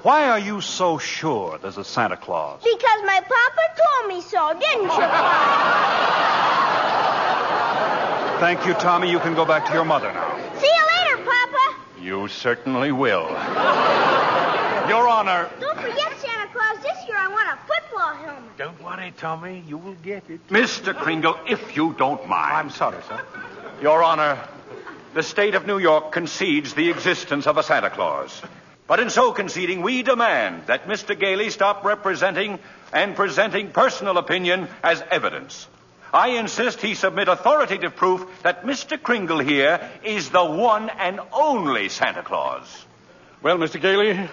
why are you so sure there's a Santa Claus? Because my papa told me so, didn't you? Thank you, Tommy. You can go back to your mother now. See you later, Papa. You certainly will. Your Honor. Don't forget, Santa Claus, this year I want a football helmet. Don't worry, Tommy. You will get it. Mr. Kringle, if you don't mind. I'm sorry, sir. Your Honor, the state of New York concedes the existence of a Santa Claus. But in so conceding, we demand that Mr. Gailey stop representing and presenting personal opinion as evidence. I insist he submit authoritative proof that Mr. Kringle here is the one and only Santa Claus. Well, Mr. Gailey,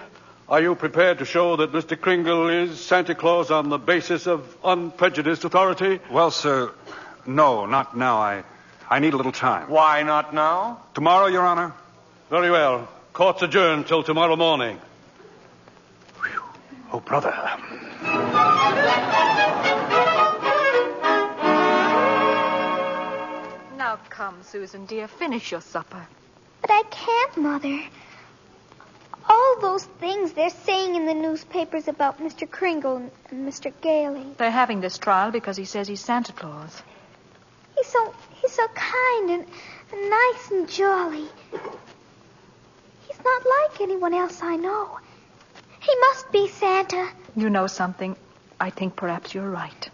are you prepared to show that Mr. Kringle is Santa Claus on the basis of unprejudiced authority? Well, sir, no, not now. I need a little time. Why not now? Tomorrow, Your Honor. Very well. Court's adjourned till tomorrow morning. Whew. Oh, brother. Now come, Susan, dear, finish your supper. But I can't, Mother. All those things they're saying in the newspapers about Mr. Kringle and Mr. Gailey. They're having this trial because he says he's Santa Claus. He's so kind and nice and jolly. He's not like anyone else I know. He must be Santa. You know something? I think perhaps you're right.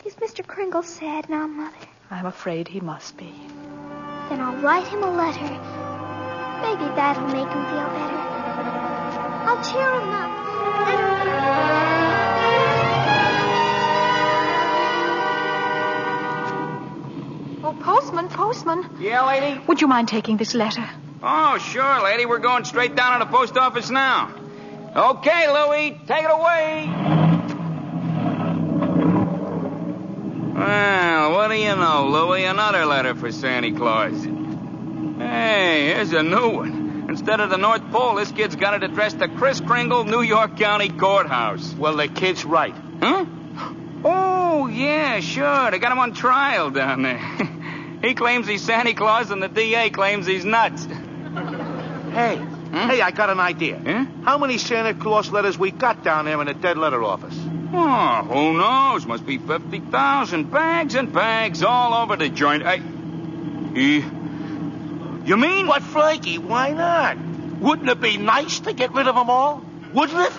Is Mr. Kringle sad now, Mother? I'm afraid he must be. Then I'll write him a letter. Maybe that'll make him feel better. I'll cheer him up. Oh, postman. Yeah, lady? Would you mind taking this letter? Oh, sure, lady. We're going straight down to the post office now. Okay, Louie, take it away. Well, what do you know, Louie? Another letter for Santa Claus. Hey, here's a new one. Instead of the North Pole, this kid's got it addressed to Chris Kringle, New York County Courthouse. Well, the kid's right. Huh? Oh, yeah, sure. They got him on trial down there. He claims he's Santa Claus, and the DA claims he's nuts. Hey, I got an idea. Huh? How many Santa Claus letters we got down there in the dead letter office? Oh, who knows? Must be 50,000 bags and bags all over the joint. You mean? What, Frankie? Why not? Wouldn't it be nice to get rid of them all? Wouldn't it?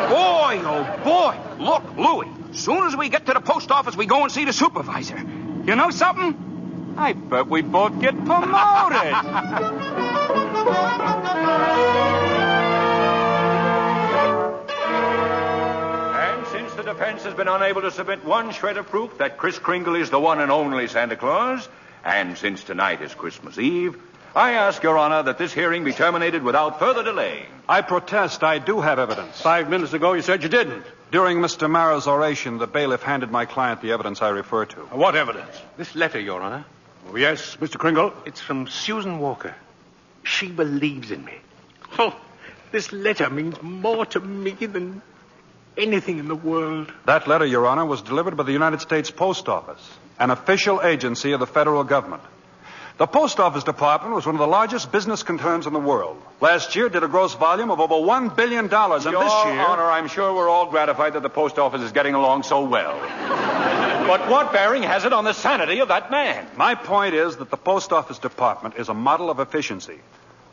Boy, oh boy. Look, Louie, as soon as we get to the post office, we go and see the supervisor. You know something? I bet we both get promoted. And since the defense has been unable to submit one shred of proof that Kris Kringle is the one and only Santa Claus, and since tonight is Christmas Eve, I ask Your Honor that this hearing be terminated without further delay. I protest. I do have evidence. 5 minutes ago, you said you didn't. During Mr. Marrow's oration, the bailiff handed my client the evidence I refer to. What evidence? This letter, Your Honor. Oh, yes, Mr. Kringle. It's from Susan Walker. She believes in me. Oh, this letter means more to me than anything in the world. That letter, Your Honor, was delivered by the United States Post Office, an official agency of the federal government. The Post Office Department was one of the largest business concerns in the world. Last year did a gross volume of over $1 billion, and Your this year... Honor, I'm sure we're all gratified that the post office is getting along so well. But what bearing has it on the sanity of that man? My point is that the Post Office Department is a model of efficiency.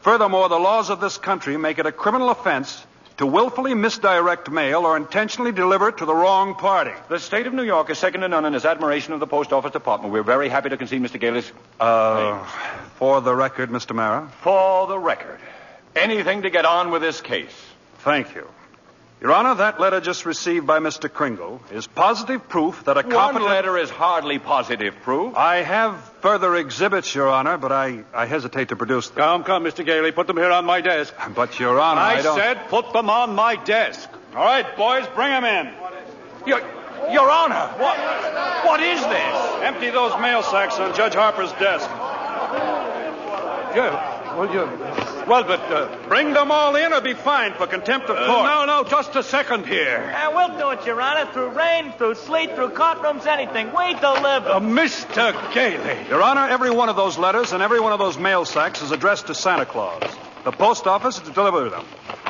Furthermore, the laws of this country make it a criminal offense to willfully misdirect mail or intentionally deliver it to the wrong party. The state of New York is second to none in its admiration of the Post Office Department. We're very happy to concede Mr. Galis. For the record, Mr. Mara. For the record. Anything to get on with this case. Thank you. Your Honor, that letter just received by Mr. Kringle is positive proof that a competent... One letter is hardly positive proof. I have further exhibits, Your Honor, but I hesitate to produce them. Come, Mr. Gailey. Put them here on my desk. But, Your Honor, I don't... said put them on my desk. All right, boys, bring them in. Your Honor, what is this? Empty those mail sacks on Judge Harper's desk. But bring them all in or be fined for contempt of court. No, just a second here. We'll do it, Your Honor, through rain, through sleet, through courtrooms, anything. We deliver. Mr. Gailey. Your Honor, every one of those letters and every one of those mail sacks is addressed to Santa Claus. The post office is to deliver them.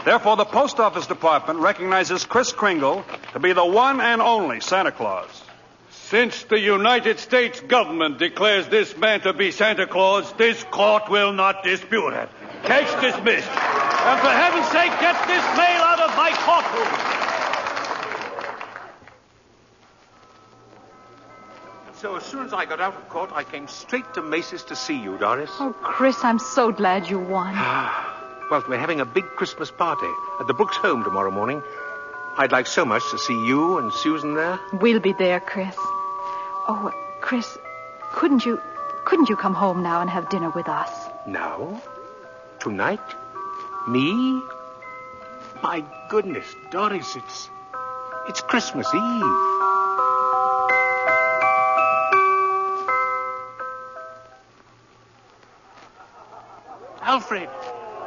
Therefore, the Post Office Department recognizes Kris Kringle to be the one and only Santa Claus. Since the United States government declares this man to be Santa Claus, this court will not dispute it. Case dismissed. And for heaven's sake, get this mail out of my courtroom. So as soon as I got out of court, I came straight to Macy's to see you, Doris. Oh, Chris, I'm so glad you won. Well, we're having a big Christmas party at the Brooks home tomorrow morning. I'd like so much to see you and Susan there. We'll be there, Chris. Oh, Chris, couldn't you come home now and have dinner with us? Now? Tonight? Me? My goodness, Doris, it's Christmas Eve.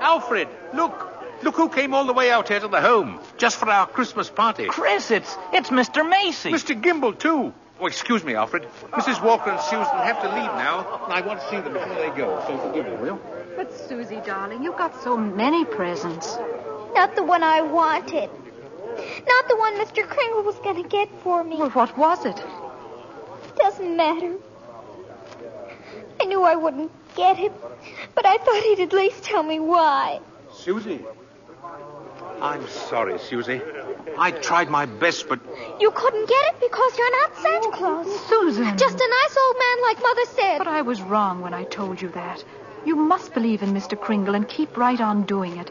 Alfred, look who came all the way out here to the home just for our Christmas party. Chris, it's Mr. Macy. Mr. Gimble, too. Oh, excuse me, Alfred. Mrs. Walker and Susan have to leave now, and I want to see them before they go, so forgive me, will you? But, Susie, darling, you've got so many presents. Not the one I wanted. Not the one Mr. Kringle was going to get for me. Well, what was it? Doesn't matter. I knew I wouldn't get him, but I thought he'd at least tell me why. Susie. I'm sorry, Susie. I tried my best, but... You couldn't get it because you're not Santa Claus. Susan. Just a nice old man like Mother said. But I was wrong when I told you that. You must believe in Mr. Kringle and keep right on doing it.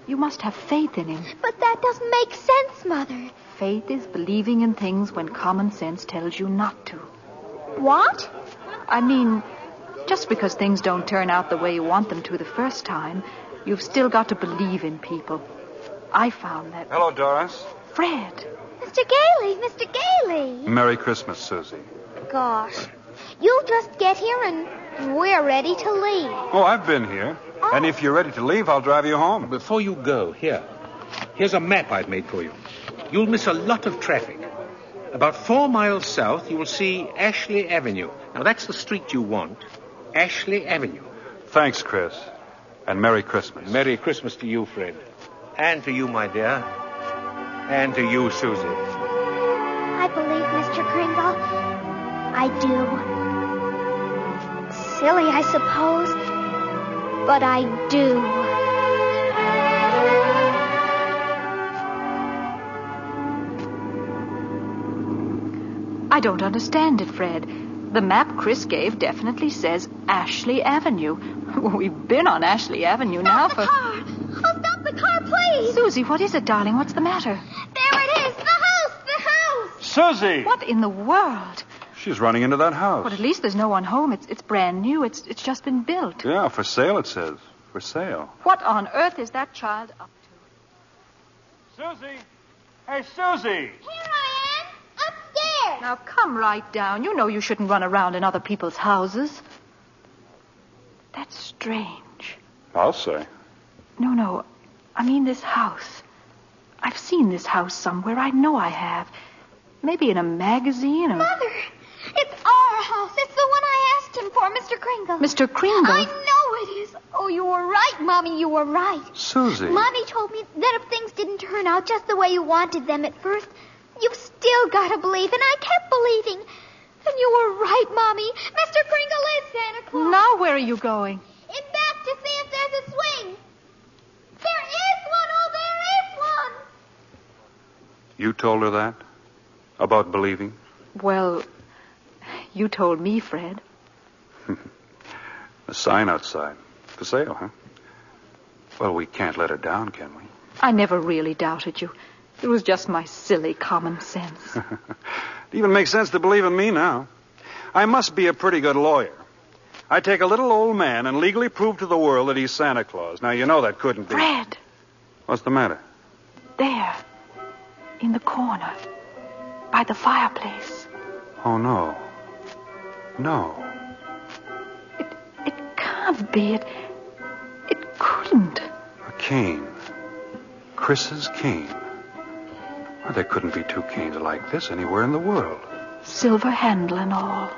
You must have faith in him. But that doesn't make sense, Mother. Faith is believing in things when common sense tells you not to. What? I mean, just because things don't turn out the way you want them to the first time, you've still got to believe in people. I found that... Hello, Doris. Fred. Mr. Mr. Gailey. Merry Christmas, Susie. Gosh. You'll just get here and we're ready to leave. Oh, I've been here. Oh. And if you're ready to leave, I'll drive you home. Before you go, here's a map I've made for you. You'll miss a lot of traffic. About 4 miles south, you will see Ashley Avenue. Now, that's the street you want. Ashley Avenue. Thanks, Chris. And Merry Christmas. Merry Christmas to you, Fred. And to you, my dear. And to you, Susie. I believe Mr. Kringle. I do. Silly, I suppose. But I do. I don't understand it, Fred. The map Chris gave definitely says Ashley Avenue. We've been on Ashley Avenue now for... Car! Oh, stop the car, please! Susie, what is it, darling? What's the matter? There it is! The house! The house! Susie! What in the world? She's running into that house. Well, at least there's no one home. It's brand new. It's just been built. Yeah, for sale, it says. For sale. What on earth is that child up to? Susie! Hey, Susie! Here I am! Upstairs! Now, come right down. You know you shouldn't run around in other people's houses. That's strange. I'll say. No. I mean this house. I've seen this house somewhere. I know I have. Maybe in a magazine or... Mother, it's our house. It's the one I asked him for, Mr. Kringle. Mr. Kringle? I know it is. Oh, you were right, Mommy. You were right. Susie. Mommy told me that if things didn't turn out just the way you wanted them at first, you've still got to believe, and I kept believing. And you were right, Mommy. Mr. Kringle is Santa Claus. Now where are you going? In back to see if there's a swing. There is one. Oh, there is one. You told her that? About believing? Well, you told me, Fred. A sign outside. For sale, huh? Well, we can't let her down, can we? I never really doubted you. It was just my silly common sense. It even makes sense to believe in me now. I must be a pretty good lawyer. I take a little old man and legally prove to the world that he's Santa Claus. Now, you know that couldn't be... Fred! What's the matter? There. In the corner. By the fireplace. Oh, no. No. It can't be. It couldn't. A cane. Chris's cane. Well, there couldn't be two canes like this anywhere in the world. Silver handle and all.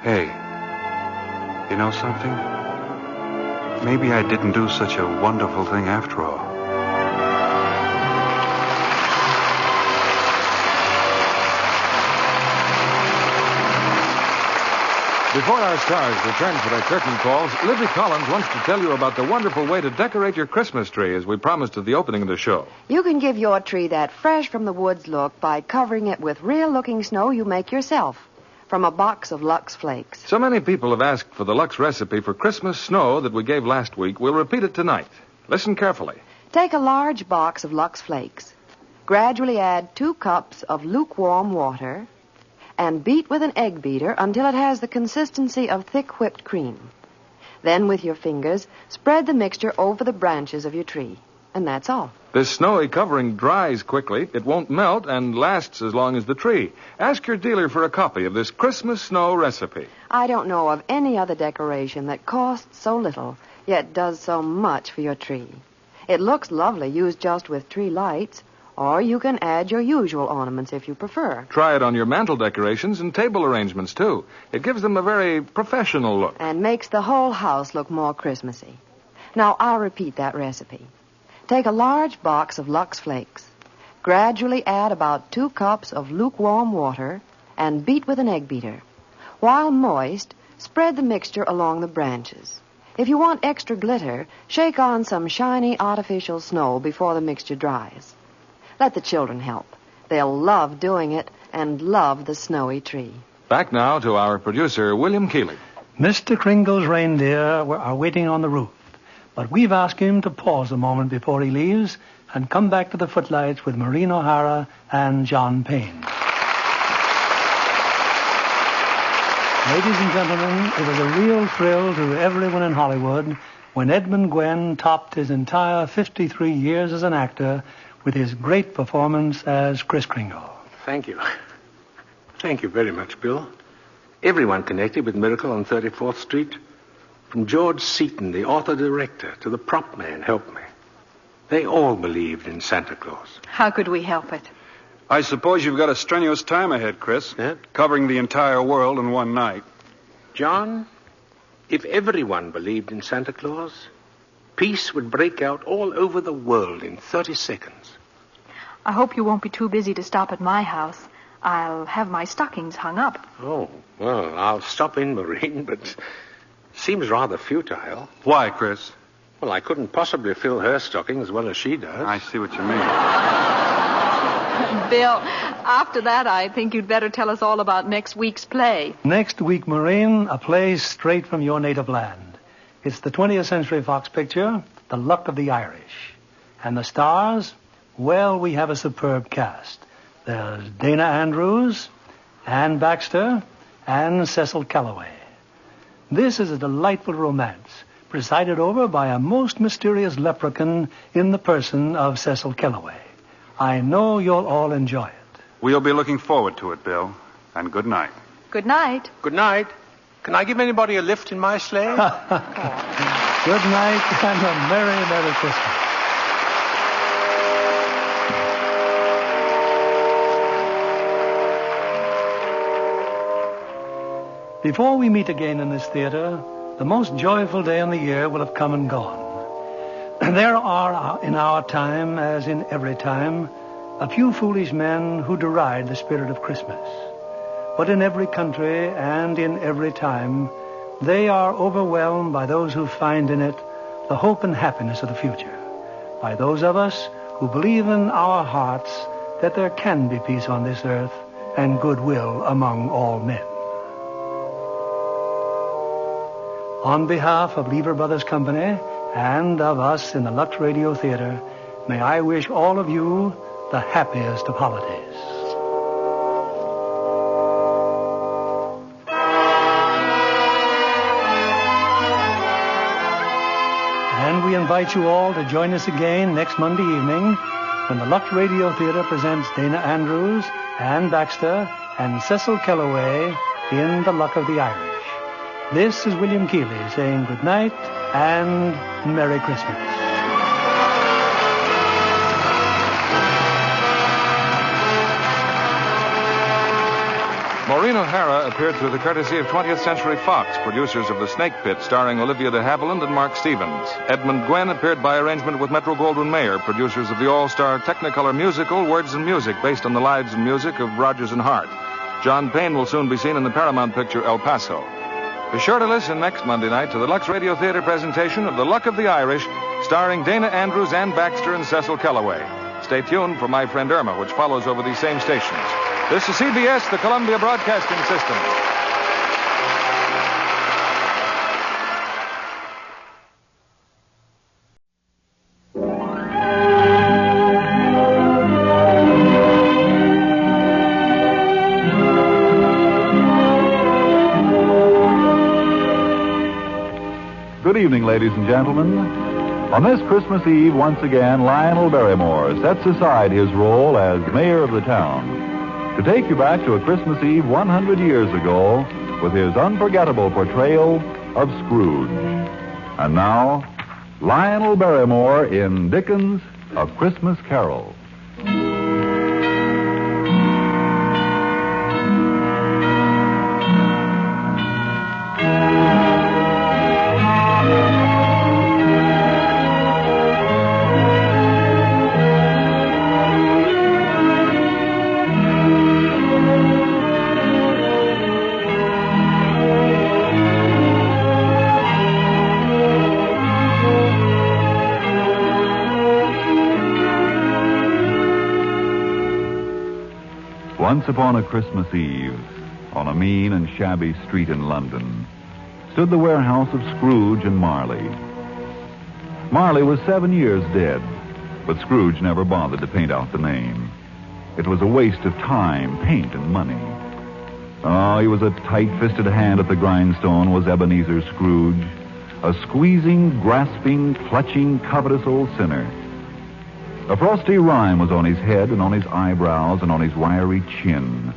Hey, you know something? Maybe I didn't do such a wonderful thing after all. Before our stars return for their curtain calls, Libby Collins wants to tell you about the wonderful way to decorate your Christmas tree, as we promised at the opening of the show. You can give your tree that fresh from the woods look by covering it with real-looking snow you make yourself from a box of Lux Flakes. So many people have asked for the Lux recipe for Christmas snow that we gave last week. We'll repeat it tonight. Listen carefully. Take a large box of Lux Flakes. Gradually add 2 cups of lukewarm water and beat with an egg beater until it has the consistency of thick whipped cream. Then, with your fingers, spread the mixture over the branches of your tree. And that's all. This snowy covering dries quickly, it won't melt, and lasts as long as the tree. Ask your dealer for a copy of this Christmas snow recipe. I don't know of any other decoration that costs so little, yet does so much for your tree. It looks lovely used just with tree lights, or you can add your usual ornaments if you prefer. Try it on your mantel decorations and table arrangements, too. It gives them a very professional look. And makes the whole house look more Christmassy. Now, I'll repeat that recipe. Take a large box of Lux Flakes. Gradually add about 2 cups of lukewarm water and beat with an egg beater. While moist, spread the mixture along the branches. If you want extra glitter, shake on some shiny artificial snow before the mixture dries. Let the children help. They'll love doing it and love the snowy tree. Back now to our producer, William Keeley. Mr. Kringle's reindeer are waiting on the roof, but we've asked him to pause a moment before he leaves and come back to the footlights with Maureen O'Hara and John Payne. Ladies and gentlemen, it was a real thrill to everyone in Hollywood when Edmund Gwenn topped his entire 53 years as an actor with his great performance as Kris Kringle. Thank you. Thank you very much, Bill. Everyone connected with Miracle on 34th Street, from George Seaton, the author-director, to the prop man, helped me. They all believed in Santa Claus. How could we help it? I suppose you've got a strenuous time ahead, Chris. Yeah? Covering the entire world in one night. John, if everyone believed in Santa Claus, peace would break out all over the world in 30 seconds. I hope you won't be too busy to stop at my house. I'll have my stockings hung up. Oh, well, I'll stop in, Maureen, but seems rather futile. Why, Chris? Well, I couldn't possibly fill her stocking as well as she does. I see what you mean. Bill, after that, I think you'd better tell us all about next week's play. Next week, Maureen, a play straight from your native land. It's the 20th Century Fox picture, The Luck of the Irish. And the stars? Well, we have a superb cast. There's Dana Andrews, Ann Baxter, and Cecil Calloway. This is a delightful romance, presided over by a most mysterious leprechaun in the person of Cecil Calloway. I know you'll all enjoy it. We'll be looking forward to it, Bill. And good night. Good night. Good night. Can I give anybody a lift in my sleigh? Good night and a Merry, Merry Christmas. Before we meet again in this theater, the most joyful day in the year will have come and gone. There are, in our time, as in every time, a few foolish men who deride the spirit of Christmas. But in every country and in every time, they are overwhelmed by those who find in it the hope and happiness of the future, by those of us who believe in our hearts that there can be peace on this earth and goodwill among all men. On behalf of Lever Brothers Company and of us in the Lux Radio Theater, may I wish all of you the happiest of holidays. And we invite you all to join us again next Monday evening when the Lux Radio Theater presents Dana Andrews, Ann Baxter, and Cecil Calloway in The Luck of the Irish. This is William Keeley saying good night and Merry Christmas. Maureen O'Hara appeared through the courtesy of 20th Century Fox, producers of The Snake Pit, starring Olivia de Havilland and Mark Stevens. Edmund Gwenn appeared by arrangement with Metro-Goldwyn-Mayer, producers of the all-star Technicolor musical Words and Music, based on the lives and music of Rodgers and Hart. John Payne will soon be seen in the Paramount picture El Paso. Be sure to listen next Monday night to the Lux Radio Theater presentation of The Luck of the Irish, starring Dana Andrews, Ann Baxter, and Cecil Calloway. Stay tuned for My Friend Irma, which follows over these same stations. This is CBS, the Columbia Broadcasting System. Good evening, ladies and gentlemen. On this Christmas Eve, once again, Lionel Barrymore sets aside his role as mayor of the town to take you back to a Christmas Eve 100 years ago with his unforgettable portrayal of Scrooge. And now, Lionel Barrymore in Dickens' A Christmas Carol. Once upon a Christmas Eve, on a mean and shabby street in London, stood the warehouse of Scrooge and Marley. Marley was 7 years dead, but Scrooge never bothered to paint out the name. It was a waste of time, paint, and money. Oh, he was a tight-fisted hand at the grindstone, was Ebenezer Scrooge, a squeezing, grasping, clutching, covetous old sinner. A frosty rime was on his head and on his eyebrows and on his wiry chin.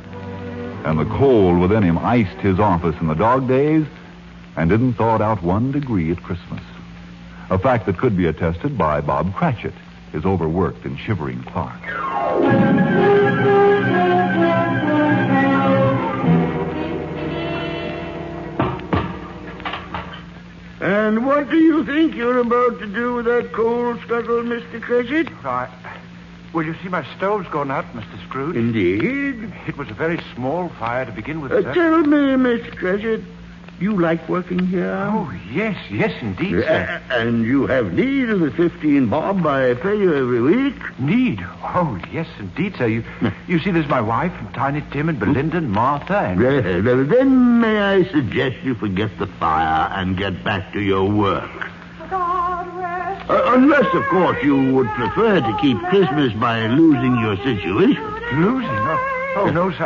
And the cold within him iced his office in the dog days and didn't thaw it out 1 degree at Christmas. A fact that could be attested by Bob Cratchit, his overworked and shivering clerk. you're about to do with that coal scuttle, Mr. Cratchit? Well, you see, my stove's gone out, Mr. Scrooge. Indeed. It was a very small fire to begin with, sir. Tell me, Mr. Cratchit, you like working here? Oh, yes, indeed, sir. And you have need of the 15 bob I pay you every week? Need? Oh, yes, indeed, sir. You see, there's my wife, and Tiny Tim, and Belinda, and Martha, and... Well, then may I suggest you forget the fire and get back to your work? Unless, of course, you would prefer to keep Christmas by losing your situation. Losing? Oh, no, sir.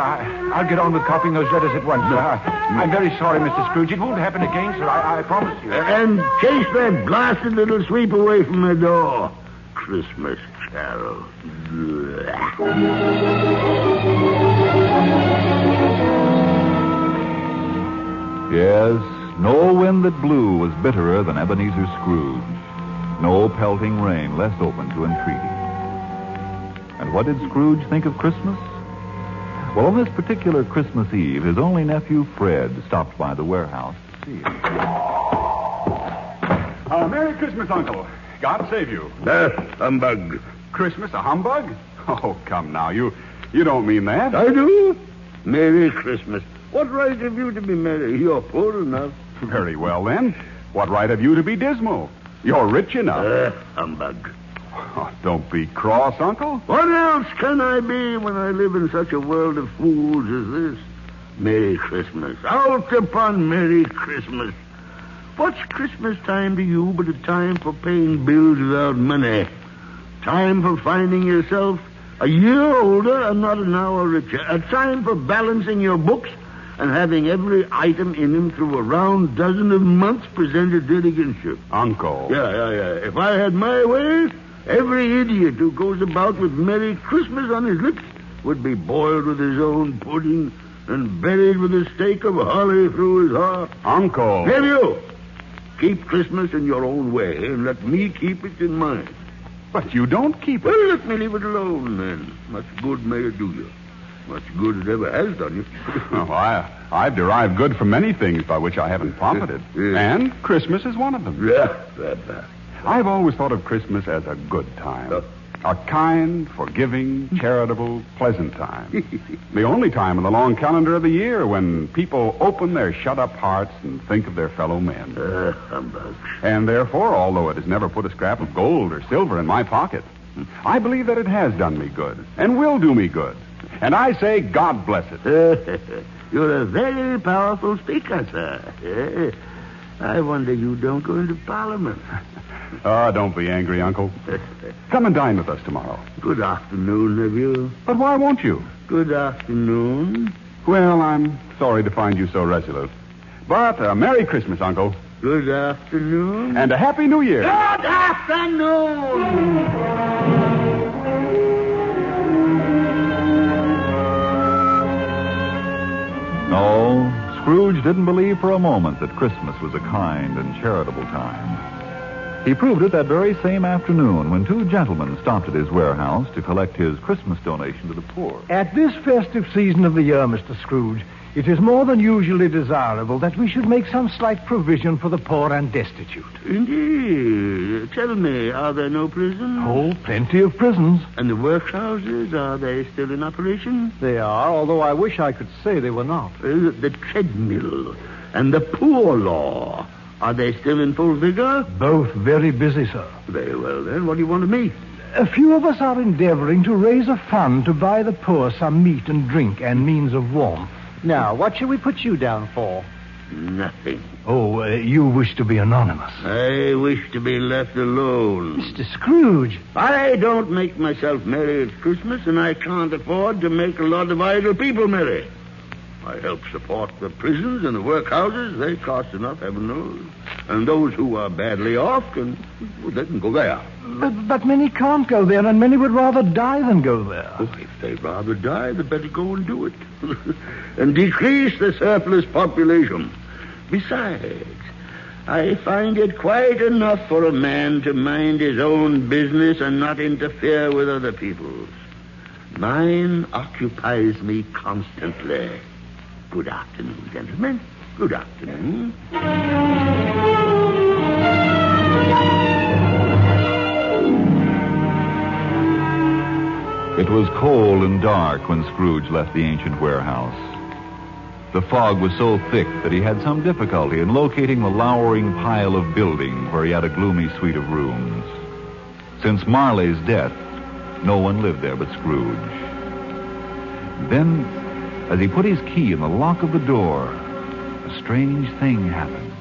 I'll get on with copying those letters at once, sir. I'm very sorry, Mr. Scrooge. It won't happen again, sir. I promise you. And chase that blasted little sweep away from the door. Christmas carol. Yes, no wind that blew was bitterer than Ebenezer Scrooge. No pelting rain less open to entreaty. And what did Scrooge think of Christmas? Well, on this particular Christmas Eve, his only nephew, Fred, stopped by the warehouse to see him. Merry Christmas, Uncle. God save you. Humbug. Christmas, a humbug? Oh, come now. You don't mean that. I do. Merry Christmas. What right have you to be merry? You're poor enough. Very well, then. What right have you to be dismal? You're rich enough. Humbug. Oh, don't be cross, Uncle. What else can I be when I live in such a world of fools as this? Merry Christmas. Out upon Merry Christmas. What's Christmas time to you but a time for paying bills without money? Time for finding yourself a year older and not an hour richer. A time for balancing your books and having every item in them through a round dozen of months presented dead against you. Uncle. Yeah. If I had my way, every idiot who goes about with Merry Christmas on his lips would be boiled with his own pudding and buried with a stake of holly through his heart. Uncle. Nephew, keep Christmas in your own way and let me keep it in mine. But you don't keep it. Well, let me leave it alone, then. Much good may it do you. Much good it ever has done you. Oh, I've derived good from many things by which I haven't profited. And Christmas is one of them. Yeah. I've always thought of Christmas as a good time. A kind, forgiving, charitable, pleasant time. The only time in the long calendar of the year when people open their shut-up hearts and think of their fellow men. Humbug. And therefore, although it has never put a scrap of gold or silver in my pocket, I believe that it has done me good and will do me good. And I say, God bless it. You're a very powerful speaker, sir. I wonder you don't go into Parliament. Oh, don't be angry, Uncle. Come and dine with us tomorrow. Good afternoon, nephew. But why won't you? Good afternoon. Well, I'm sorry to find you so resolute. But Merry Christmas, Uncle. Good afternoon. And a Happy New Year. Good afternoon. No, Scrooge didn't believe for a moment that Christmas was a kind and charitable time. He proved it that very same afternoon when two gentlemen stopped at his warehouse to collect his Christmas donation to the poor. At this festive season of the year, Mr. Scrooge, it is more than usually desirable that we should make some slight provision for the poor and destitute. Indeed. Tell me, are there no prisons? Oh, plenty of prisons. And the workhouses, are they still in operation? They are, although I wish I could say they were not. The treadmill and the poor law, are they still in full vigor? Both very busy, sir. Very well, then. What do you want of me? A few of us are endeavoring to raise a fund to buy the poor some meat and drink and means of warmth. Now, what shall we put you down for? Nothing. Oh, you wish to be anonymous. I wish to be left alone. Mr. Scrooge. I don't make myself merry at Christmas, and I can't afford to make a lot of idle people merry. I help support the prisons and the workhouses. They cost enough, heaven knows. And those who are badly off they can go there. But many can't go there, and many would rather die than go there. Oh, if they'd rather die, they'd better go and do it. And decrease the surplus population. Besides, I find it quite enough for a man to mind his own business and not interfere with other people's. Mine occupies me constantly. Good afternoon, gentlemen. Good afternoon. It was cold and dark when Scrooge left the ancient warehouse. The fog was so thick that he had some difficulty in locating the lowering pile of building where he had a gloomy suite of rooms. Since Marley's death, no one lived there but Scrooge. Then, as he put his key in the lock of the door, a strange thing happened.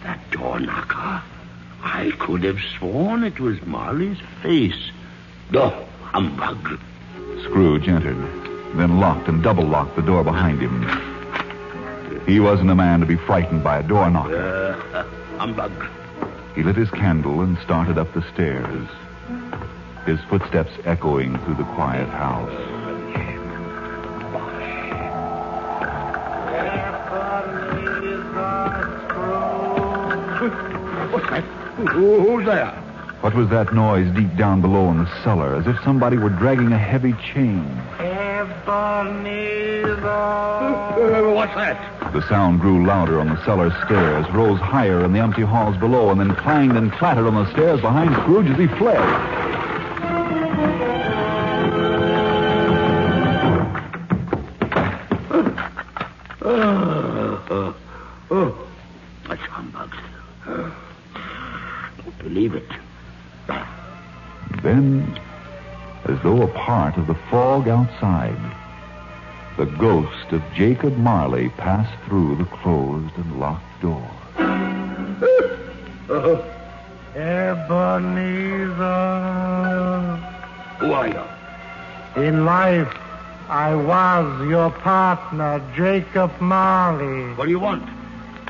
That door knocker. I could have sworn it was Marley's face. Oh, humbug. Scrooge entered, then locked and double-locked the door behind him. He wasn't a man to be frightened by a door knocker. Humbug. He lit his candle and started up the stairs, his footsteps echoing through the quiet house. What's that? Who's there? What was that noise deep down below in the cellar, as if somebody were dragging a heavy chain? What's that? The sound grew louder on the cellar stairs, rose higher in the empty halls below, and then clanged and clattered on the stairs behind Scrooge as he fled. That's humbug. Don't believe it. Then, as though a part of the fog outside, the ghost of Jacob Marley passed through the closed and locked door. Ebenezer. Who are you? In life, I was your partner, Jacob Marley. What do you want?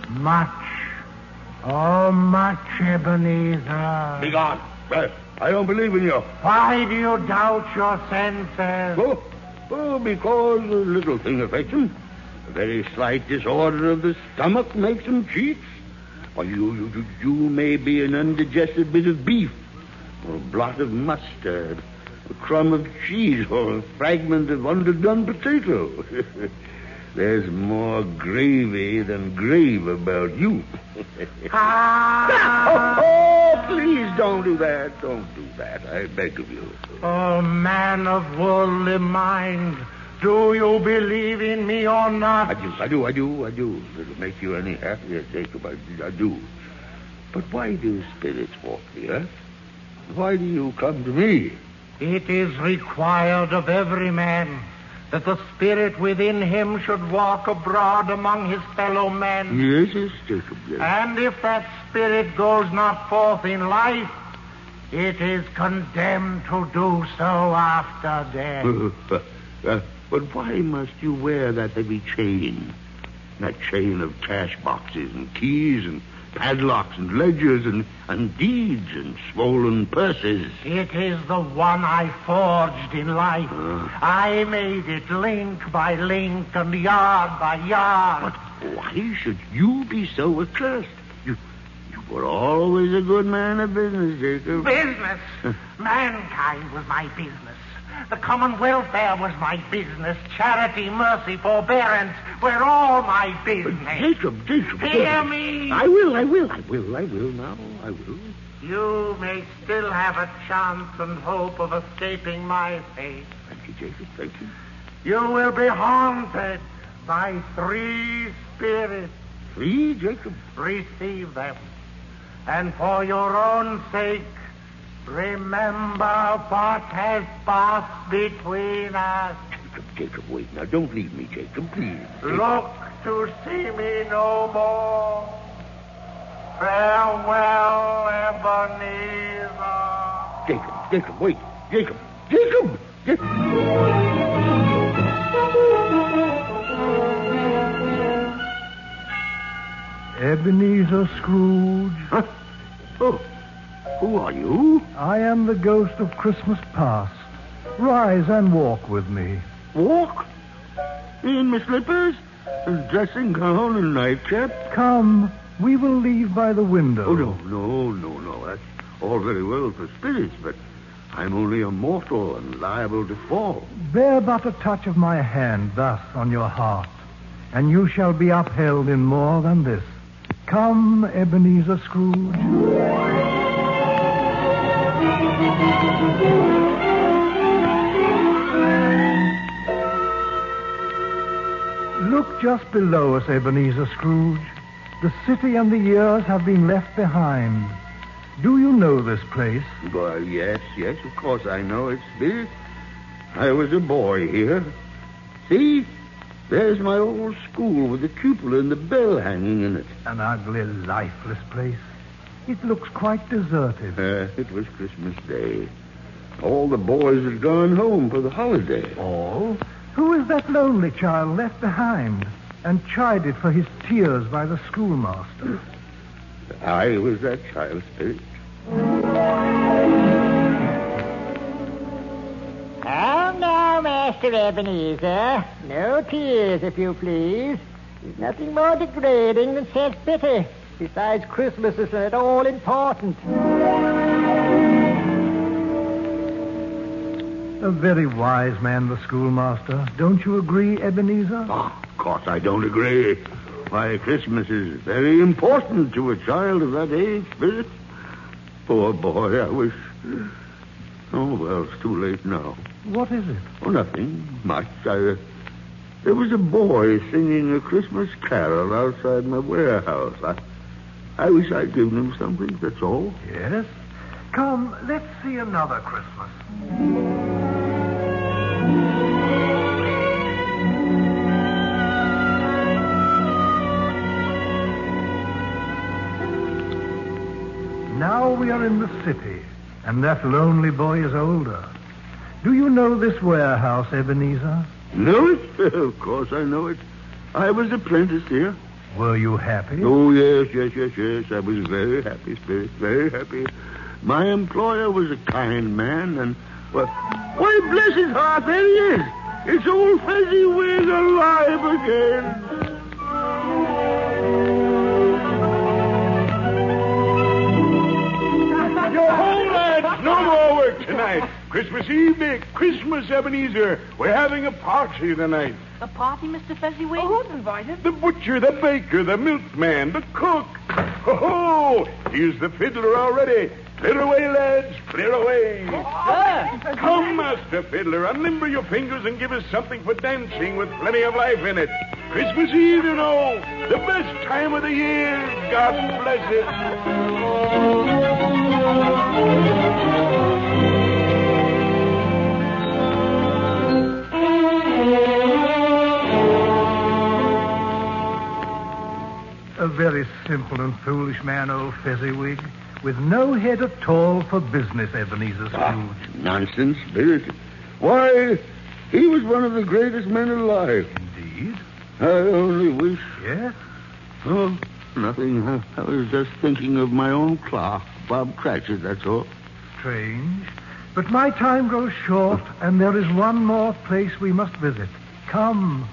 Much. Oh, much, Ebenezer. Be gone. I don't believe in you. Why do you doubt your senses? Oh, because a little thing affects him. A very slight disorder of the stomach makes him cheats. Or you may be an undigested bit of beef, or a blot of mustard, a crumb of cheese, or a fragment of underdone potato. There's more gravy than grave about you. Please don't do that. Don't do that. I beg of you. Oh, man of worldly mind, do you believe in me or not? I do. It'll make you any happier, Jacob. I do. But why do spirits walk the earth? Why do you come to me? It is required of every man that the spirit within him should walk abroad among his fellow men. Yes, Jacob, yes. And if that spirit goes not forth in life, it is condemned to do so after death. But why must you wear that heavy chain? That chain of cash boxes and keys and padlocks and ledgers and deeds and swollen purses. It is the one I forged in life. I made it link by link and yard by yard. But why should you be so accursed? You were always a good man of business, Jacob. Business? Mankind was my business. The common welfare was my business. Charity, mercy, forbearance were all my business. But Jacob. Hear me. I will now. I will. You may still have a chance and hope of escaping my fate. Thank you, Jacob. Thank you. You will be haunted by 3 spirits. 3, Jacob? Receive them. And for your own sake, remember what has passed between us. Jacob, wait. Now, don't leave me, Jacob, please. Look to see me no more. Farewell, Ebenezer. Jacob, wait. Jacob! Ebenezer Scrooge. Huh? Oh, who are you? I am the ghost of Christmas past. Rise and walk with me. Walk? In my slippers? Dressing gown and nightcap? Come, we will leave by the window. Oh, no. That's all very well for spirits, but I'm only a mortal and liable to fall. Bear but a touch of my hand thus on your heart, and you shall be upheld in more than this. Come, Ebenezer Scrooge. Look just below us, Ebenezer Scrooge. The city and the years have been left behind. Do you know this place? Well, yes, of course I know it, Spirit. I was a boy here. See? There's my old school with the cupola and the bell hanging in it. An ugly, lifeless place. It looks quite deserted. It was Christmas Day. All the boys had gone home for the holiday. All? Who is that lonely child left behind and chided for his tears by the schoolmaster? I was that child, Spirit. Now, Master Ebenezer. No tears, if you please. There's nothing more degrading than self-pity. Besides, Christmas isn't at all important. A very wise man, the schoolmaster. Don't you agree, Ebenezer? Oh, of course I don't agree. Why, Christmas is very important to a child of that age, Spirit. Poor boy, I wish... Oh, well, it's too late now. What is it? Oh, nothing much. There was a boy singing a Christmas carol outside my warehouse. I wish I'd given him something, that's all. Yes? Come, let's see another Christmas. Now we are in the city, and that lonely boy is older. Do you know this warehouse, Ebenezer? Know it? Of course I know it. I was apprenticed here. Were you happy? Oh, yes. I was very happy, Spirit, very happy. My employer was a kind man, and... Well, why, bless his heart, there he is. It's old Fezziwig alive again. Yo ho, lads! No more work tonight. Christmas Eve, Christmas, Ebenezer. We're having a party tonight. A party, Mr. Fezziwig? Oh, who's invited? The butcher, the baker, the milkman, the cook. Ho! Here's the fiddler already. Clear away, lads, clear away. Come, Master Fiddler, unlimber your fingers and give us something for dancing with plenty of life in it. Christmas Eve, you know, the best time of the year. God bless it. A very simple and foolish man, old Fezziwig, with no head at all for business, Ebenezer Scrooge. Nonsense, Spirit. Why, he was one of the greatest men alive. Indeed? I only wish... Yes? Oh, nothing. I was just thinking of my own clerk, Bob Cratchit, that's all. Strange. But my time grows short, and there is one more place we must visit. Come.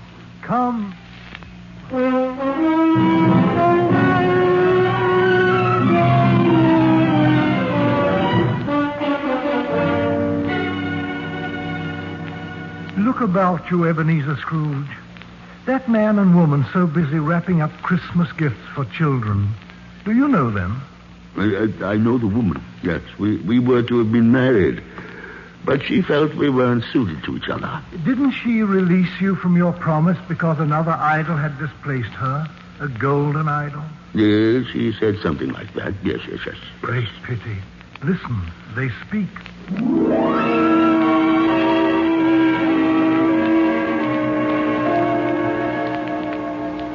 Look about you, Ebenezer Scrooge. That man and woman so busy wrapping up Christmas gifts for children. Do you know them? I know the woman, yes. We were to have been married. But she felt we weren't suited to each other. Didn't she release you from your promise because another idol had displaced her? A golden idol? Yes, she said something like that. Yes. Great pity. Listen, they speak.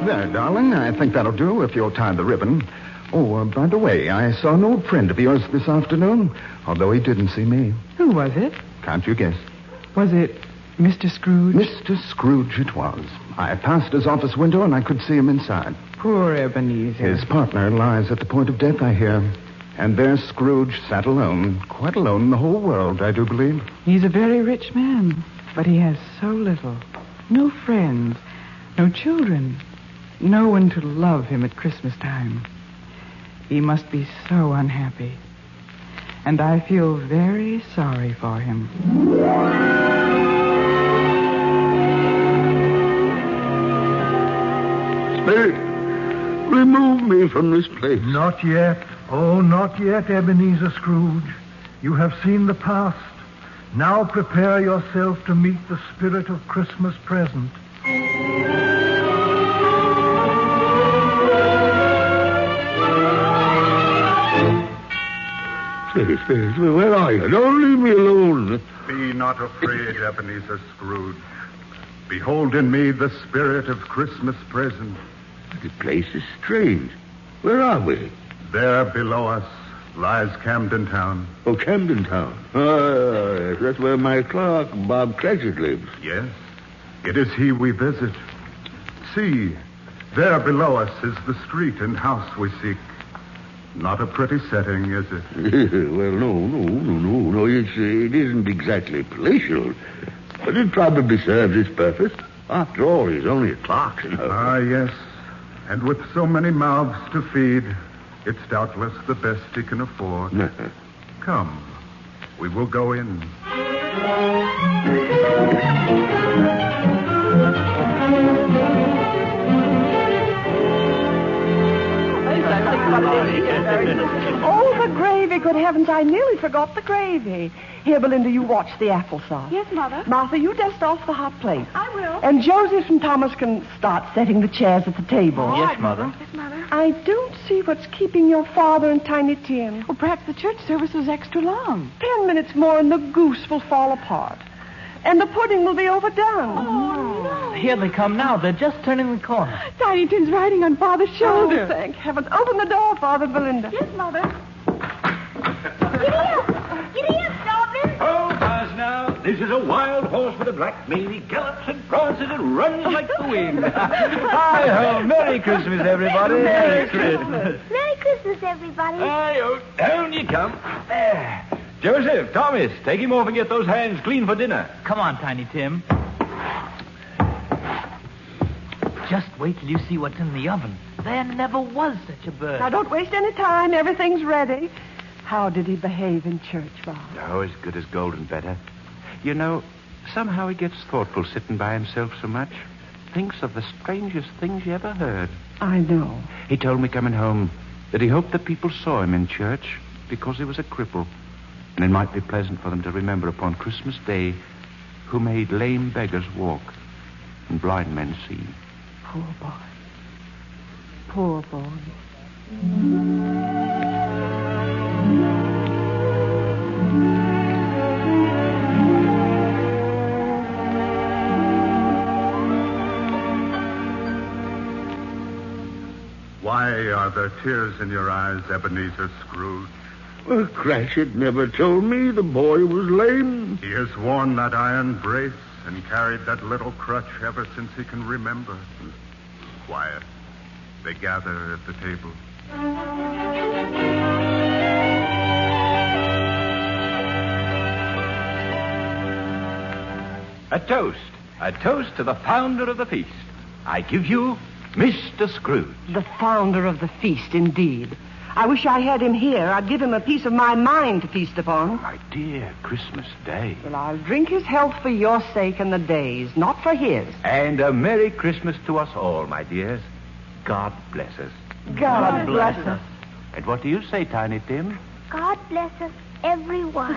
There, darling, I think that'll do if you'll tie the ribbon. Oh, by the way, I saw an old friend of yours this afternoon, although he didn't see me. Who was it? Can't you guess? Was it Mr. Scrooge? Mr. Scrooge it was. I passed his office window and I could see him inside. Poor Ebenezer. His partner lies at the point of death, I hear. And there Scrooge sat alone, quite alone in the whole world, I do believe. He's a very rich man, but he has so little. No friends, no children, no one to love him at Christmas time. He must be so unhappy. And I feel very sorry for him. Spirit, remove me from this place. Not yet. Oh, not yet, Ebenezer Scrooge. You have seen the past. Now prepare yourself to meet the spirit of Christmas present. Spirit, where are you? Don't leave me alone. Be not afraid, Ebenezer Scrooge. Behold in me the spirit of Christmas present. The place is strange. Where are we? There below us lies Camden Town. Oh, Camden Town. Ah, yes, that's where my clerk, Bob Cratchit, lives. Yes, it is he we visit. See, there below us is the street and house we seek. Not a pretty setting, is it? Well, no. It isn't exactly palatial. But it probably serves its purpose. After all, he's only a clerk, you know. Ah, yes. And with so many mouths to feed, it's doubtless the best he can afford. Come, we will go in. Oh, the gravy. Good heavens, I nearly forgot the gravy. Here, Belinda, you watch the applesauce. Yes, Mother. Martha, you dust off the hot plate. I will. And Joseph and Thomas can start setting the chairs at the table. Yes, Mother. Yes, Mother. I don't see what's keeping your father and Tiny Tim. Well, perhaps the church service was extra long. 10 minutes more and the goose will fall apart. And the pudding will be overdone. Oh, no. Here they come now. They're just turning the corner. Tiny Tim's riding on Father's shoulder. Oh, thank heavens. Open the door, Father, Belinda. Yes, Mother. Giddy up, Dolphin. Oh, pause now. This is a wild horse with a black mane. He gallops and prances and runs like the wind. Hi-ho. Merry Christmas, everybody. Merry Christmas. Merry Christmas, everybody. Hi-ho. Down you come. There. Joseph, Thomas, take him off and get those hands clean for dinner. Come on, Tiny Tim. Just wait till you see what's in the oven. There never was such a bird. Now, don't waste any time. Everything's ready. How did he behave in church, Bob? Oh, as good as gold and better. You know, somehow he gets thoughtful sitting by himself so much. Thinks of the strangest things you ever heard. I know. He told me coming home that he hoped that people saw him in church because he was a cripple. And it might be pleasant for them to remember upon Christmas Day who made lame beggars walk and blind men see. Poor boy. Poor boy. Why are there tears in your eyes, Ebenezer Scrooge? Well, Cratchit never told me the boy was lame. He has worn that iron brace and carried that little crutch ever since he can remember. Quiet. They gather at the table. A toast. A toast to the founder of the feast. I give you Mr. Scrooge. The founder of the feast, indeed. I wish I had him here. I'd give him a piece of my mind to feast upon. My dear, Christmas Day. Well, I'll drink his health for your sake and the day's, not for his. And a Merry Christmas to us all, my dears. God bless us. God bless us. And what do you say, Tiny Tim? God bless us, everyone.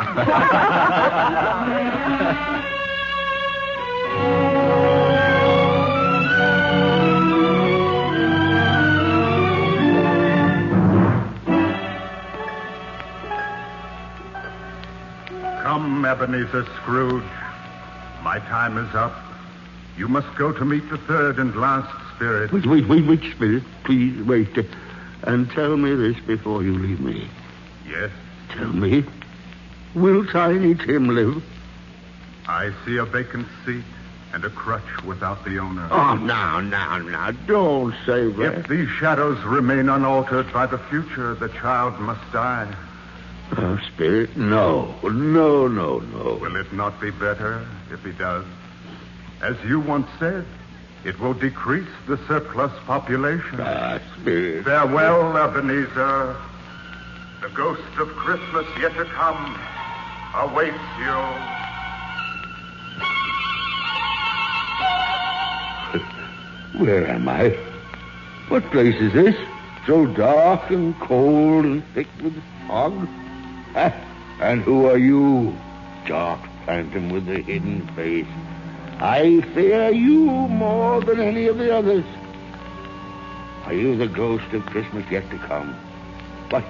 Come, Ebenezer Scrooge. My time is up. You must go to meet the third and last spirit. Wait, Spirit. Please, wait. And tell me this before you leave me. Yes? Tell me, will Tiny Tim live? I see a vacant seat and a crutch without the owner. Oh, now, don't say that. If these shadows remain unaltered by the future, the child must die. Oh, Spirit, no. Will it not be better if he does? As you once said, it will decrease the surplus population. Spirit. Farewell, Ebenezer. The ghost of Christmas yet to come awaits you. Where am I? What place is this? So dark and cold and thick with fog? And who are you, dark phantom with the hidden face? I fear you more than any of the others. Are you the ghost of Christmas yet to come? But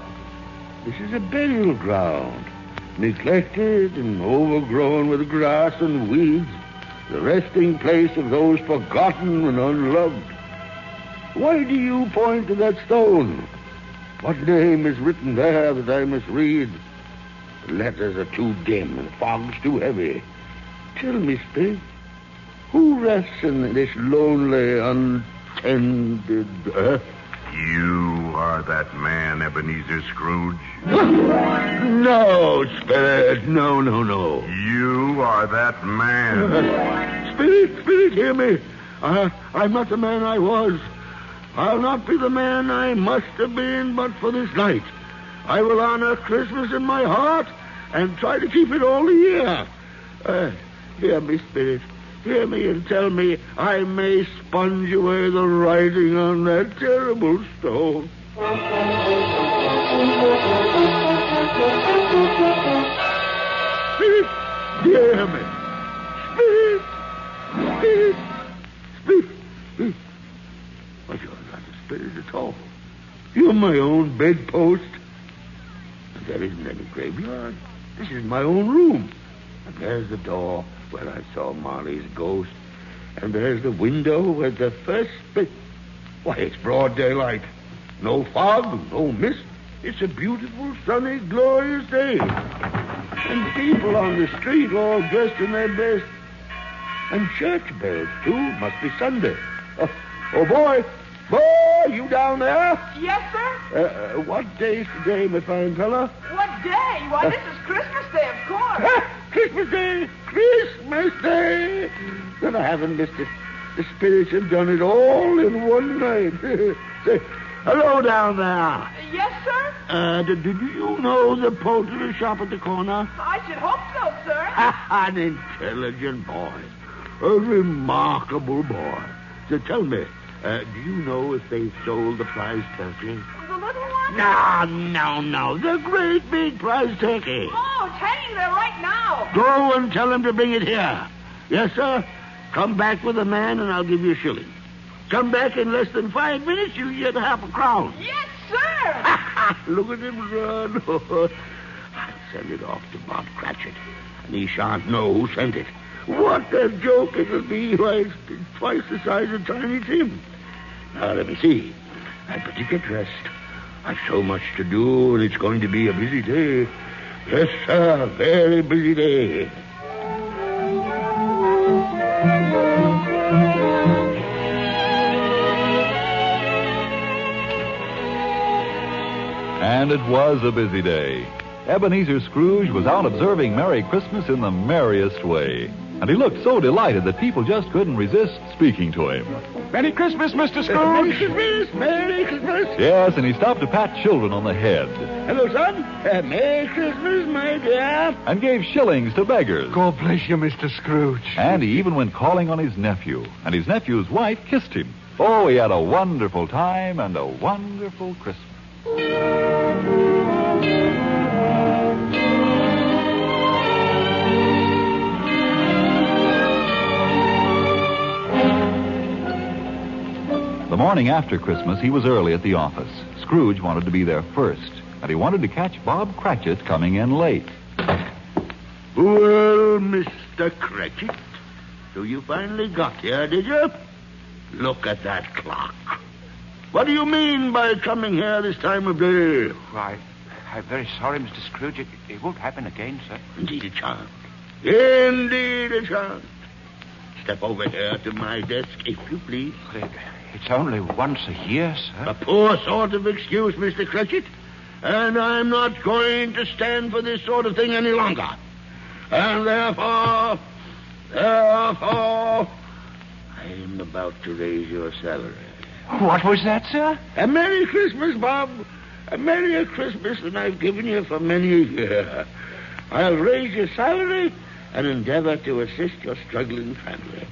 this is a burial ground, neglected and overgrown with grass and weeds, the resting place of those forgotten and unloved. Why do you point to that stone? What name is written there that I must read? The letters are too dim and the fog's too heavy. Tell me, Spirit, who rests in this lonely, untended earth? You are that man, Ebenezer Scrooge? No, Spirit. No. You are that man. Spirit, hear me. I'm not the man I was. I'll not be the man I must have been but for this night. I will honor Christmas in my heart and try to keep it all the year. Hear me, Spirit. Hear me and tell me I may sponge away the writing on that terrible stone. Spirit, hear me. Spirit. But you're not a spirit at all. You're my own bedpost. And there isn't any graveyard. This is my own room. And there's the door where I saw Marley's ghost. And there's the window where the first bit... Why, it's broad daylight. No fog, no mist. It's a beautiful, sunny, glorious day. And people on the street all dressed in their best. And church bells, too. Must be Sunday. Oh, boy. Boy, you down there? Yes, sir? What day's today, my fine fella? What day? Why, this is Christmas Day, of course. Christmas Day! Christmas Day! Then I haven't missed it. The spirits have done it all in one night. Say, hello down there. Yes, sir? Do you know the poultry shop at the corner? I should hope so, sir. An intelligent boy. A remarkable boy. So tell me, do you know if they've sold the prize turkey? The little one? No. The great big prize turkey. Oh, it's hanging there right now. Go and tell them to bring it here. Yes, sir. Come back with a man and I'll give you a shilling. Come back in less than 5 minutes, you'll get half a crown. Yes, sir. Look at him run. I'll send it off to Bob Cratchit, and he shan't know who sent it. What a joke it'll be. Why, it's twice the size of Tiny Tim. Now, let me see. I'd better get dressed. I've so much to do, and it's going to be a busy day. Yes, sir, very busy day. And it was a busy day. Ebenezer Scrooge was out observing Merry Christmas in the merriest way. And he looked so delighted that people just couldn't resist speaking to him. Merry Christmas, Mr. Scrooge. Merry Christmas. Merry Christmas. Yes, and he stopped to pat children on the head. Hello, son. Merry Christmas, my dear. And gave shillings to beggars. God bless you, Mr. Scrooge. And he even went calling on his nephew. And his nephew's wife kissed him. Oh, he had a wonderful time and a wonderful Christmas. The morning after Christmas, he was early at the office. Scrooge wanted to be there first, and he wanted to catch Bob Cratchit coming in late. Well, Mr. Cratchit, so you finally got here, did you? Look at that clock. What do you mean by coming here this time of day? Why, I'm very sorry, Mr. Scrooge. It won't happen again, sir. Indeed it shan't. Indeed it shan't. Step over here to my desk, if you please. It's only once a year, sir. A poor sort of excuse, Mr. Cratchit. And I'm not going to stand for this sort of thing any longer. And therefore, I'm about to raise your salary. What was that, sir? A Merry Christmas, Bob. A Merry Christmas than I've given you for many a year. I'll raise your salary and endeavor to assist your struggling family.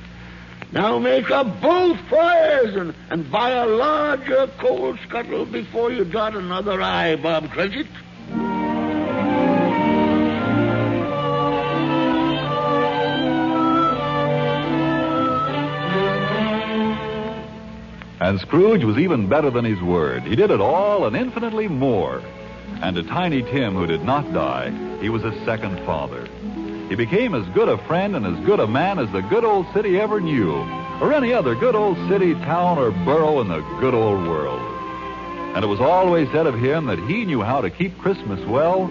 Now make up both fires and buy a larger coal scuttle before you dot another I, Bob Cratchit. And Scrooge was even better than his word. He did it all and infinitely more. And to Tiny Tim, who did not die, he was a second father. He became as good a friend and as good a man as the good old city ever knew, or any other good old city, town, or borough in the good old world. And it was always said of him that he knew how to keep Christmas well,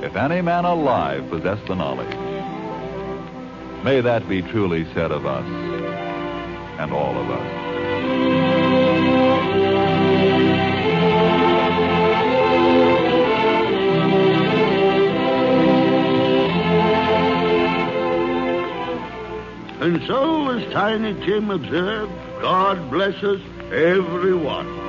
if any man alive possessed the knowledge. May that be truly said of us, and all of us. And so, as Tiny Tim observed, God bless us, everyone.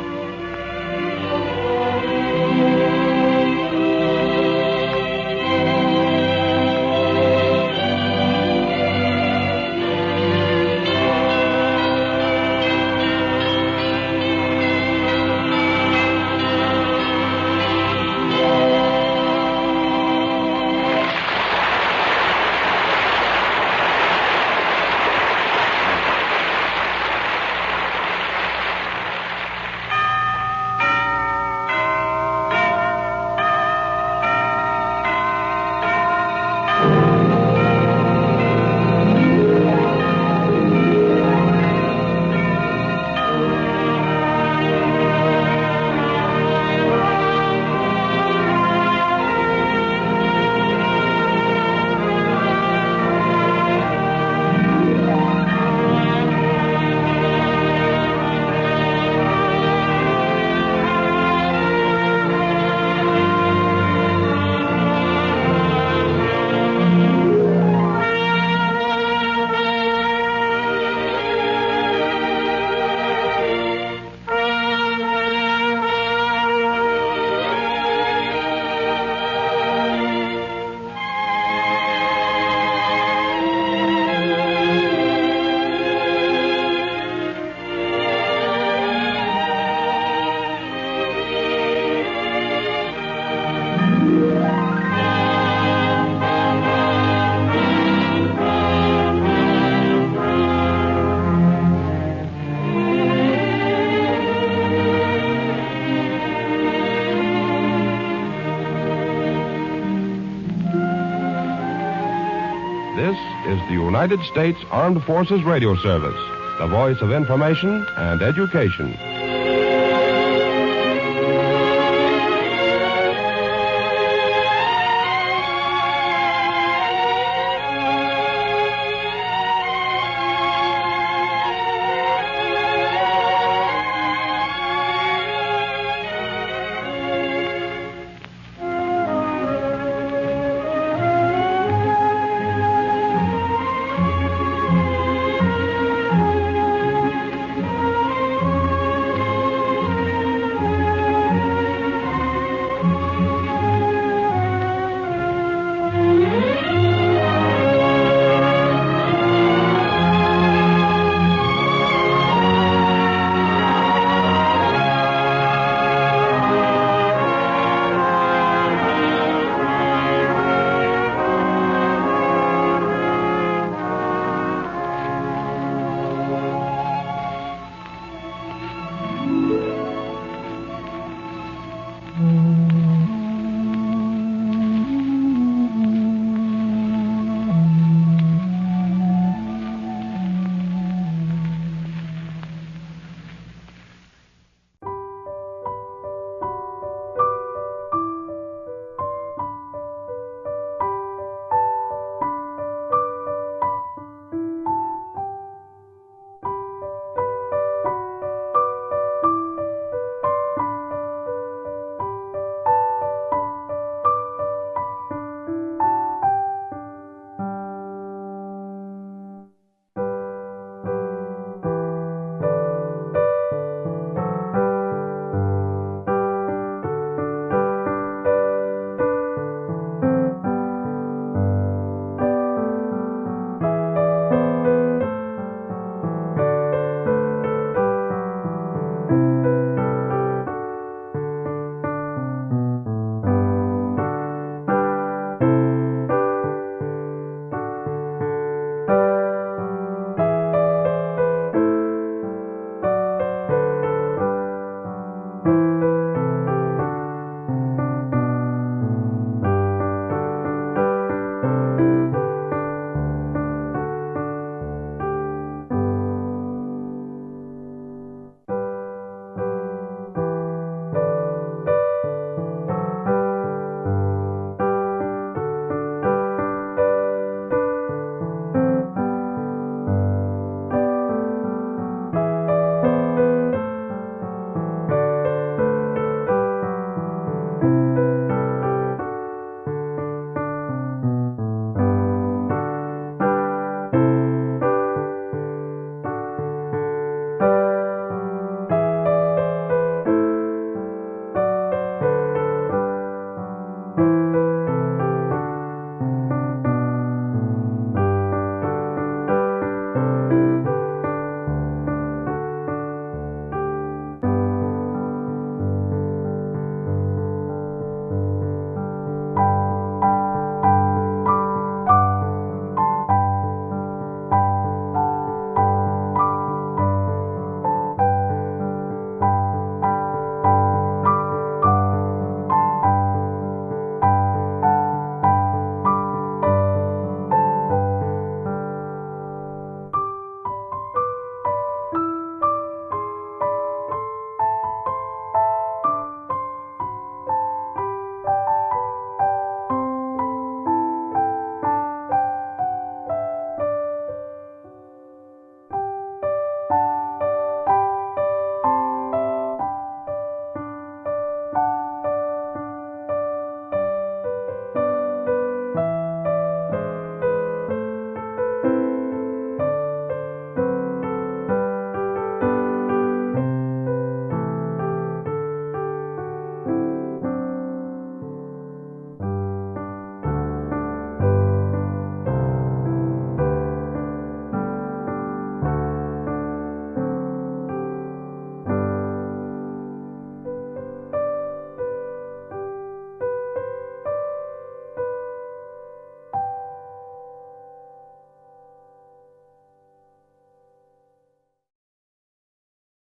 This is the United States Armed Forces Radio Service, the voice of information and education.